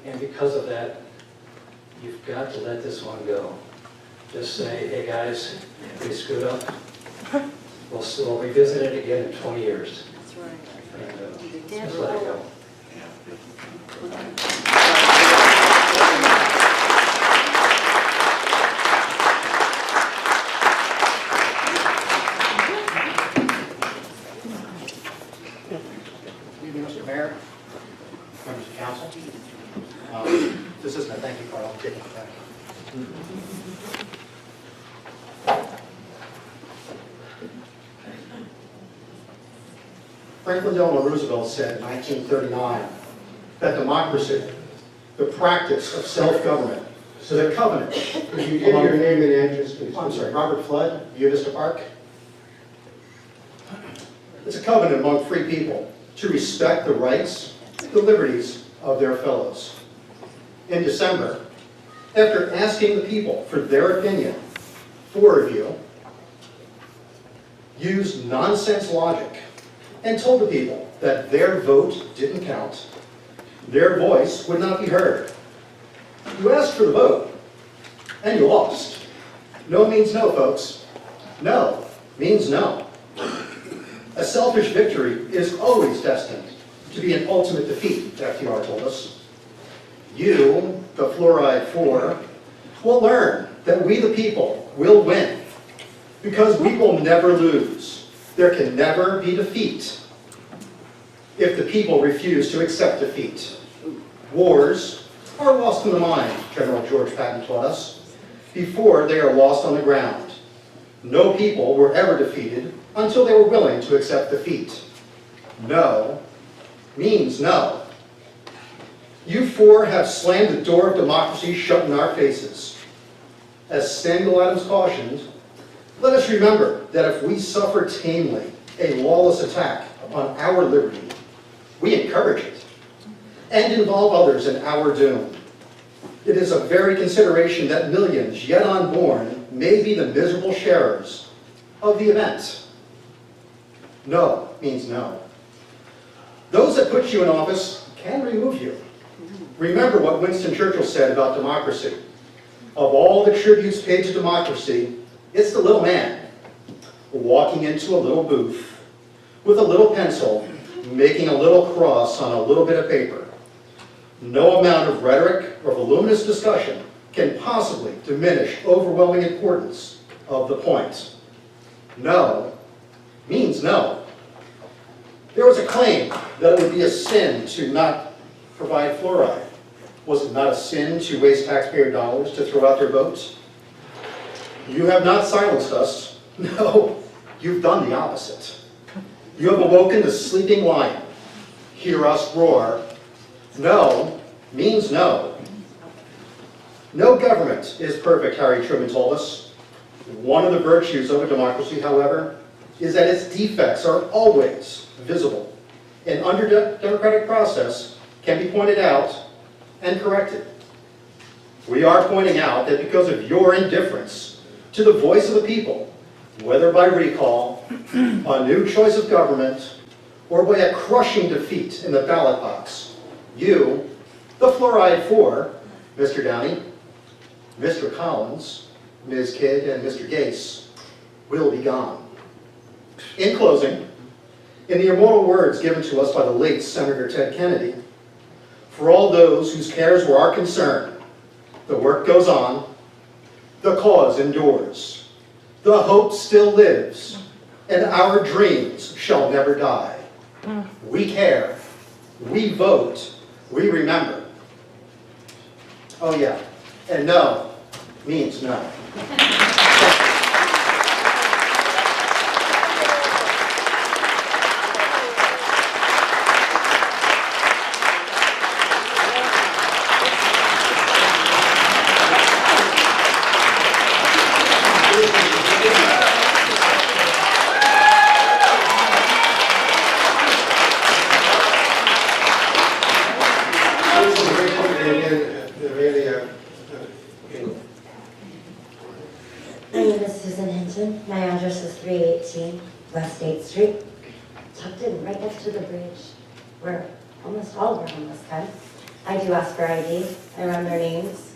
And because of that, you've got to let this one go. Just say, hey guys, we screwed up. We'll revisit it again in 20 years. That's right. And just let it go. Good evening, Mr. Mayor, members of council. This isn't a thank you card, I'll take it back. Franklin Delano Roosevelt said in 1939 that democracy, the practice of self-government, is a covenant. Could you give your name and address, please? I'm sorry, Robert Flood, View Vista Park. It's a covenant among free people to respect the rights, the liberties of their fellows. In December, after asking the people for their opinion, 4 of you used nonsense logic and told the people that their vote didn't count, their voice would not be heard. You asked for the vote, and you lost. No means no, folks. No means no. A selfish victory is always destined to be an ultimate defeat, FDR told us. You, the Fluoride 4, will learn that we the people will win, because we will never lose. There can never be defeat if the people refuse to accept defeat. Wars are lost in the mind, General George Patton taught us, before they are lost on the ground. No people were ever defeated until they were willing to accept defeat. No means no. You 4 have slammed the door of democracy shut in our faces. As Samuel Adams cautioned, let us remember that if we suffer tamely a lawless attack upon our liberty, we encourage it and involve others in our doom. It is a very consideration that millions yet unborn may be the miserable sharers of the event. No means no. Those that put you in office can remove you. Remember what Winston Churchill said about democracy. Of all the tributes paid to democracy, it's the little man walking into a little booth with a little pencil, making a little cross on a little bit of paper. No amount of rhetoric or voluminous discussion can possibly diminish overwhelming importance of the point. No means no. There was a claim that it would be a sin to not provide fluoride. Was it not a sin to waste taxpayer dollars to throw out their votes? You have not silenced us. No, you've done the opposite. You have awoken the sleeping lion. Hear us roar. No means no. No government is perfect, Harry Truman told us. One of the virtues of a democracy, however, is that its defects are always visible, and under the democratic process can be pointed out and corrected. We are pointing out that because of your indifference to the voice of the people, whether by recall, a new choice of government, or by a crushing defeat in the ballot box, you, the Fluoride 4, Mr. Downey, Mr. Collins, Ms. Kidd, and Mr. Gase, will be gone. In closing, in the immortal words given to us by the late Senator Ted Kennedy, for all those whose cares were our concern, the work goes on, the cause endures, the hope still lives, and our dreams shall never die. We care, we vote, we remember. Oh yeah, and no means no. Susan Hinton. My address is 318 West 8th Street, tucked in right next to the bridge where almost all of our homeless come. I do ask for ID. I run their names,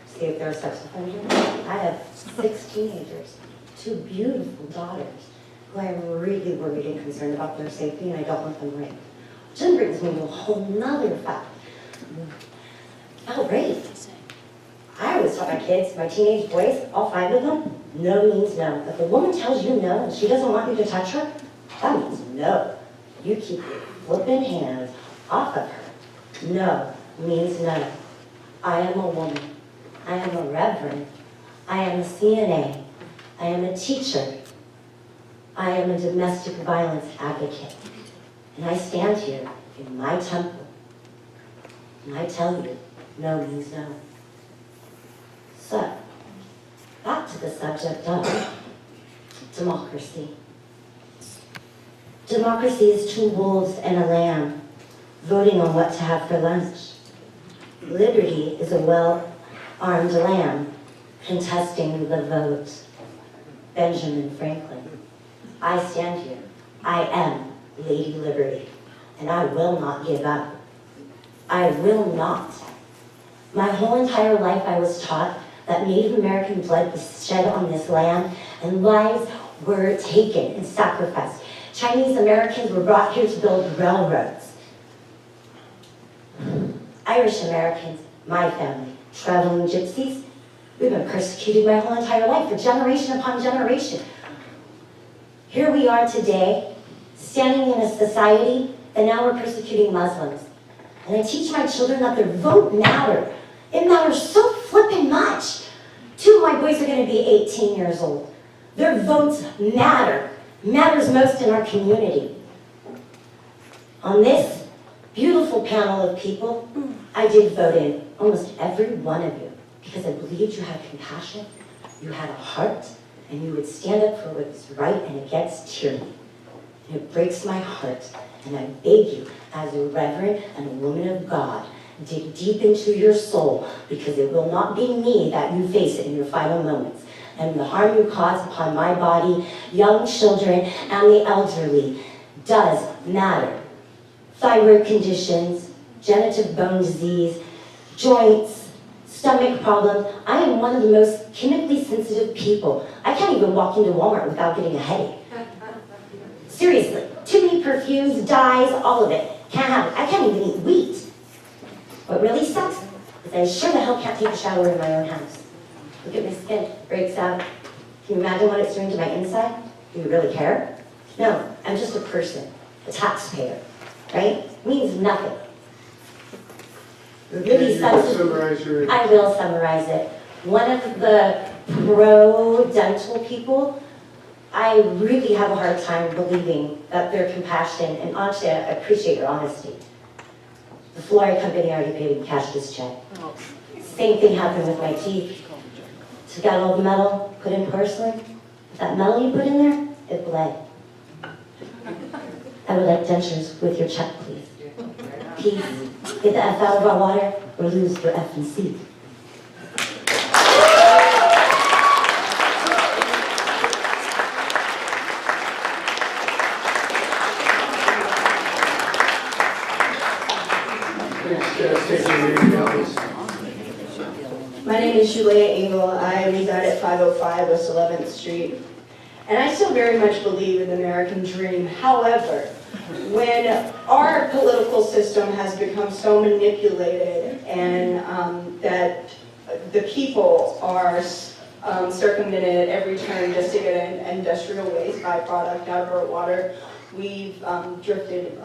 see if they're a sex offender. I have 6 teenagers, 2 beautiful daughters, who I'm really worried and concerned about their safety, and I don't want them raped. Which then brings me to a whole nother fact about rape. I always tell my kids, my teenage boys, all 5 of them, no means no. If a woman tells you no and she doesn't want you to touch her, that means no. You keep your flipping hands off of her. No means no. I am a woman. I am a reverend. I am a CNA. I am a teacher. I am a domestic violence advocate. And I stand here in my temple, and I tell you, no means no. So, back to the subject of democracy. Democracy is 2 wolves and a lamb voting on what to have for lunch. Liberty is a well-armed lamb contesting the vote. Benjamin Franklin. I stand here. I am Lady Liberty, and I will not give up. I will not. My whole entire life I was taught that Native American blood was shed on this land and lives were taken and sacrificed. Chinese Americans were brought here to build railroads. Irish Americans, my family, traveling gypsies, we've been persecuted my whole entire life for generation upon generation. Here we are today, standing in a society that now we're persecuting Muslims. And I teach my children that their vote matters. It matters so flippin' much. 2 of my boys are gonna be 18 years old. Their votes matter. Matters most in our community. On this beautiful panel of people, I did vote in almost every one of you because I believed you had compassion, you had a heart, and you would stand up for what is right and against tyranny. And it breaks my heart, and I beg you, as a reverend and a woman of God, dig deep into your soul, because it will not be me that you face in your final moments. And the harm you cause upon my body, young children, and the elderly does matter. Thyroid conditions, genital bone disease, joints, stomach problems. I am one of the most chemically sensitive people. I can't even walk into Walmart without getting a headache. Seriously, too many perfumes, dyes, all of it. Can't have it. I can't even eat wheat. What really sucks is I sure the hell can't take a shower in my own house. Look at my skin, it breaks out. Can you imagine what it's doing to my inside? Do you really care? No, I'm just a person, a taxpayer, right? It means nothing. It really sucks. I will summarize it. One of the pro-dental people, I really have a hard time believing that their compassion, and honestly, I appreciate your honesty. The fluoride company already paid and cashed this check. Same thing happened with my teeth. Took out all the metal, put in porcelain. That metal you put in there, it bled. I would like dentures with your check, please. Peace. Get the F out of our water or lose your F and C. My name is Julia Engel. I reside at 505 West 11th Street. And I still very much believe in the American dream. However, when our political system has become so manipulated and that the people are circumvented at every turn just to get an industrial waste byproduct out of our water, we've drifted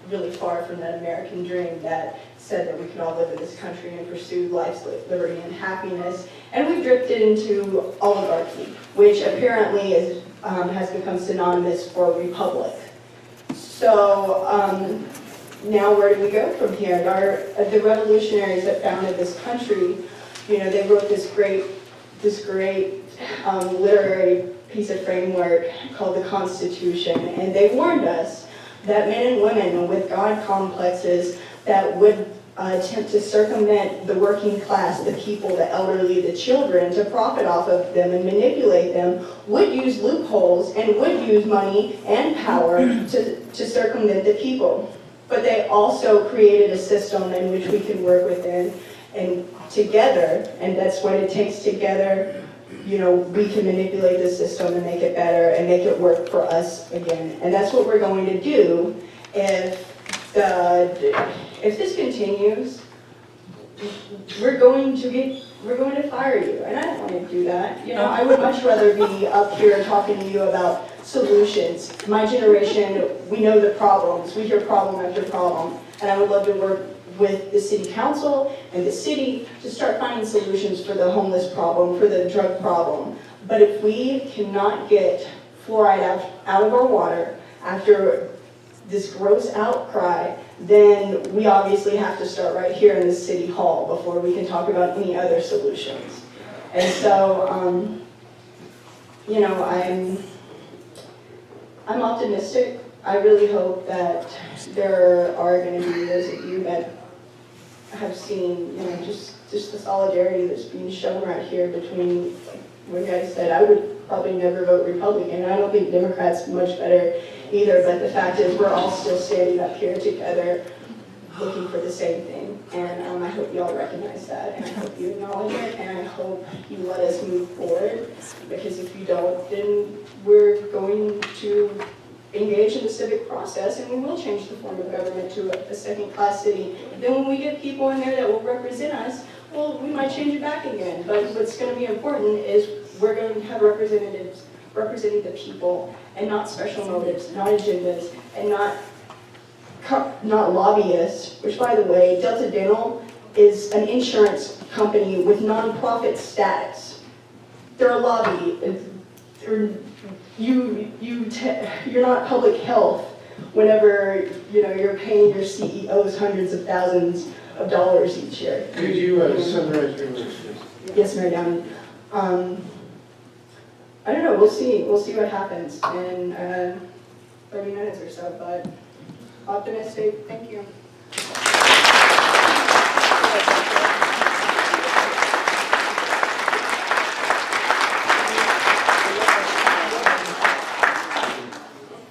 really far from that American dream that said that we could all live in this country and pursue life's liberty and happiness. And we've drifted into oligarchy, which apparently is, has become synonymous for republic. So now where do we go from here? The revolutionaries that founded this country, you know, they wrote this great literary piece of framework called the Constitution, and they warned us that men and women with God complexes that would attempt to circumvent the working class, the people, the elderly, the children, to profit off of them and manipulate them, would use loopholes and would use money and power to circumvent the people. But they also created a system in which we can work within and together, and that's what it takes together. You know, we can manipulate the system and make it better and make it work for us again. And that's what we're going to do if this continues. We're going to fire you, and I don't want to do that. You know, I would much rather be up here talking to you about solutions. My generation, we know the problems. We hear problem after problem, and I would love to work with the city council and the city to start finding solutions for the homeless problem, for the drug problem. But if we cannot get fluoride out of our water after this gross outcry, then we obviously have to start right here in the city hall before we can talk about any other solutions. And so, you know, I'm optimistic. I really hope that there are going to be those of you that have seen, you know, just the solidarity that's being shown right here between, what you guys said, I would probably never vote Republican. I don't think Democrats much better either, but the fact is we're all still standing up here together looking for the same thing. And I hope you all recognize that, and I hope you acknowledge it, and I hope you let us move forward, because if you don't, then we're going to engage in the civic process, and we will change the form of government to a second-class city. Then when we get people in there that will represent us, well, we might change it back again. But what's going to be important is we're going to have representatives representing the people, and not special motives, not agendas, and not lobbyists, which, by the way, Delta Dental is an insurance company with nonprofit status. They're a lobby. You're not public health whenever, you know, you're paying your CEOs hundreds of thousands of dollars each year. Could you summarize your words, please? Yes, Mayor Downey. I don't know, we'll see what happens in 30 minutes or so, but optimistic. Thank you.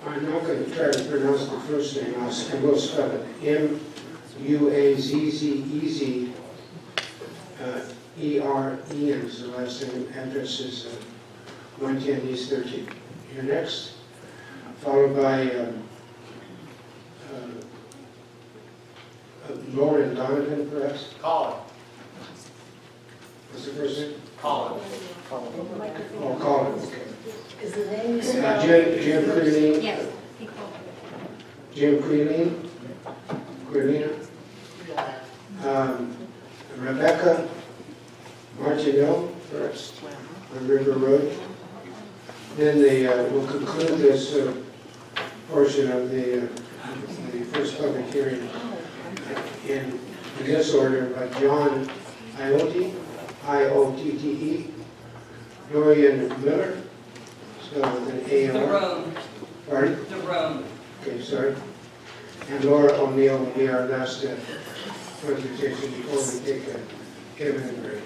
I'm not going to try to pronounce the first name. I will spell it Muazzez, E-R-E-N is the last name. Address is 110 East 13. You're next, followed by Lauren Donovan, perhaps? Colin. What's the first name? Colin. Oh, Colin, okay. Is the name Jim Creeling? Yes. Jim Creeling? Creelina? Rebecca Martinell, first, on River Road. Then we'll conclude this portion of the first public hearing in this order by John Iotte, I-O-T-T-E, Dorian Miller, spelled with an A-R. Jerome. Pardon? Jerome. Okay, sorry. And Laura O'Neill will be our last presentation before we take a 10-minute break.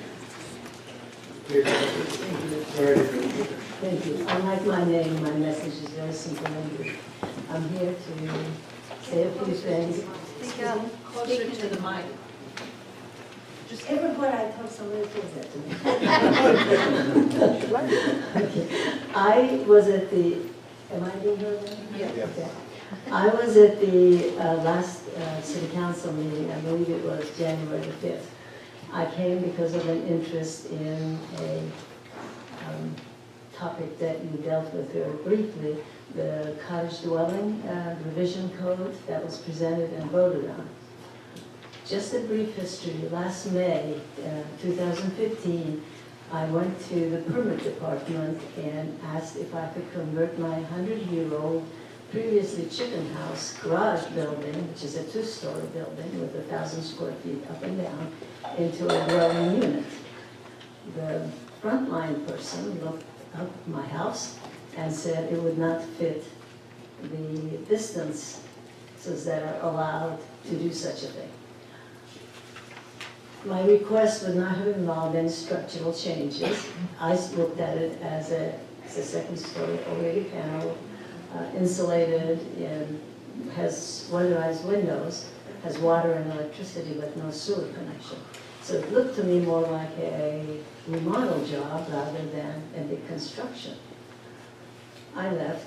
Thank you. Unlike my name, my message is very simple and brief. I'm here to say a few things. Speak up, closer to the mic. Just everybody I talk somebody says that to me. Okay. I was at the, am I being heard now? Yeah. Okay. I was at the last city council meeting, I believe it was January the 5th. I came because of an interest in a topic that you dealt with very briefly, the cottage dwelling revision code that was presented and voted on. Just a brief history. Last May 2015, I went to the permit department and asked if I could convert my 100-year-old previously chicken house garage building, which is a 2-story building with 1,000 square feet up and down, into a dwelling unit. The frontline person looked up my house and said it would not fit the distances that are allowed to do such a thing. My request would not have involved any structural changes. I looked at it as it's a second story already panel, insulated, and has weatherized windows, has water and electricity but no sewer connection. So it looked to me more like a remodel job rather than a big construction. I left.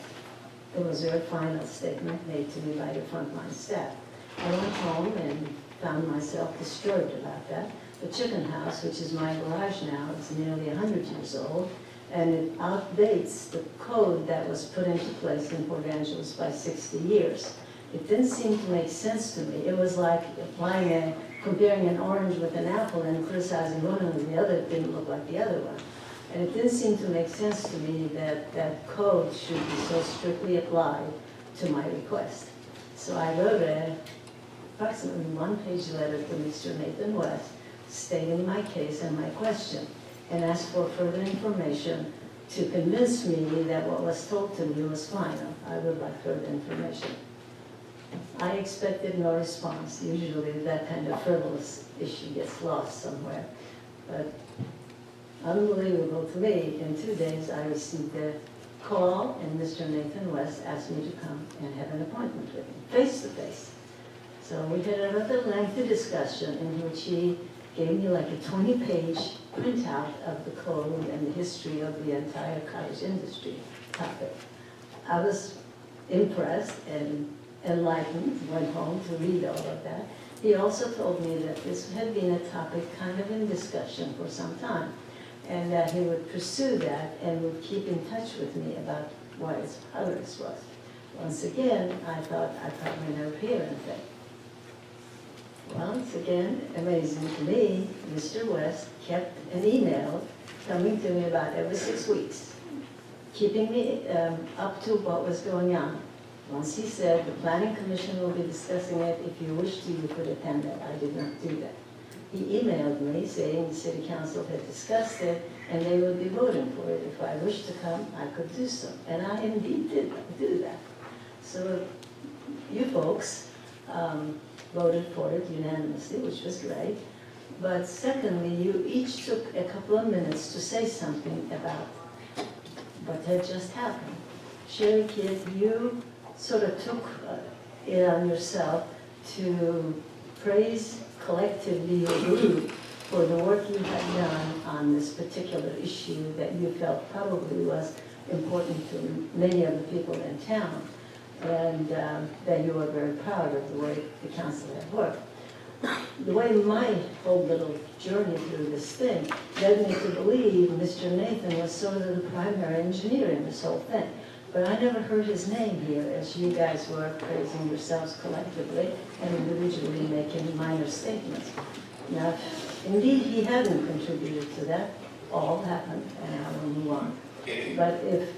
It was a final statement made to me by the frontline staff. I went home and found myself disturbed about that. The chicken house, which is my garage now, is nearly 100 years old, and it outdates the code that was put into place in Port Angeles by 60 years. It didn't seem to make sense to me. It was like comparing an orange with an apple and criticizing one and the other didn't look like the other one. And it didn't seem to make sense to me that that code should be so strictly applied to my request. So I wrote a approximately one-page letter to Mr. Nathan West stating my case and my question, and asked for further information to convince me that what was told to me was final. I would like further information. I expected no response. Usually that kind of frivolous issue gets lost somewhere. But unbelievable to me, in 2 days I received a call and Mr. Nathan West asked me to come and have an appointment with him, face to face. So we had a rather lengthy discussion in which he gave me like a 20-page printout of the code and the history of the entire cottage industry topic. I was impressed and enlightened, went home to read all of that. He also told me that this had been a topic kind of in discussion for some time, and that he would pursue that and would keep in touch with me about what its progress was. Once again, I thought I'd probably never hear anything. Once again, amazing to me, Mr. West kept an email coming to me about every 6 weeks, keeping me up to what was going on. Once he said, the Planning Commission will be discussing it. If you wish to, you could attend it. I did not do that. He emailed me saying the City Council had discussed it and they would be voting for it. If I wished to come, I could do so. And I indeed did do that. So you folks voted for it unanimously, which was great. But secondly, you each took a couple of minutes to say something about what had just happened. Sherry Kidd, you sort of took it on yourself to praise collectively your group for the work you had done on this particular issue that you felt probably was important to many of the people in town, and that you were very proud of the way the council had worked. The way my whole little journey through this thing led me to believe Mr. Nathan was sort of the primary engineer in this whole thing. But I never heard his name here as you guys were praising yourselves collectively and individually making minor statements. Now, indeed, he hadn't contributed to that. All happened, and I will move on. But if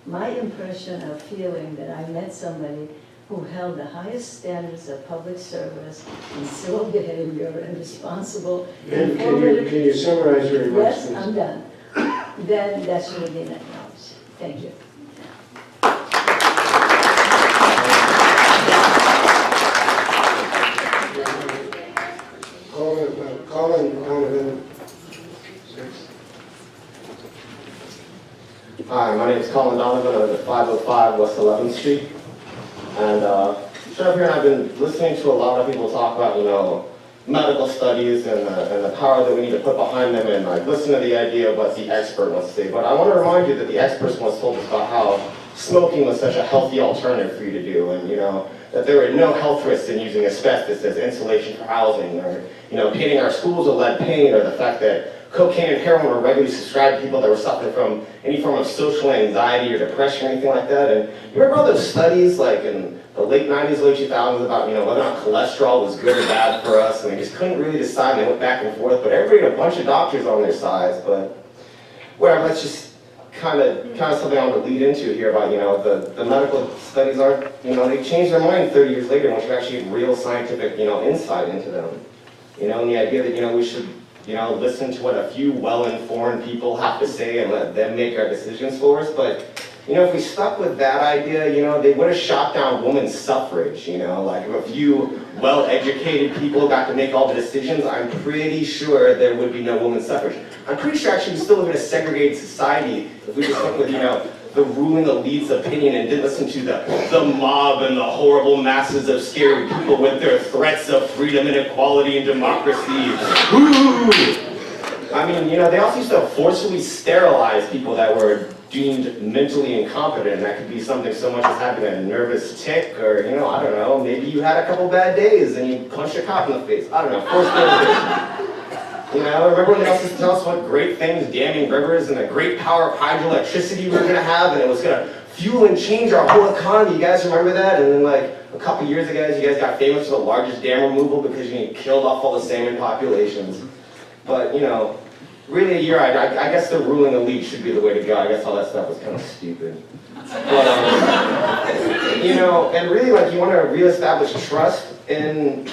my impression of feeling that I met somebody who held the highest standards of public service and civil behavior and responsible, And can you summarize your remarks, yes, please? I'm done. Then that should have been acknowledged. Thank you. Colin Donovan. Hi, my name is Colin Donovan. I live at 505 West 11th Street. And sure up here, and I've been listening to a lot of people talk about, medical studies and the power that we need to put behind them, and listen to the idea of what the expert wants to say. But I want to remind you that the experts once told us about how smoking was such a healthy alternative for you to do, and that there were no health risks in using asbestos as insulation for housing, or painting our schools with lead paint, or the fact that cocaine and heroin were regularly subscribed to people that were suffering from any form of social anxiety or depression or anything like that. And you remember all those studies in the late 90s, late 2000s about whether or not cholesterol was good or bad for us, and they just couldn't really decide, and they went back and forth, but everybody had a bunch of doctors on their sides. But whatever, that's just kind of something I want to lead into here about, the medical studies aren't, they change their mind 30 years later once you actually have real scientific, insight into them. And the idea that, we should, listen to what a few well-informed people have to say and let them make our decisions for us. But if we stuck with that idea, they would have shot down women's suffrage, like if a few well-educated people got to make all the decisions, I'm pretty sure there would be no women's suffrage. I'm pretty sure actually we still live in a segregated society if we just stuck with, the ruling elite's opinion and didn't listen to the mob and the horrible masses of scary people with their threats of freedom and equality and democracy. Woo! I mean, they also used to forcefully sterilize people that were deemed mentally incompetent. That could be something so much as having a nervous tick, or, I don't know, maybe you had a couple bad days and you punched a cop in the face. I don't know, forced sterilization. Remember when they also used to tell us what great things damming rivers and the great power of hydroelectricity we were going to have, and it was going to fuel and change our whole economy? You guys remember that? And then, like, a couple years ago, you guys got famous for the largest dam removal because you killed off all the salmon populations. But, really, you're right. I guess the ruling elite should be the way to go. I guess all that stuff was kind of stupid. But, and really, like, you want to reestablish trust in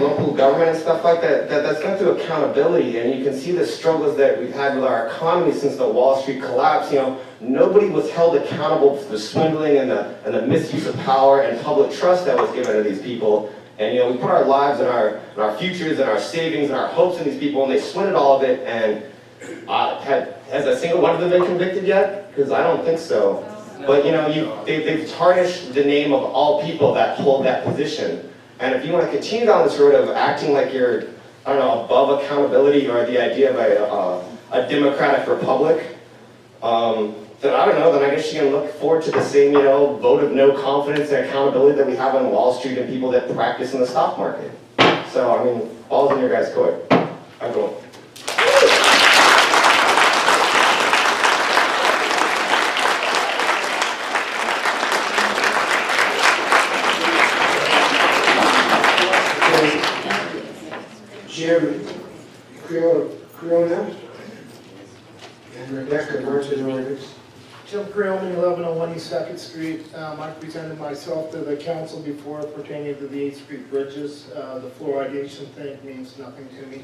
local government and stuff like that. That's done through accountability. And you can see the struggles that we've had with our economy since the Wall Street collapse. Nobody was held accountable for the swindling and the misuse of power and public trust that was given to these people. And we put our lives and our futures and our savings and our hopes in these people, and they swindled all of it. And has a single one of them been convicted yet? Because I don't think so. But they've tarnished the name of all people that hold that position. And if you want to continue down this road of acting like you're, I don't know, above accountability or the idea of a democratic republic, then I don't know, then I guess you can look forward to the same, vote of no confidence and accountability that we have on Wall Street and people that practice in the stock market. So, I mean, ball's in your guys' court. Everyone. Jim Creona and Rebecca Martinez. Jim Creona, 1101 East 2nd Street. I presented myself to the council before pertaining to the 8th Street bridges. The fluoridation thing means nothing to me.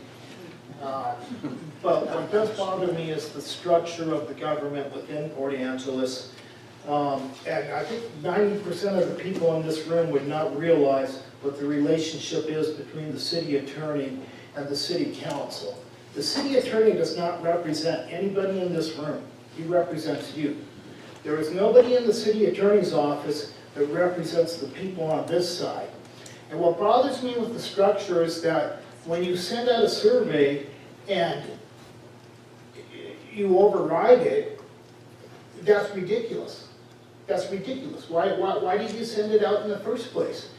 But what does bother me is the structure of the government within Port Angeles. And I think 90% of the people in this room would not realize what the relationship is between the city attorney and the city council. The city attorney does not represent anybody in this room. He represents you. There is nobody in the city attorney's office that represents the people on this side. And what bothers me with the structure is that when you send out a survey and you override it, that's ridiculous. That's ridiculous. Why did you send it out in the first place?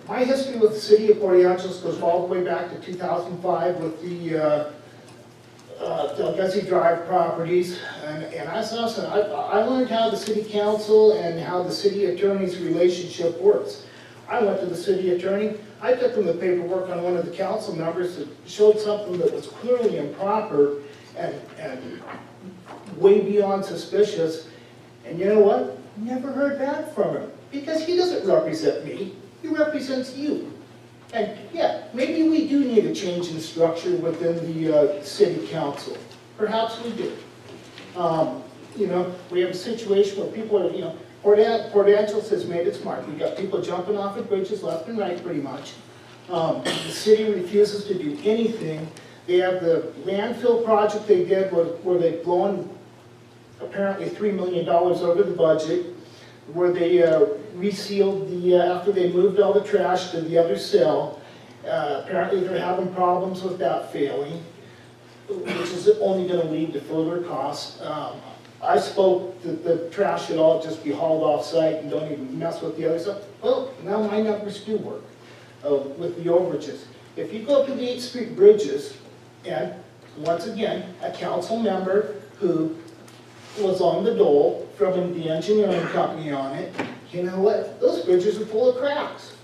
My history with the city of Port Angeles goes all the way back to 2005 with the Delguzzi Drive properties. And I learned how the city council and how the city attorney's relationship works. I went to the city attorney. I took him the paperwork on one of the council members that showed something that was clearly improper and way beyond suspicious. And you know what? Never heard back from him because he doesn't represent me. He represents you. And yeah, maybe we do need a change in structure within the city council. Perhaps we do. We have a situation where people are, Port Angeles has made its mark. We've got people jumping off of bridges left and right pretty much. The city refuses to do anything. They have the landfill project they did where they've blown apparently $3 million over the budget, where they resealed after they moved all the trash to the other cell. Apparently they're having problems with that failing, which is only going to lead to further costs. I spoke that the trash should all just be hauled off site and don't even mess with the other stuff. Well, now my numbers do work with the overages. If you go to the 8th Street bridges, and once again, a council member who was on the dole from the engineering company on it, you know what? Those bridges are full of cracks.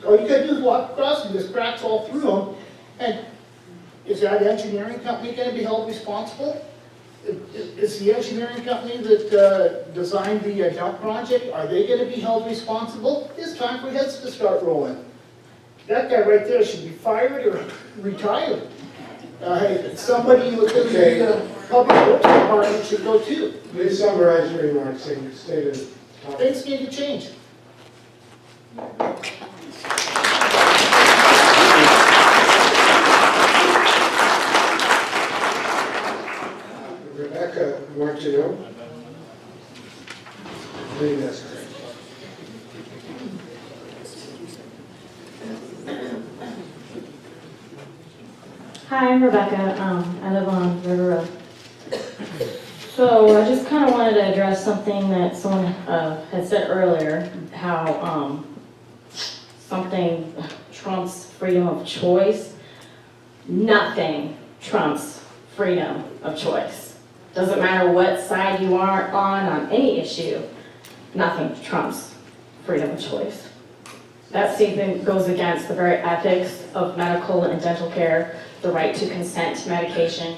All you gotta do is walk across and there's cracks all through them. And is that engineering company gonna be held responsible? Is the engineering company that designed the dump project, are they gonna be held responsible? It's time for heads to start rolling. That guy right there should be fired or retired. Somebody within the public works department should go too. Please summarize your remarks and state the topic. Things need to change. Rebecca Martineau. I believe that's correct. Hi, I'm Rebecca. I live on River Road. So I just kind of wanted to address something that someone had said earlier, how something trumps freedom of choice. Nothing trumps freedom of choice. Doesn't matter what side you are on any issue, nothing trumps freedom of choice. That statement goes against the very ethics of medical and dental care, the right to consent to medication.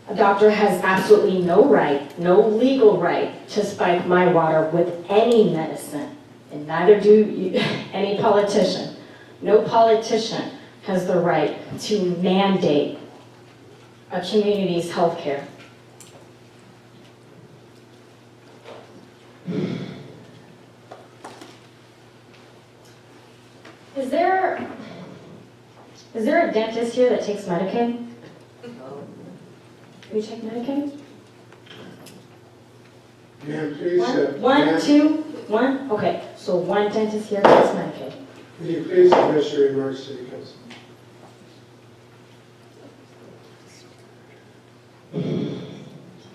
A doctor has absolutely no right, no legal right to spike my water with any medicine, and neither do any politician. No politician has the right to mandate a community's health care. Is there a dentist here that takes Medicaid? Do you take Medicaid? Ma'am, please. One, ma'am, two, one? Okay, so one dentist here takes Medicaid. Will you please address your remarks to the council?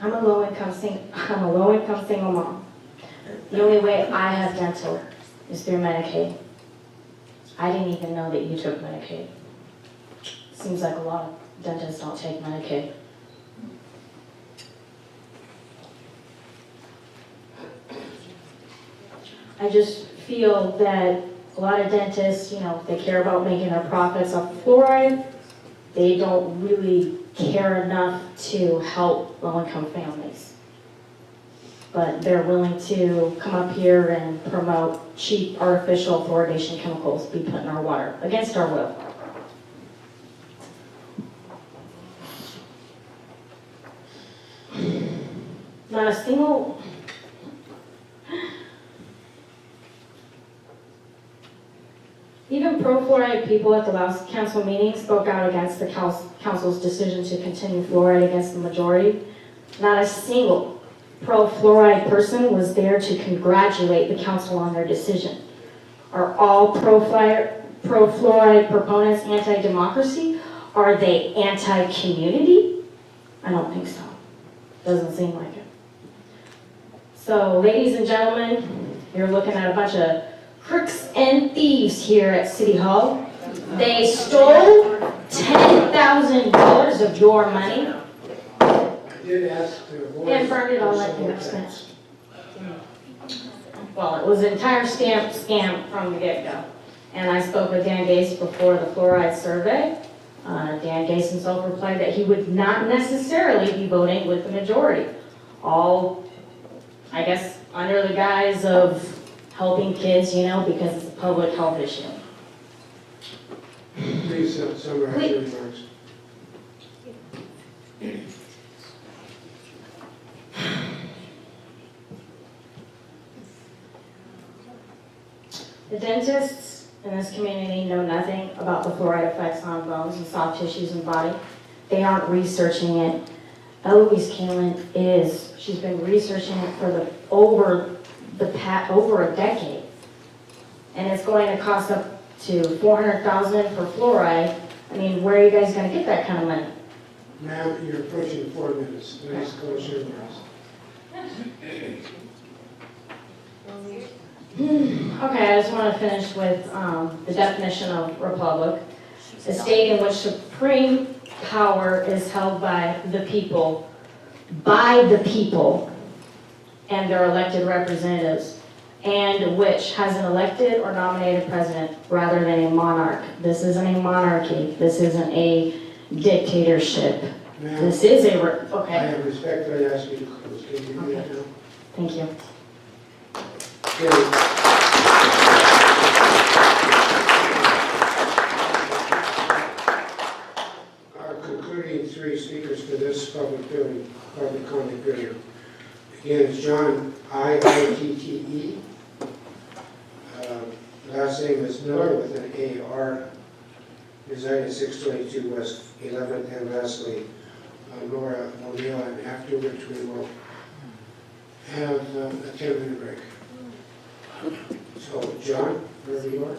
I'm a low-income single mom. The only way I have dental is through Medicaid. I didn't even know that you took Medicaid. Seems like a lot of dentists don't take Medicaid. I just feel that a lot of dentists, they care about making their profits off fluoride. They don't really care enough to help low-income families. But they're willing to come up here and promote cheap artificial fluoridation chemicals be put in our water against our will. Not a single... Even pro-fluoride people at the last council meeting spoke out against the council's decision to continue fluoride against the majority. Not a single pro-fluoride person was there to congratulate the council on their decision. Are all pro-fluoride proponents anti-democracy? Are they anti-community? I don't think so. Doesn't seem like it. So, ladies and gentlemen, you're looking at a bunch of crooks and thieves here at City Hall. They stole $10,000 of your money I did ask to avoid. and burned it all at your expense. Well, it was an entire scam from the get-go. And I spoke with Dan Gase before the fluoride survey. Dan Gase himself replied that he would not necessarily be voting with the majority. All, I guess, under the guise of helping kids, because it's a public health issue. Please summarize your remarks. The dentists in this community know nothing about the fluoride effects on bones and soft tissues and body. They aren't researching it. Eloise Kalin is. She's been researching it for over a decade. And it's going to cost up to $400,000 for fluoride. I mean, where are you guys going to get that kind of money? Ma'am, you're approaching 4 minutes. Please close your remarks. Okay, I just want to finish with the definition of republic. A state in which supreme power is held by the people, and their elected representatives, and which has an elected or nominated president rather than a monarch. This isn't a monarchy. This isn't a dictatorship. This is a... Okay. I have respectfully asked you to close. Can you do that now? Thank you. Our concluding three speakers for this public comment period. Again, it's John, I-I-T-T-E. Last name is Miller with an A-R. Reside at 622 West 11th. And lastly, Laura O'Neill. And afterwards, we will have a 10-minute break. So, John, wherever you are.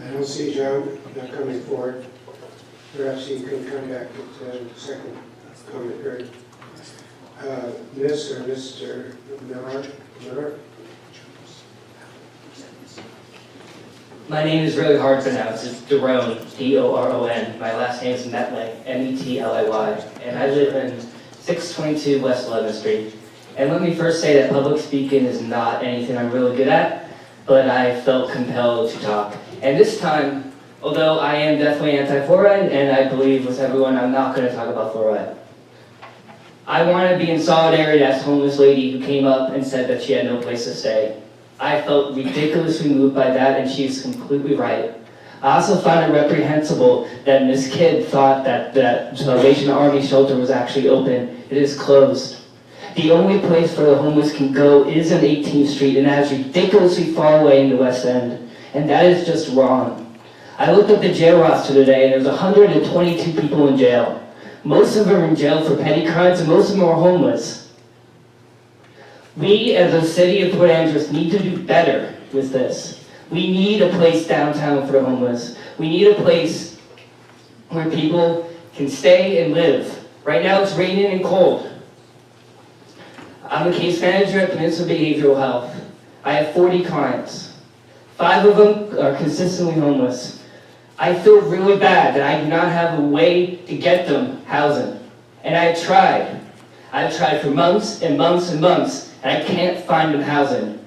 I don't see John not coming forward. Perhaps he can come back at the second comment period. Miss or Mr. Miller? My name is really hard to pronounce. It's Doron, D-O-R-O-N. My last name is Metley, M-E-T-L-I-Y. And I live in 622 West 11th Street. And let me first say that public speaking is not anything I'm really good at, but I felt compelled to talk. And this time, although I am definitely anti-fluoride, and I believe with everyone, I'm not going to talk about fluoride. I want to be in solidarity with that homeless lady who came up and said that she had no place to stay. I felt ridiculously moved by that, and she's completely right. I also found it reprehensible that Miss Kidd thought that that Salvation Army shelter was actually open. It is closed. The only place where the homeless can go is on 18th Street, and that is ridiculously far away in the West End. And that is just wrong. I looked up the jail roster today, and there's 122 people in jail. Most of them are in jail for petty crimes, and most of them are homeless. We, as a city of Port Angeles, need to do better with this. We need a place downtown for the homeless. We need a place where people can stay and live. Right now it's raining and cold. I'm a case manager at Peninsula Behavioral Health. I have 40 clients. 5 of them are consistently homeless. I feel really bad that I do not have a way to get them housing. And I've tried. I've tried for months and months and months, and I can't find them housing.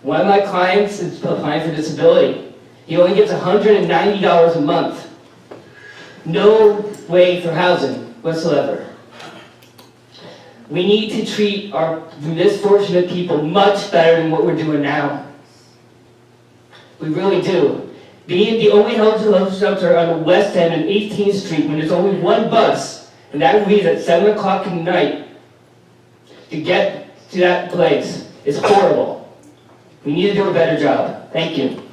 One of my clients is applying for disability. He only gets $190 a month. No way for housing whatsoever. We need to treat our misfortunate people much better than what we're doing now. We really do. Being the only homeless shelter on the West End and 18th Street when there's only one bus, and that leaves at 7 o'clock at night to get to that place is horrible. We need to do a better job. Thank you.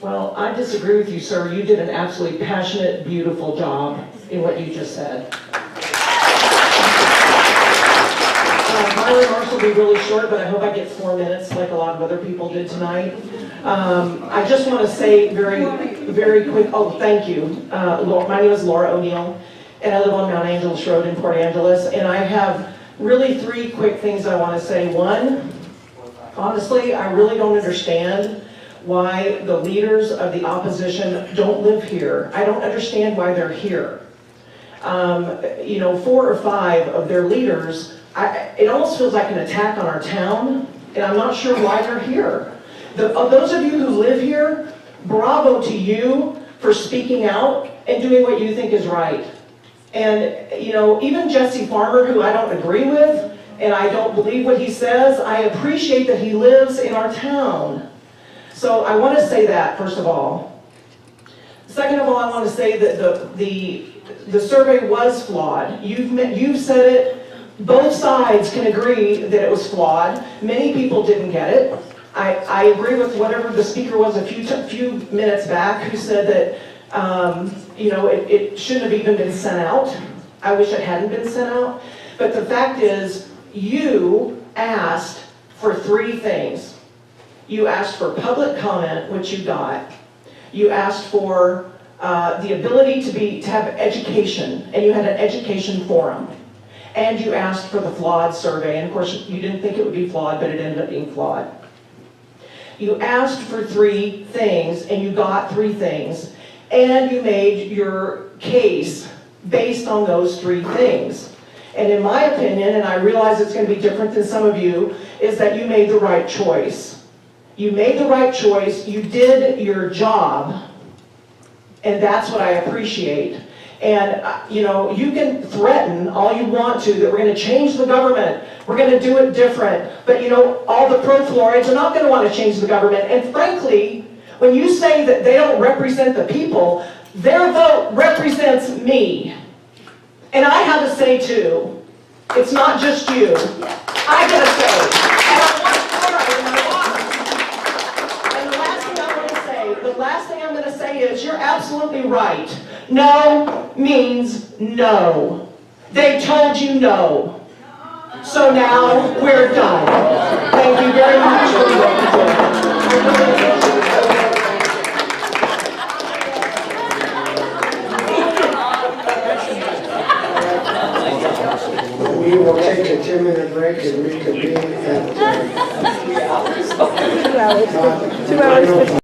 Well, I disagree with you, sir. You did an absolutely passionate, beautiful job in what you just said. My remarks will be really short, but I hope I get 4 minutes like a lot of other people did tonight. I just want to say very quick, oh, thank you. My name is Laura O'Neill, and I live on Mount Angeles Road in Port Angeles, and I have really 3 quick things I want to say. One, honestly, I really don't understand why the leaders of the opposition don't live here. I don't understand why they're here. 4 or 5 of their leaders, it almost feels like an attack on our town, and I'm not sure why they're here. Those of you who live here, bravo to you for speaking out and doing what you think is right. And, even Jesse Farmer, who I don't agree with, and I don't believe what he says, I appreciate that he lives in our town. So I want to say that, first of all. Second of all, I want to say that the survey was flawed. You've said it. Both sides can agree that it was flawed. Many people didn't get it. I agree with whatever the speaker was a few minutes back who said that it shouldn't have even been sent out. I wish it hadn't been sent out. But the fact is, you asked for 3 things. You asked for public comment, which you got. You asked for the ability to have education, and you had an education forum. And you asked for the flawed survey, and of course you didn't think it would be flawed, but it ended up being flawed. You asked for 3 things, and you got 3 things, and you made your case based on those 3 things. And in my opinion, and I realize it's going to be different than some of you, is that you made the right choice. You made the right choice, you did your job, And that's what I appreciate. And, you know, you can threaten all you want to that we're going to change the government, we're going to do it different. But, you know, all the pro-Florids are not going to want to change the government. And frankly, when you say that they don't represent the people, their vote represents me. And I have a say too. It's not just you. I get a say. And I want fluoride in my water. And the last thing I'm going to say is you're absolutely right. No means no. They told you no. So now we're done. Thank you very much for listening. We will take a 2-minute break and reconvene at 2 hours.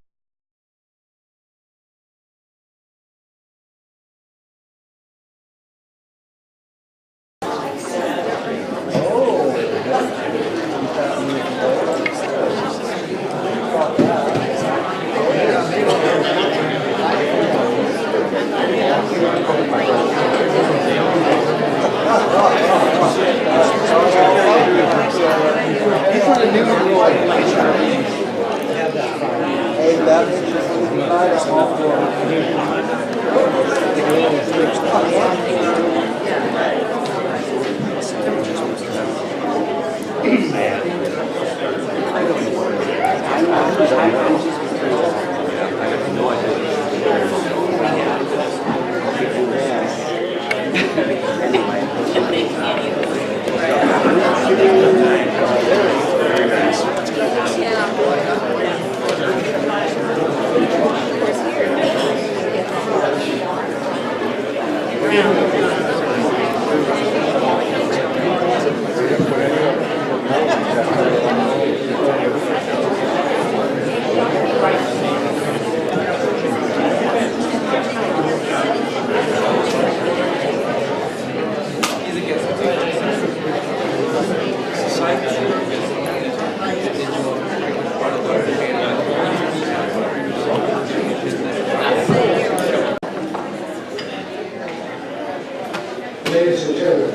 Ladies and gentlemen,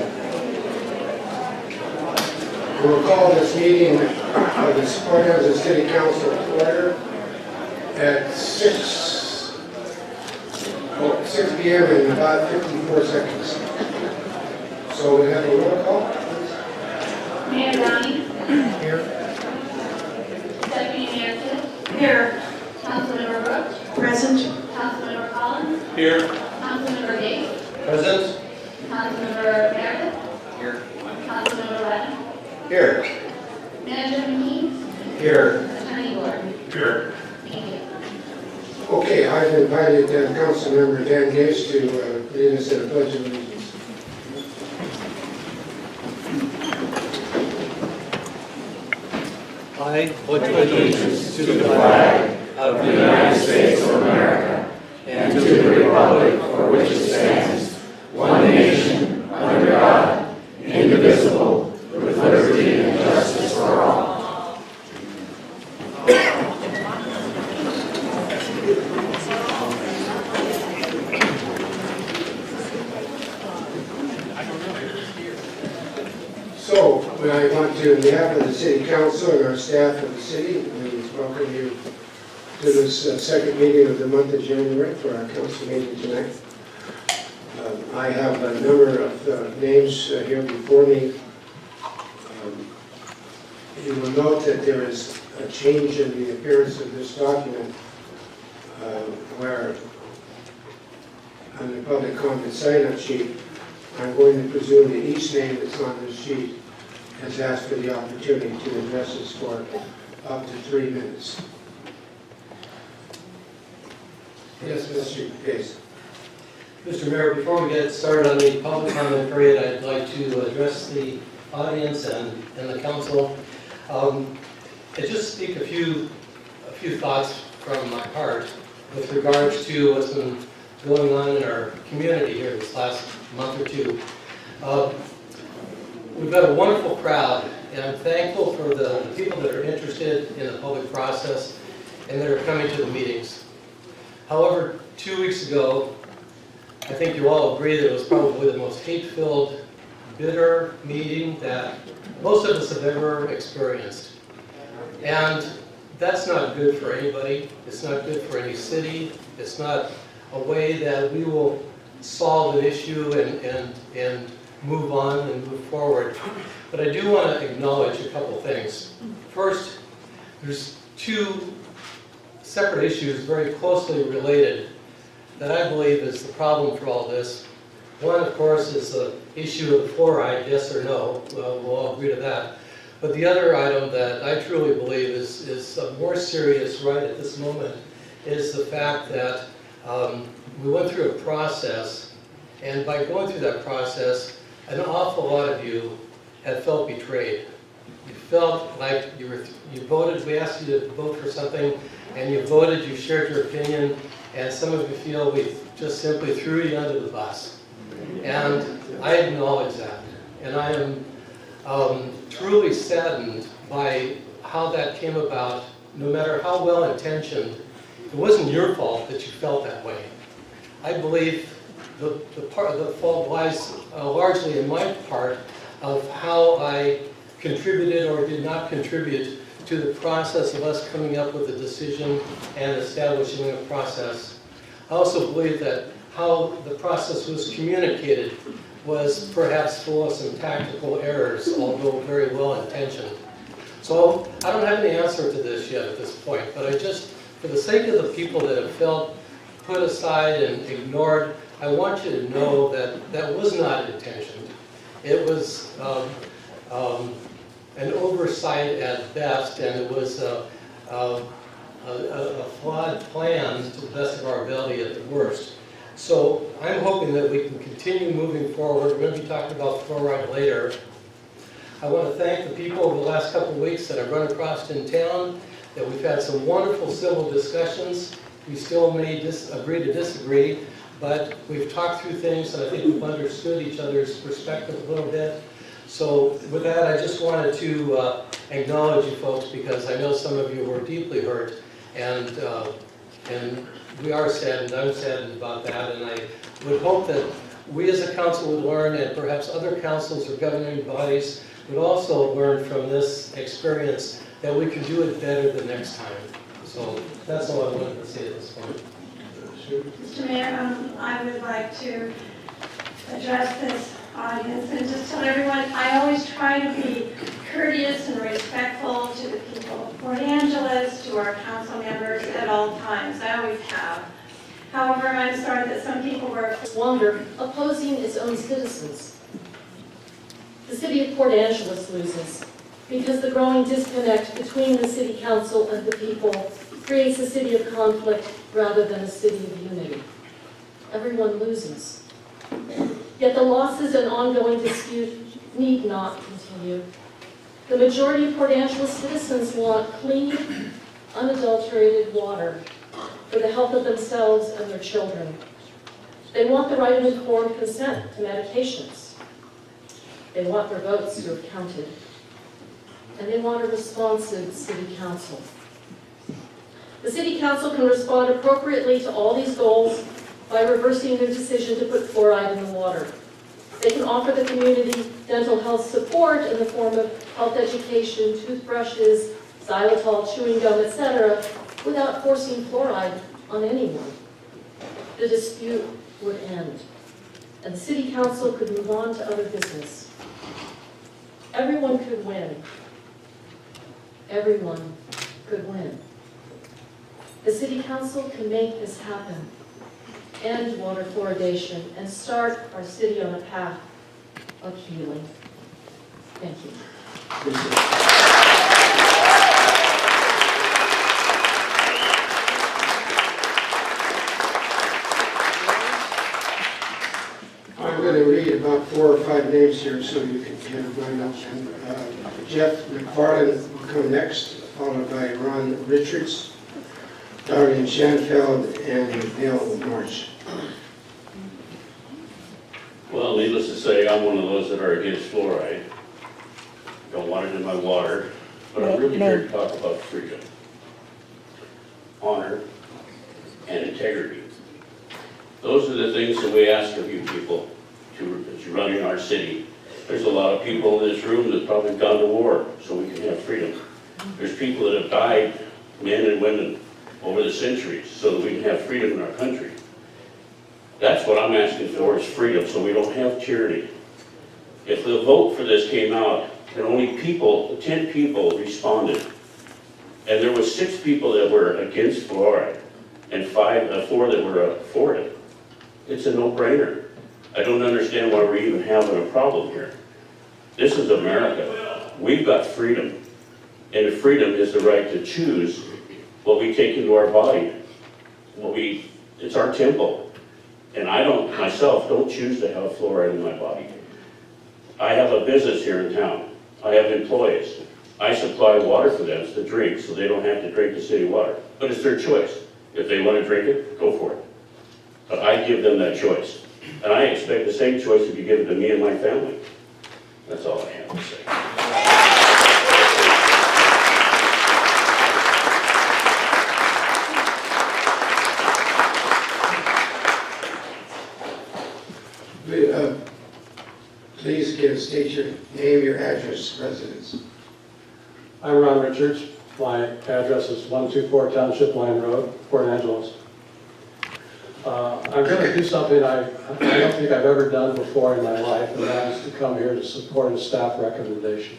we'll call this meeting of the Port Angeles City Council to order at 6 p.m. in about 54 seconds. So we have a roll call. Mayor Downey. Here. Deputy Mayor Tiff. Here. Councilmember Brooks. Present. Councilmember Collins. Here. Councilmember Gates. Present. Councilmember Meredith. Here. Councilmember Lennon. Here. Manager McKee. Here. Attorney Gordon. Here. Thank you. Okay, I've invited Councilmember Dan Gates to lead us in a pledge of allegiance. I pledge allegiance to the flag of the United States of America and to the republic for which it stands, one nation, under God, indivisible, with liberty and justice for all. So, I want to, on behalf of the City Council and our staff of the city, we welcome you to this second meeting of the month of January for our council meeting tonight. I have a number of names here before me. You will note that there is a change in the appearance of this document where on the public comment sign-up sheet, I'm going to presume that each name that's on this sheet has asked for the opportunity to address us for up to 3 minutes. Yes, Mr. Case. Mr. Mayor, before we get started on the public comment period, I'd like to address the audience and the council. I just speak a few thoughts from my heart with regards to what's been going on in our community here this last month or two. We've got a wonderful crowd, and I'm thankful for the people that are interested in the public process and that are coming to the meetings. However, 2 weeks ago, I think you all agree that it was probably the most hate-filled, bitter meeting that most of us have ever experienced. And that's not good for anybody. It's not good for any city. It's not a way that we will solve an issue and move on and move forward. But I do want to acknowledge a couple things. First, there's two separate issues very closely related that I believe is the problem for all this. One, of course, is the issue of fluoride, yes or no. We'll all agree to that. But the other item that I truly believe is more serious right at this moment is the fact that we went through a process, and by going through that process, an awful lot of you have felt betrayed. You felt like you voted, we asked you to vote for something, and you voted, you shared your opinion, and some of you feel we just simply threw you under the bus. And I acknowledge that. And I am truly saddened by how that came about, no matter how well-intentioned. It wasn't your fault that you felt that way. I believe the fault lies largely in my part of how I contributed or did not contribute to the process of us coming up with a decision and establishing a process. I also believe that how the process was communicated was perhaps full of some tactical errors, although very well intentioned. So I don't have any answer to this yet at this point, but I just, for the sake of the people that have felt put aside and ignored, I want you to know that that was not intentioned. It was an oversight at best, and it was a flawed plan to the best of our ability at the worst. So I'm hoping that we can continue moving forward. We're going to be talking about fluoride later. I want to thank the people over the last couple of weeks that I've run across in town, that we've had some wonderful civil discussions. We still may agree to disagree, but we've talked through things, and I think we've understood each other's perspective a little bit. So with that, I just wanted to acknowledge you folks, because I know some of you were deeply hurt, and we are saddened. I'm saddened about that, and I would hope that we as a council would learn, and perhaps other councils or governing bodies would also learn from this experience, that we can do it better the next time. So that's all I wanted to say at this point. Mr. Mayor, I would like to address this audience and just tell everyone I always try to be courteous and respectful to the people of Port Angeles, to our council members at all times. I always have. However, I'm sorry that some people were longer opposing its own citizens. The city of Port Angeles loses because the growing disconnect between the city council and the people creates a city of conflict rather than a city of unity. Everyone loses. Yet the losses and ongoing dispute need not continue. The majority of Port Angeles citizens want clean, unadulterated water for the health of themselves and their children. They want the right of informed consent to medications. They want their votes to have counted. And they want a responsive city council. The city council can respond appropriately to all these goals by reversing their decision to put fluoride in the water. They can offer the community dental health support in the form of health education, toothbrushes, xylitol, chewing gum, etc., without forcing fluoride on anyone. The dispute would end, and the city council could move on to other business. Everyone could win. Everyone could win. The city council can make this happen, end water fluoridation, and start our city on a path of healing. Thank you. I'm going to read about 4 or 5 names here so you can get a lineup. Jeff McFarland will come next, followed by Ron Richards, Darlene Schanfeld, and Bill March. Well, needless to say, I'm one of those that are against fluoride. Don't want it in my water, but I'm really here to talk about freedom, honor, and integrity. Those are the things that we ask of you people to run in our city. There's a lot of people in this room that probably gone to war so we can have freedom. There's people that have died, men and women, over the centuries so that we can have freedom in our country. That's what I'm asking for, is freedom, so we don't have tyranny. If the vote for this came out and only 10 people responded, and there was 6 people that were against fluoride and 4 that were for it, it's a no-brainer. I don't understand why we're even having a problem here. This is America. We've got freedom. And freedom is the right to choose what we take into our body. It's our temple. And I myself don't choose to have fluoride in my body. I have a business here in town. I have employees. I supply water for them to drink so they don't have to drink the city water. But it's their choice. If they want to drink it, go for it. But I give them that choice. And I expect the same choice to be given to me and my family. That's all I have to say. Please state your name, your address, residence. I'm Ron Richards. My address is 124 Township Line Road, Port Angeles. I'm going to do something I don't think I've ever done before in my life, and that is to come here to support a staff recommendation.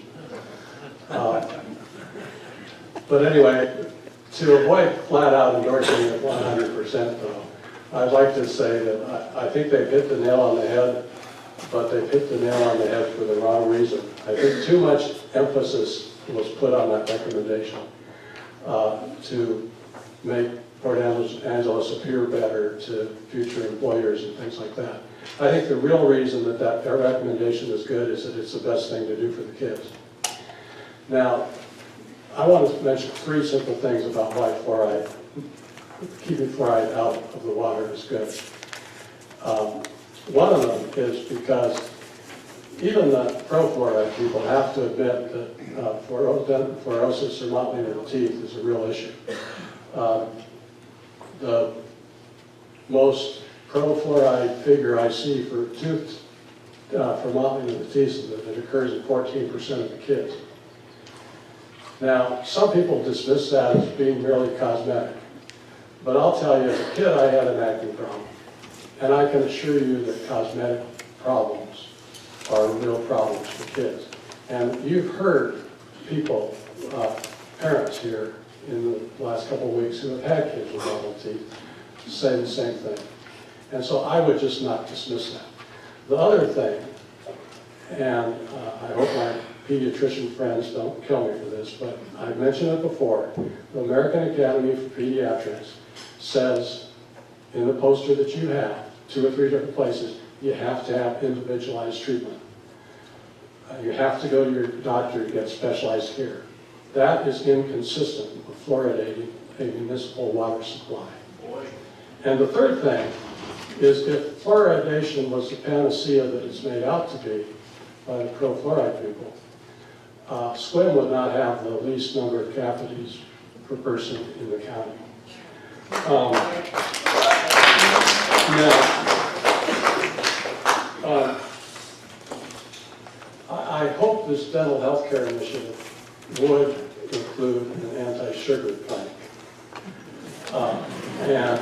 But anyway, to avoid flat out endorsing it 100% though, I'd like to say that I think they've hit the nail on the head, but they've hit the nail on the head for the wrong reason. I think too much emphasis was put on that recommendation to make Port Angeles appear better to future employers and things like that. I think the real reason that recommendation is good is that it's the best thing to do for the kids. Now, I want to mention 3 simple things about why keeping fluoride out of the water is good. One of them is because even the pro-fluoride people have to admit that fluorosis or mottling of the teeth is a real issue. The most pro-fluoride figure I see for mottling of the teeth is that it occurs in 14% of the kids. Now, some people dismiss that as being merely cosmetic, but I'll tell you, as a kid, I had an acne problem, and I can assure you that cosmetic problems are real problems for kids. And you've heard people, parents here, in the last couple of weeks who have had kids with normal teeth say the same thing. And so I would just not dismiss that. The other thing, and I hope my pediatrician friends don't kill me for this, but I've mentioned it before, the American Academy for Pediatrics says in the poster that you have, 2 or 3 different places, you have to have individualized treatment. You have to go to your doctor to get specialized care. That is inconsistent with fluoridating a municipal water supply. And the third thing is if fluoridation was the panacea that it's made out to be by the pro-fluoride people, SWIM would not have the least number of cavities per person in the county. I hope this dental health care initiative would include an anti-sugar plank. And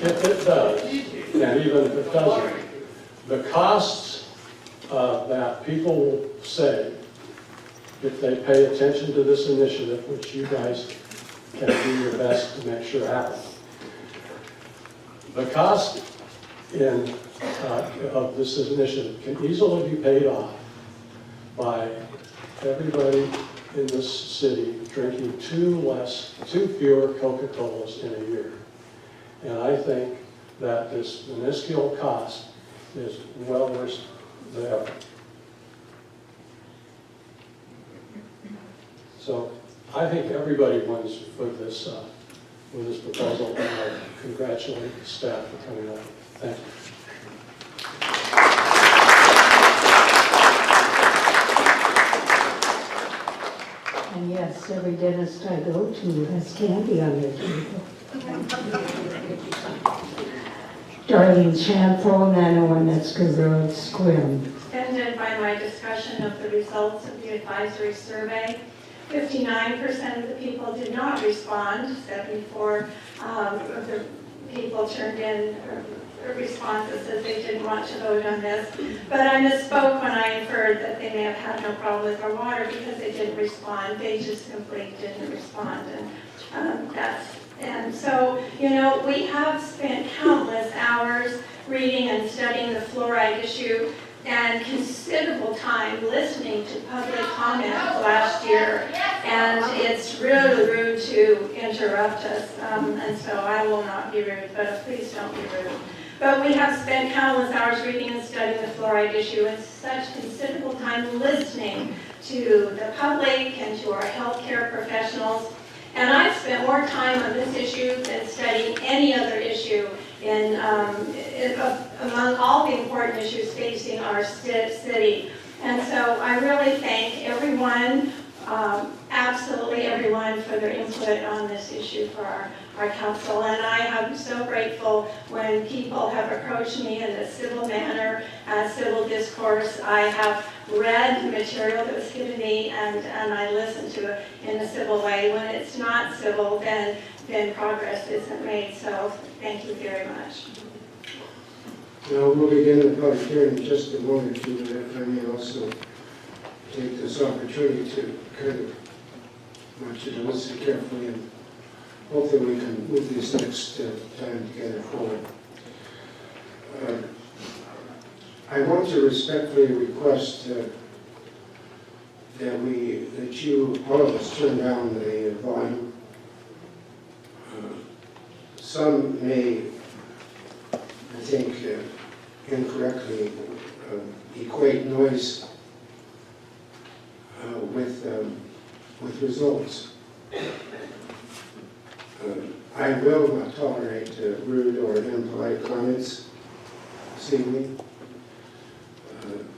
if it does, and even if it doesn't, the costs that people will save if they pay attention to this initiative, which you guys can do your best to make sure happens. The cost of this initiative can easily be paid off by everybody in this city drinking 2 fewer Coca-Colas in a year. And I think that this minuscule cost is well worth the effort. So I think everybody wins with this proposal, and I congratulate the staff for coming up. Thank you. And yes, every dentist I go to has candy on their table. Darlene Chanfel, 901 Metzger Road, Squim. Ended by my discussion of the results of the advisory survey. 59% of the people did not respond. 74 of the people turned in responses that they didn't want to vote on this. But I misspoke when I inferred that they may have had no problem with our water because they didn't respond. They just simply didn't respond. And so, you know, we have spent countless hours reading and studying the fluoride issue and considerable time listening to public comment last year. And it's really rude to interrupt us. And so I will not be rude, but please don't be rude. But we have spent countless hours reading and studying the fluoride issue and such considerable time listening to the public and to our healthcare professionals. And I've spent more time on this issue than studying any other issue among all the important issues facing our city. And so I really thank everyone, absolutely everyone, for their input on this issue for our council. And I am so grateful when people have approached me in a civil manner, civil discourse. I have read the material that was given me and I listen to it in a civil way. When it's not civil, then progress isn't made. So thank you very much. Now, we'll begin the public hearing in just a moment or two, but if I may also take this opportunity to kind of want you to listen carefully, and hopefully we can move this next time together forward. I want to respectfully request that you, all of us, turn down the volume. Some may, I think, incorrectly equate noise with results. I will not tolerate rude or impolite comments this evening.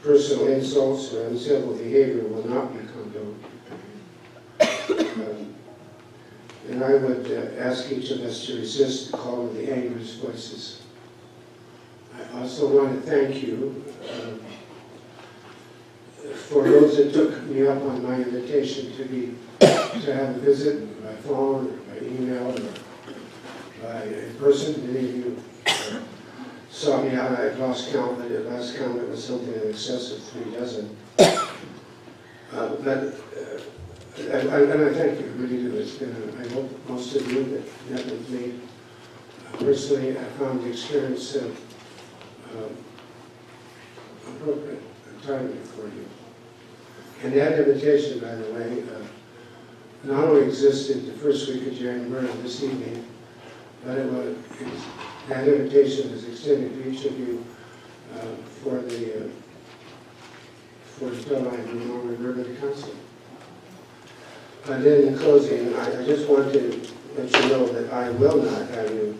Personal insults or uncivil behavior will not be condoned. And I would ask each of us to resist the call of the angriest voices. I also want to thank you for those that took me up on my invitation to have a visit by phone or by email or by in person. Many of you sought me out. I've lost count, but at last count it was something in excess of 3 dozen. And I thank you, really do. It's been, I hope most of you that met with me personally, I found the experience appropriate and timely for you. And that invitation, by the way, not only existed the first week of January this evening, but that invitation is extended to each of you for the bill I am no longer member of the council. And then in closing, I just want to let you know that I will not have you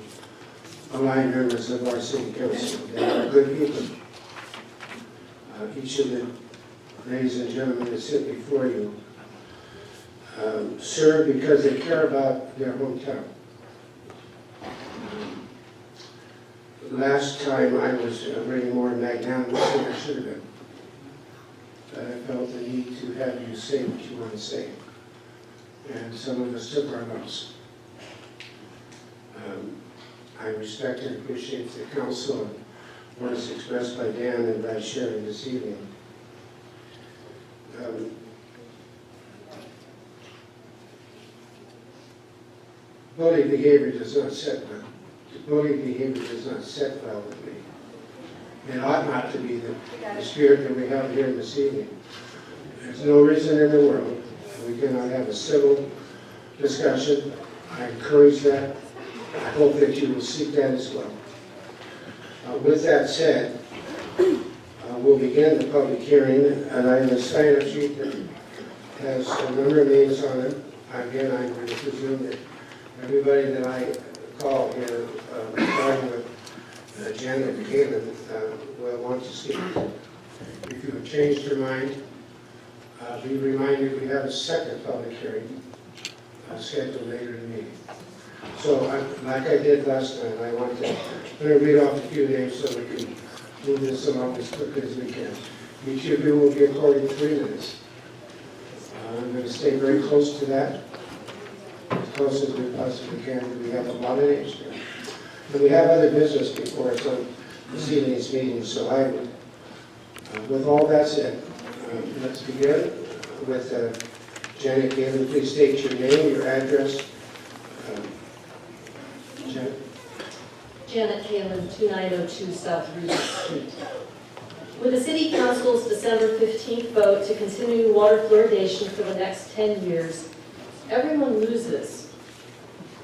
align members of our city council. They are good people. Each of the ladies and gentlemen that sit before you serve because they care about their hometown. Last time I was really more magnanimous than I should have been. But I felt the need to have you say what you want to say. And some of us took our lumps. I respect and appreciate the council and what is expressed by Dan and by Sharon this evening. Bully behavior does not set well. Bully behavior does not set well with me. It ought not to be the spirit that we have here this evening. There's no reason in the world we cannot have a civil discussion. I encourage that. I hope that you will seek that as well. With that said, we'll begin the public hearing, and I have a sign-up sheet that has a number of names on it. Again, I'm going to presume that everybody that I call here, starting with Janet and Caleb, will want to speak. If you have changed your mind, be reminded we have a second public hearing scheduled later in the meeting. So like I did last time, I'm going to read off a few names so we can move this along as quickly as we can. Each of you will be according 3 minutes. I'm going to stay very close to that, as close as we possibly can. We have a lot of names here. And we have other business before us on this evening's meeting, so I would, with all that said, let's begin with Janet Galen. Please state your name, your address. Janet? Janet Kalen, 2902 South Regent Street. With the City Council's December 15th vote to continue water fluoridation for the next 10 years, everyone loses.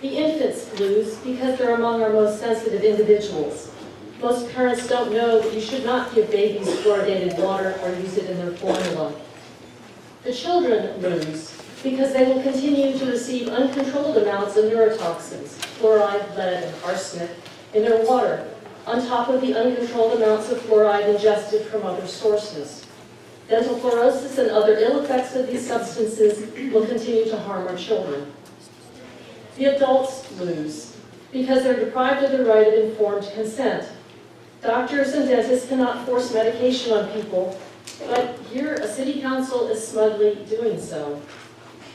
The infants lose because they're among our most sensitive individuals. Most parents don't know that you should not give babies fluoridated water or use it in their formula. The children lose because they will continue to receive uncontrolled amounts of neurotoxins, fluoride, lead, and arsenic, in their water, on top of the uncontrolled amounts of fluoride ingested from other sources. Dental fluorosis and other ill effects of these substances will continue to harm our children. The adults lose because they're deprived of the right of informed consent. Doctors and dentists cannot force medication on people, but here a city council is smugly doing so.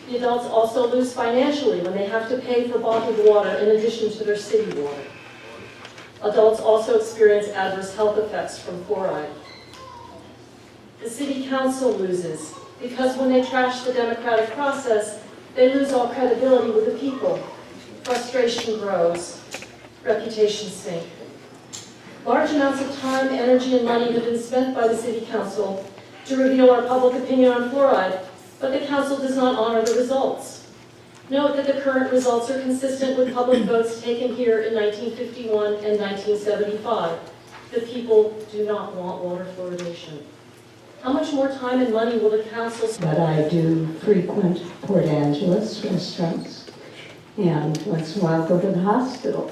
The adults also lose financially when they have to pay for bottled water in addition to their city water. Adults also experience adverse health effects from fluoride. The city council loses because when they trash the democratic process, they lose all credibility with the people. Frustration grows, reputations sink. Large amounts of time, energy, and money have been spent by the city council to reveal our public opinion on fluoride, but the council does not honor the results. Note that the current results are consistent with public votes taken here in 1951 and 1975. The people do not want water fluoridation. How much more time and money will the council spend? But I do frequent Port Angeles restaurants, and once in a while go to the hospital,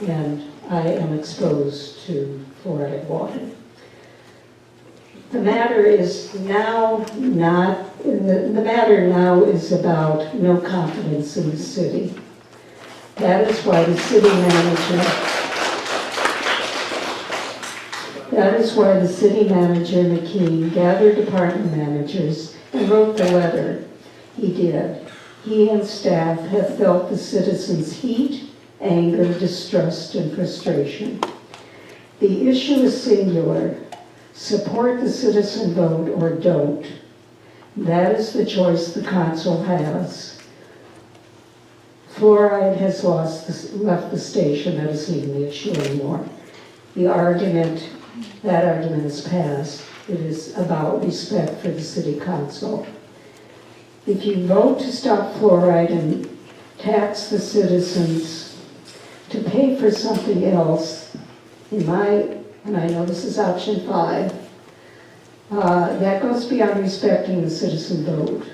and I am exposed to fluoride water. The matter is now the matter now is about no confidence in the city. That is why the city manager McKean gathered department managers and wrote the letter he did. He and staff have felt the citizens' heat, anger, distrust, and frustration. The issue is singular. Support the citizen vote or don't. That is the choice the council has. Fluoride has left the station. That isn't even the issue anymore. That argument is passed. It is about respect for the city council. If you vote to stop fluoride and tax the citizens to pay for something else, and I know this is option 5, that goes beyond respecting the citizen vote.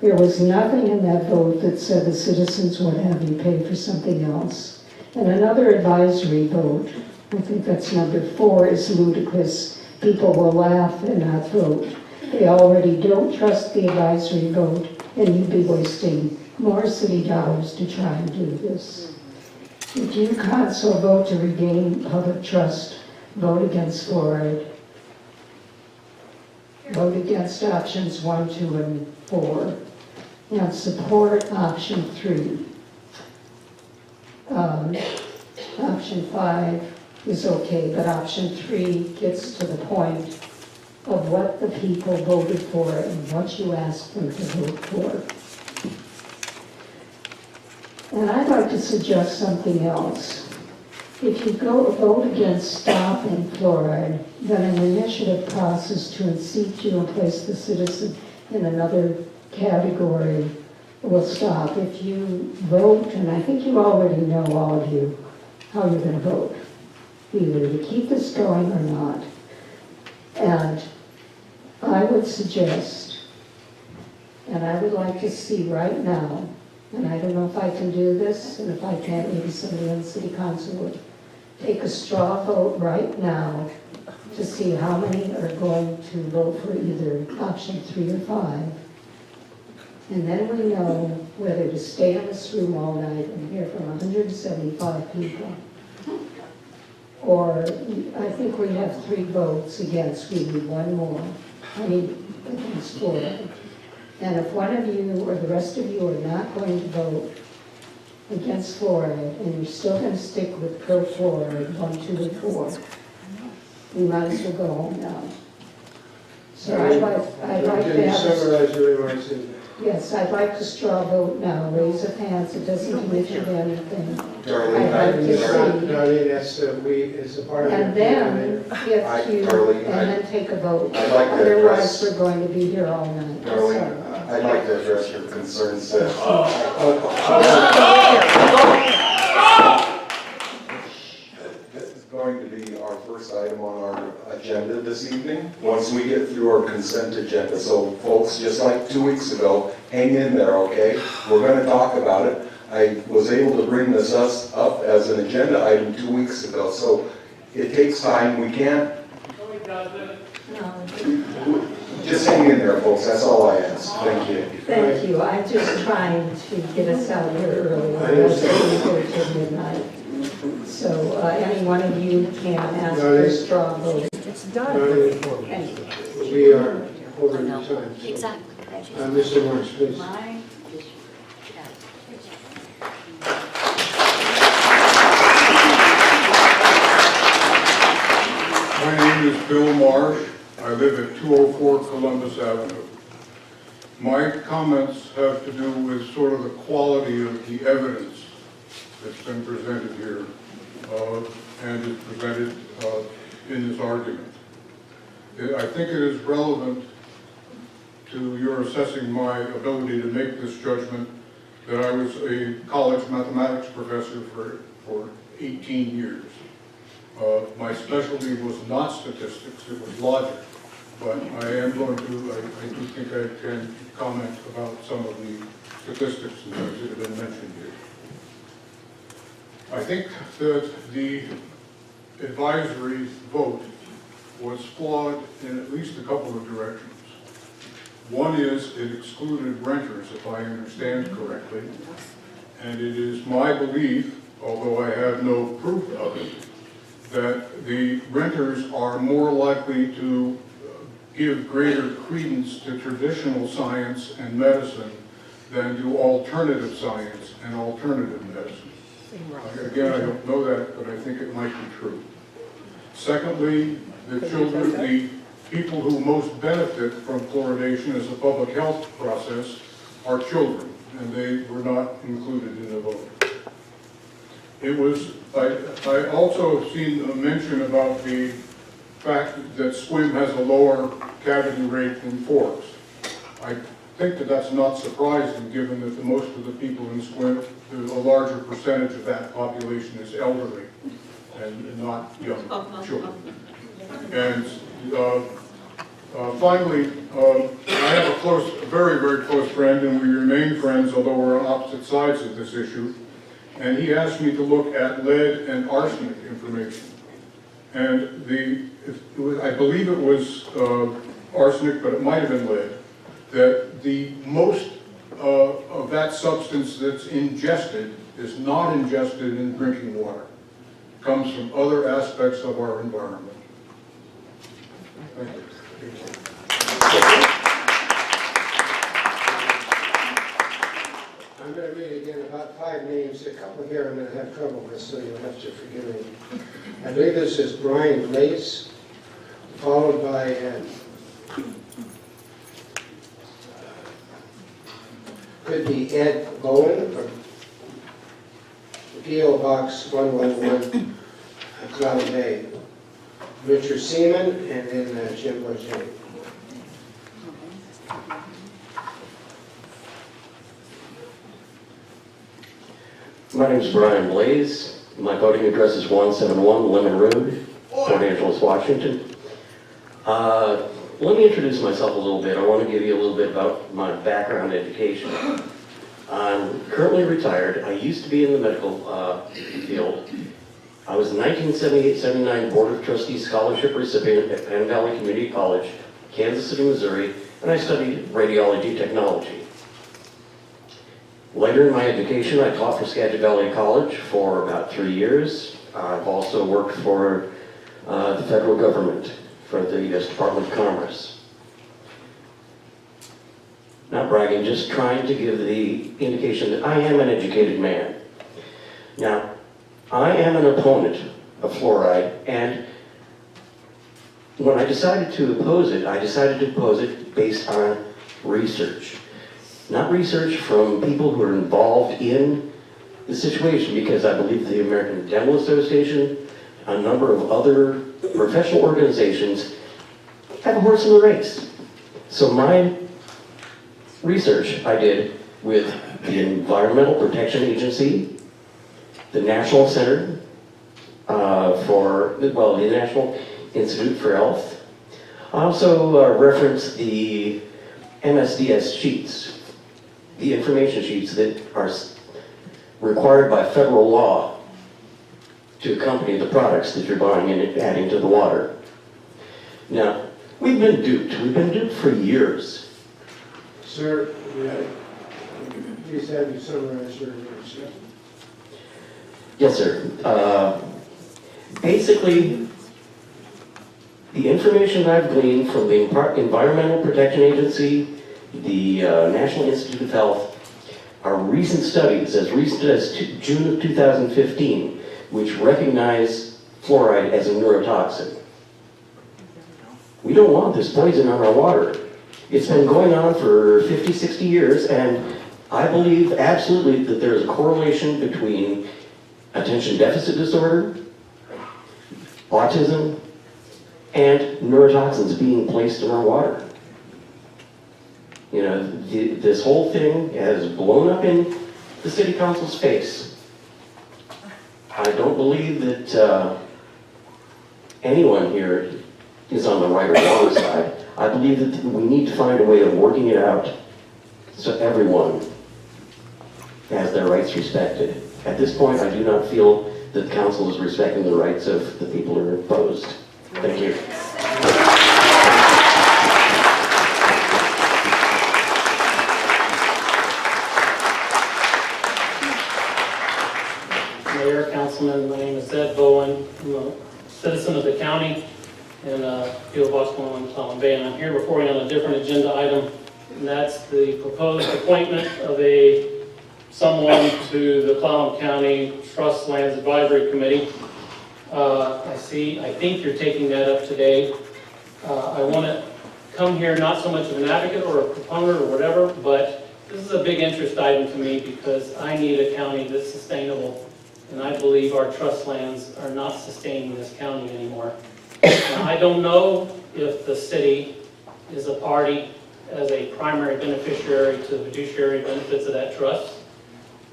There was nothing in that vote that said the citizens would have you pay for something else. And another advisory vote, I think that's number 4, is ludicrous. People will laugh and not vote. They already don't trust the advisory vote, and you'd be wasting more city dollars to try and do this. If you council vote to regain public trust, vote against fluoride. Vote against options 1, 2, and 4. And support option 3. Option 5 is okay, but option 3 gets to the point of what the people voted for and what you asked them to vote for. And I'd like to suggest something else. If you vote against stopping fluoride, then an initiative process to unseat you and place the citizen in another category will stop. If you vote, and I think you already know, all of you, how you're going to vote, either to keep this going or not. And I would suggest, and I would like to see right now, and I don't know if I can do this, and if I can't, maybe somebody on the city council would take a straw vote right now to see how many are going to vote for either option 3 or 5. And then we know whether to stay in this room all night and hear from 175 people, or I think we have 3 votes against, we need 1 more, against fluoride. And if one of you or the rest of you are not going to vote against fluoride, and you're still going to stick with pro-fluoride 1, 2, and 4, we might as well go home now. So I'd like Can to you have, summarize your remarks in? yes, I'd like to straw vote now. Raise of hands, it doesn't commit you to anything. Darlene, I'd like to see. Darlene, that's, it's a part of. And then, if you, Darlene, and then take a vote. I'd like to Otherwise, address- we're going to be here all night. Darlene, I'd like to address your concerns that this is going to be our first item on our agenda this evening, once we get through our consent agenda. So folks, just like 2 weeks ago, hang in there, okay? We're going to talk about it. I was able to bring this up as an agenda item 2 weeks ago, so it takes time. We can't. Just hang in there, folks. That's all I ask. Thank you. Thank you. I'm just trying to get us out here early. I was here till midnight. So any one of you can ask for a straw vote. It's done. Thank you. We are over the time. So. Exactly. Mr. Marsh, please. My name is Bill Marsh. I live at 204 Columbus Avenue. My comments have to do with sort of the quality of the evidence that's been presented here and is presented in this argument. I think it is relevant to your assessing my ability to make this judgment that I was a college mathematics professor for 18 years. My specialty was not statistics, it was logic. But I am going to, I do think I can comment about some of the statistics and things that have been mentioned here. I think that the advisory vote was flawed in at least a couple of directions. One is it excluded renters, if I understand correctly. And it is my belief, although I have no proof of it, that the renters are more likely to give greater credence to traditional science and medicine than do alternative science and alternative medicine. Again, I don't know that, but I think it might be true. Secondly, the children, the people who most benefit from fluoridation as a public health process are children, and they were not included in the vote. It was, I also have seen a mention about the fact that SWIM has a lower cavity rate than Forks. I think that that's not surprising, given that most of the people in SWIM, a larger percentage of that population is elderly and not young children. And finally, I have a very, very close friend, and we remain friends, although we're on opposite sides of this issue. And he asked me to look at lead and arsenic information. And I believe it was arsenic, but it might have been lead, that the most of that substance that's ingested is not ingested in drinking water. It comes from other aspects of our environment. Thank you. I'm going to read again about 5 names. A couple here I'm going to have trouble with, so you'll have to forgive me. I believe this is Brian Blaze, followed by could be Ed Bowen from P.O. Box 111, Cloud Bay. Richard Seaman, and then Jim Logé. My name is Brian Blaze. My voting address is 171 Lemon Road, Port Angeles, Washington. Let me introduce myself a little bit. I want to give you a little bit about my background education. I'm currently retired. I used to be in the medical field. I was a 1978-79 Board of Trustees Scholarship recipient at Penn Valley Community College, Kansas City, Missouri, and I studied radiology technology. Later in my education, I taught for Skagit Valley College for about 3 years. I've also worked for the federal government, for the U.S. Department of Commerce. Not bragging, just trying to give the indication that I am an educated man. Now, I am an opponent of fluoride, and when I decided to oppose it, I decided to oppose it based on research. Not research from people who are involved in the situation, because I believe the American Dental Association, a number of other professional organizations have a horse in the race. So my research I did with the Environmental Protection Agency, the National Center the National Institute for Health. I also referenced the MSDS sheets, the information sheets that are required by federal law to accompany the products that you're buying and adding to the water. Now, we've been duped. We've been duped for years. Sir, please have you summarize your words. Yes, sir. Basically, the information I've gleaned from the Environmental Protection Agency, the National Institute of Health, are recent studies, as recent as June of 2015, which recognize fluoride as a neurotoxin. We don't want this poison on our water. It's been going on for 50, 60 years, and I believe absolutely that there's a correlation between attention deficit disorder, autism, and neurotoxins being placed in our water. You know, this whole thing has blown up in the city council's face. I don't believe that anyone here is on the right or wrong side. I believe that we need to find a way of working it out so everyone has their rights respected. At this point, I do not feel that the council is respecting the rights of the people who are opposed. Thank you. Mayor, Councilman, my name is Ed Bowen. I'm a citizen of the county and Field Boston, Clallam Bay, and I'm here before you on a different agenda item, and that's the proposed appointment of someone to the Clallam County Trust Lands Advisory Committee. I think you're taking that up today. I want to come here not so much of an advocate or a proponent or whatever, but this is a big interest item to me because I need a county that's sustainable, and I believe our trust lands are not sustaining this county anymore. Now, I don't know if the city is a party as a primary beneficiary to the fiduciary benefits of that trust,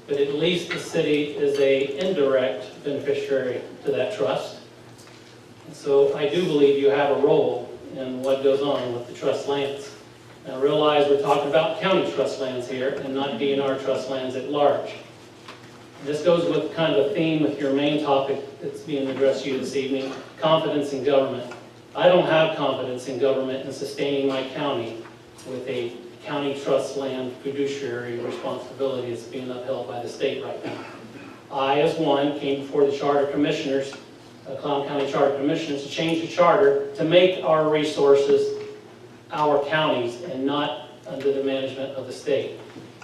but at least the city is an indirect beneficiary to that trust. And so I do believe you have a role in what goes on with the trust lands. Now realize we're talking about county trust lands here and not DNR trust lands at large. This goes with kind of a theme with your main topic that's being addressed to you this evening, confidence in government. I don't have confidence in government in sustaining my county with a county trust land fiduciary responsibility that's being upheld by the state right now. I, as one, came before the Charter Commissioners, Clallam County Charter Commissioners, to change the charter to make our resources our counties and not under the management of the state.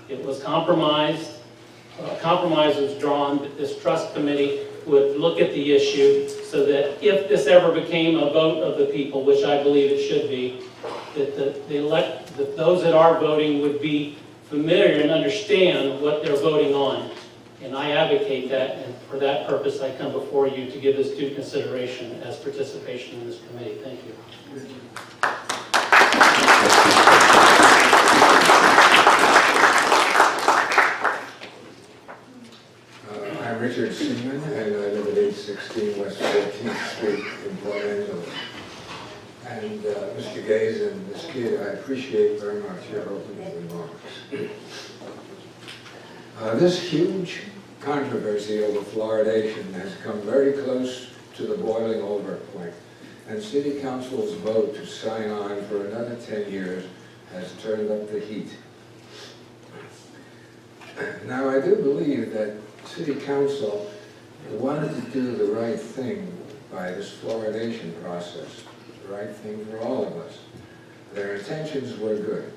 It was compromised. A compromise was drawn that this trust committee would look at the issue so that if this ever became a vote of the people, which I believe it should be, that those that are voting would be familiar and understand what they're voting on. And I advocate that, and for that purpose I come before you to give this due consideration as participation in this committee. Thank you. I'm Richard Seaman, and I live at 816 West 14th Street in Port Angeles. And Mr. Gaze and Ms. Kidd, I appreciate very much your opening remarks. This huge controversy over fluoridation has come very close to the boiling over point, and City Council's vote to sign on for another 10 years has turned up the heat. Now, I do believe that City Council wanted to do the right thing by this fluoridation process, the right thing for all of us. Their intentions were good.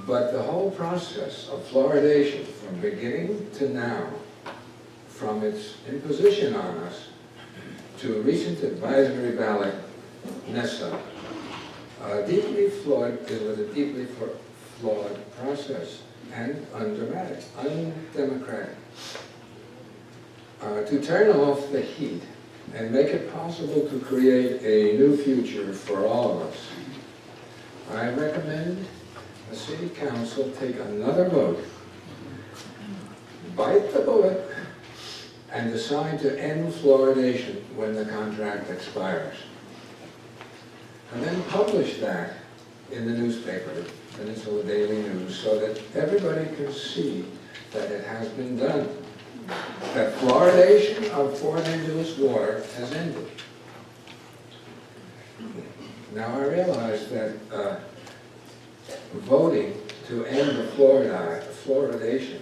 But the whole process of fluoridation from beginning to now, from its imposition on us to a recent advisory ballot, NESA, deeply flawed, it was a deeply flawed process and undemocratic. To turn off the heat and make it possible to create a new future for all of us, I recommend the City Council take another vote, bite the bullet, and decide to end fluoridation when the contract expires. And then publish that in the newspaper, Peninsula Daily News, so that everybody can see that it has been done. That fluoridation of Port Angeles water has ended. Now I realize that voting to end the fluoridation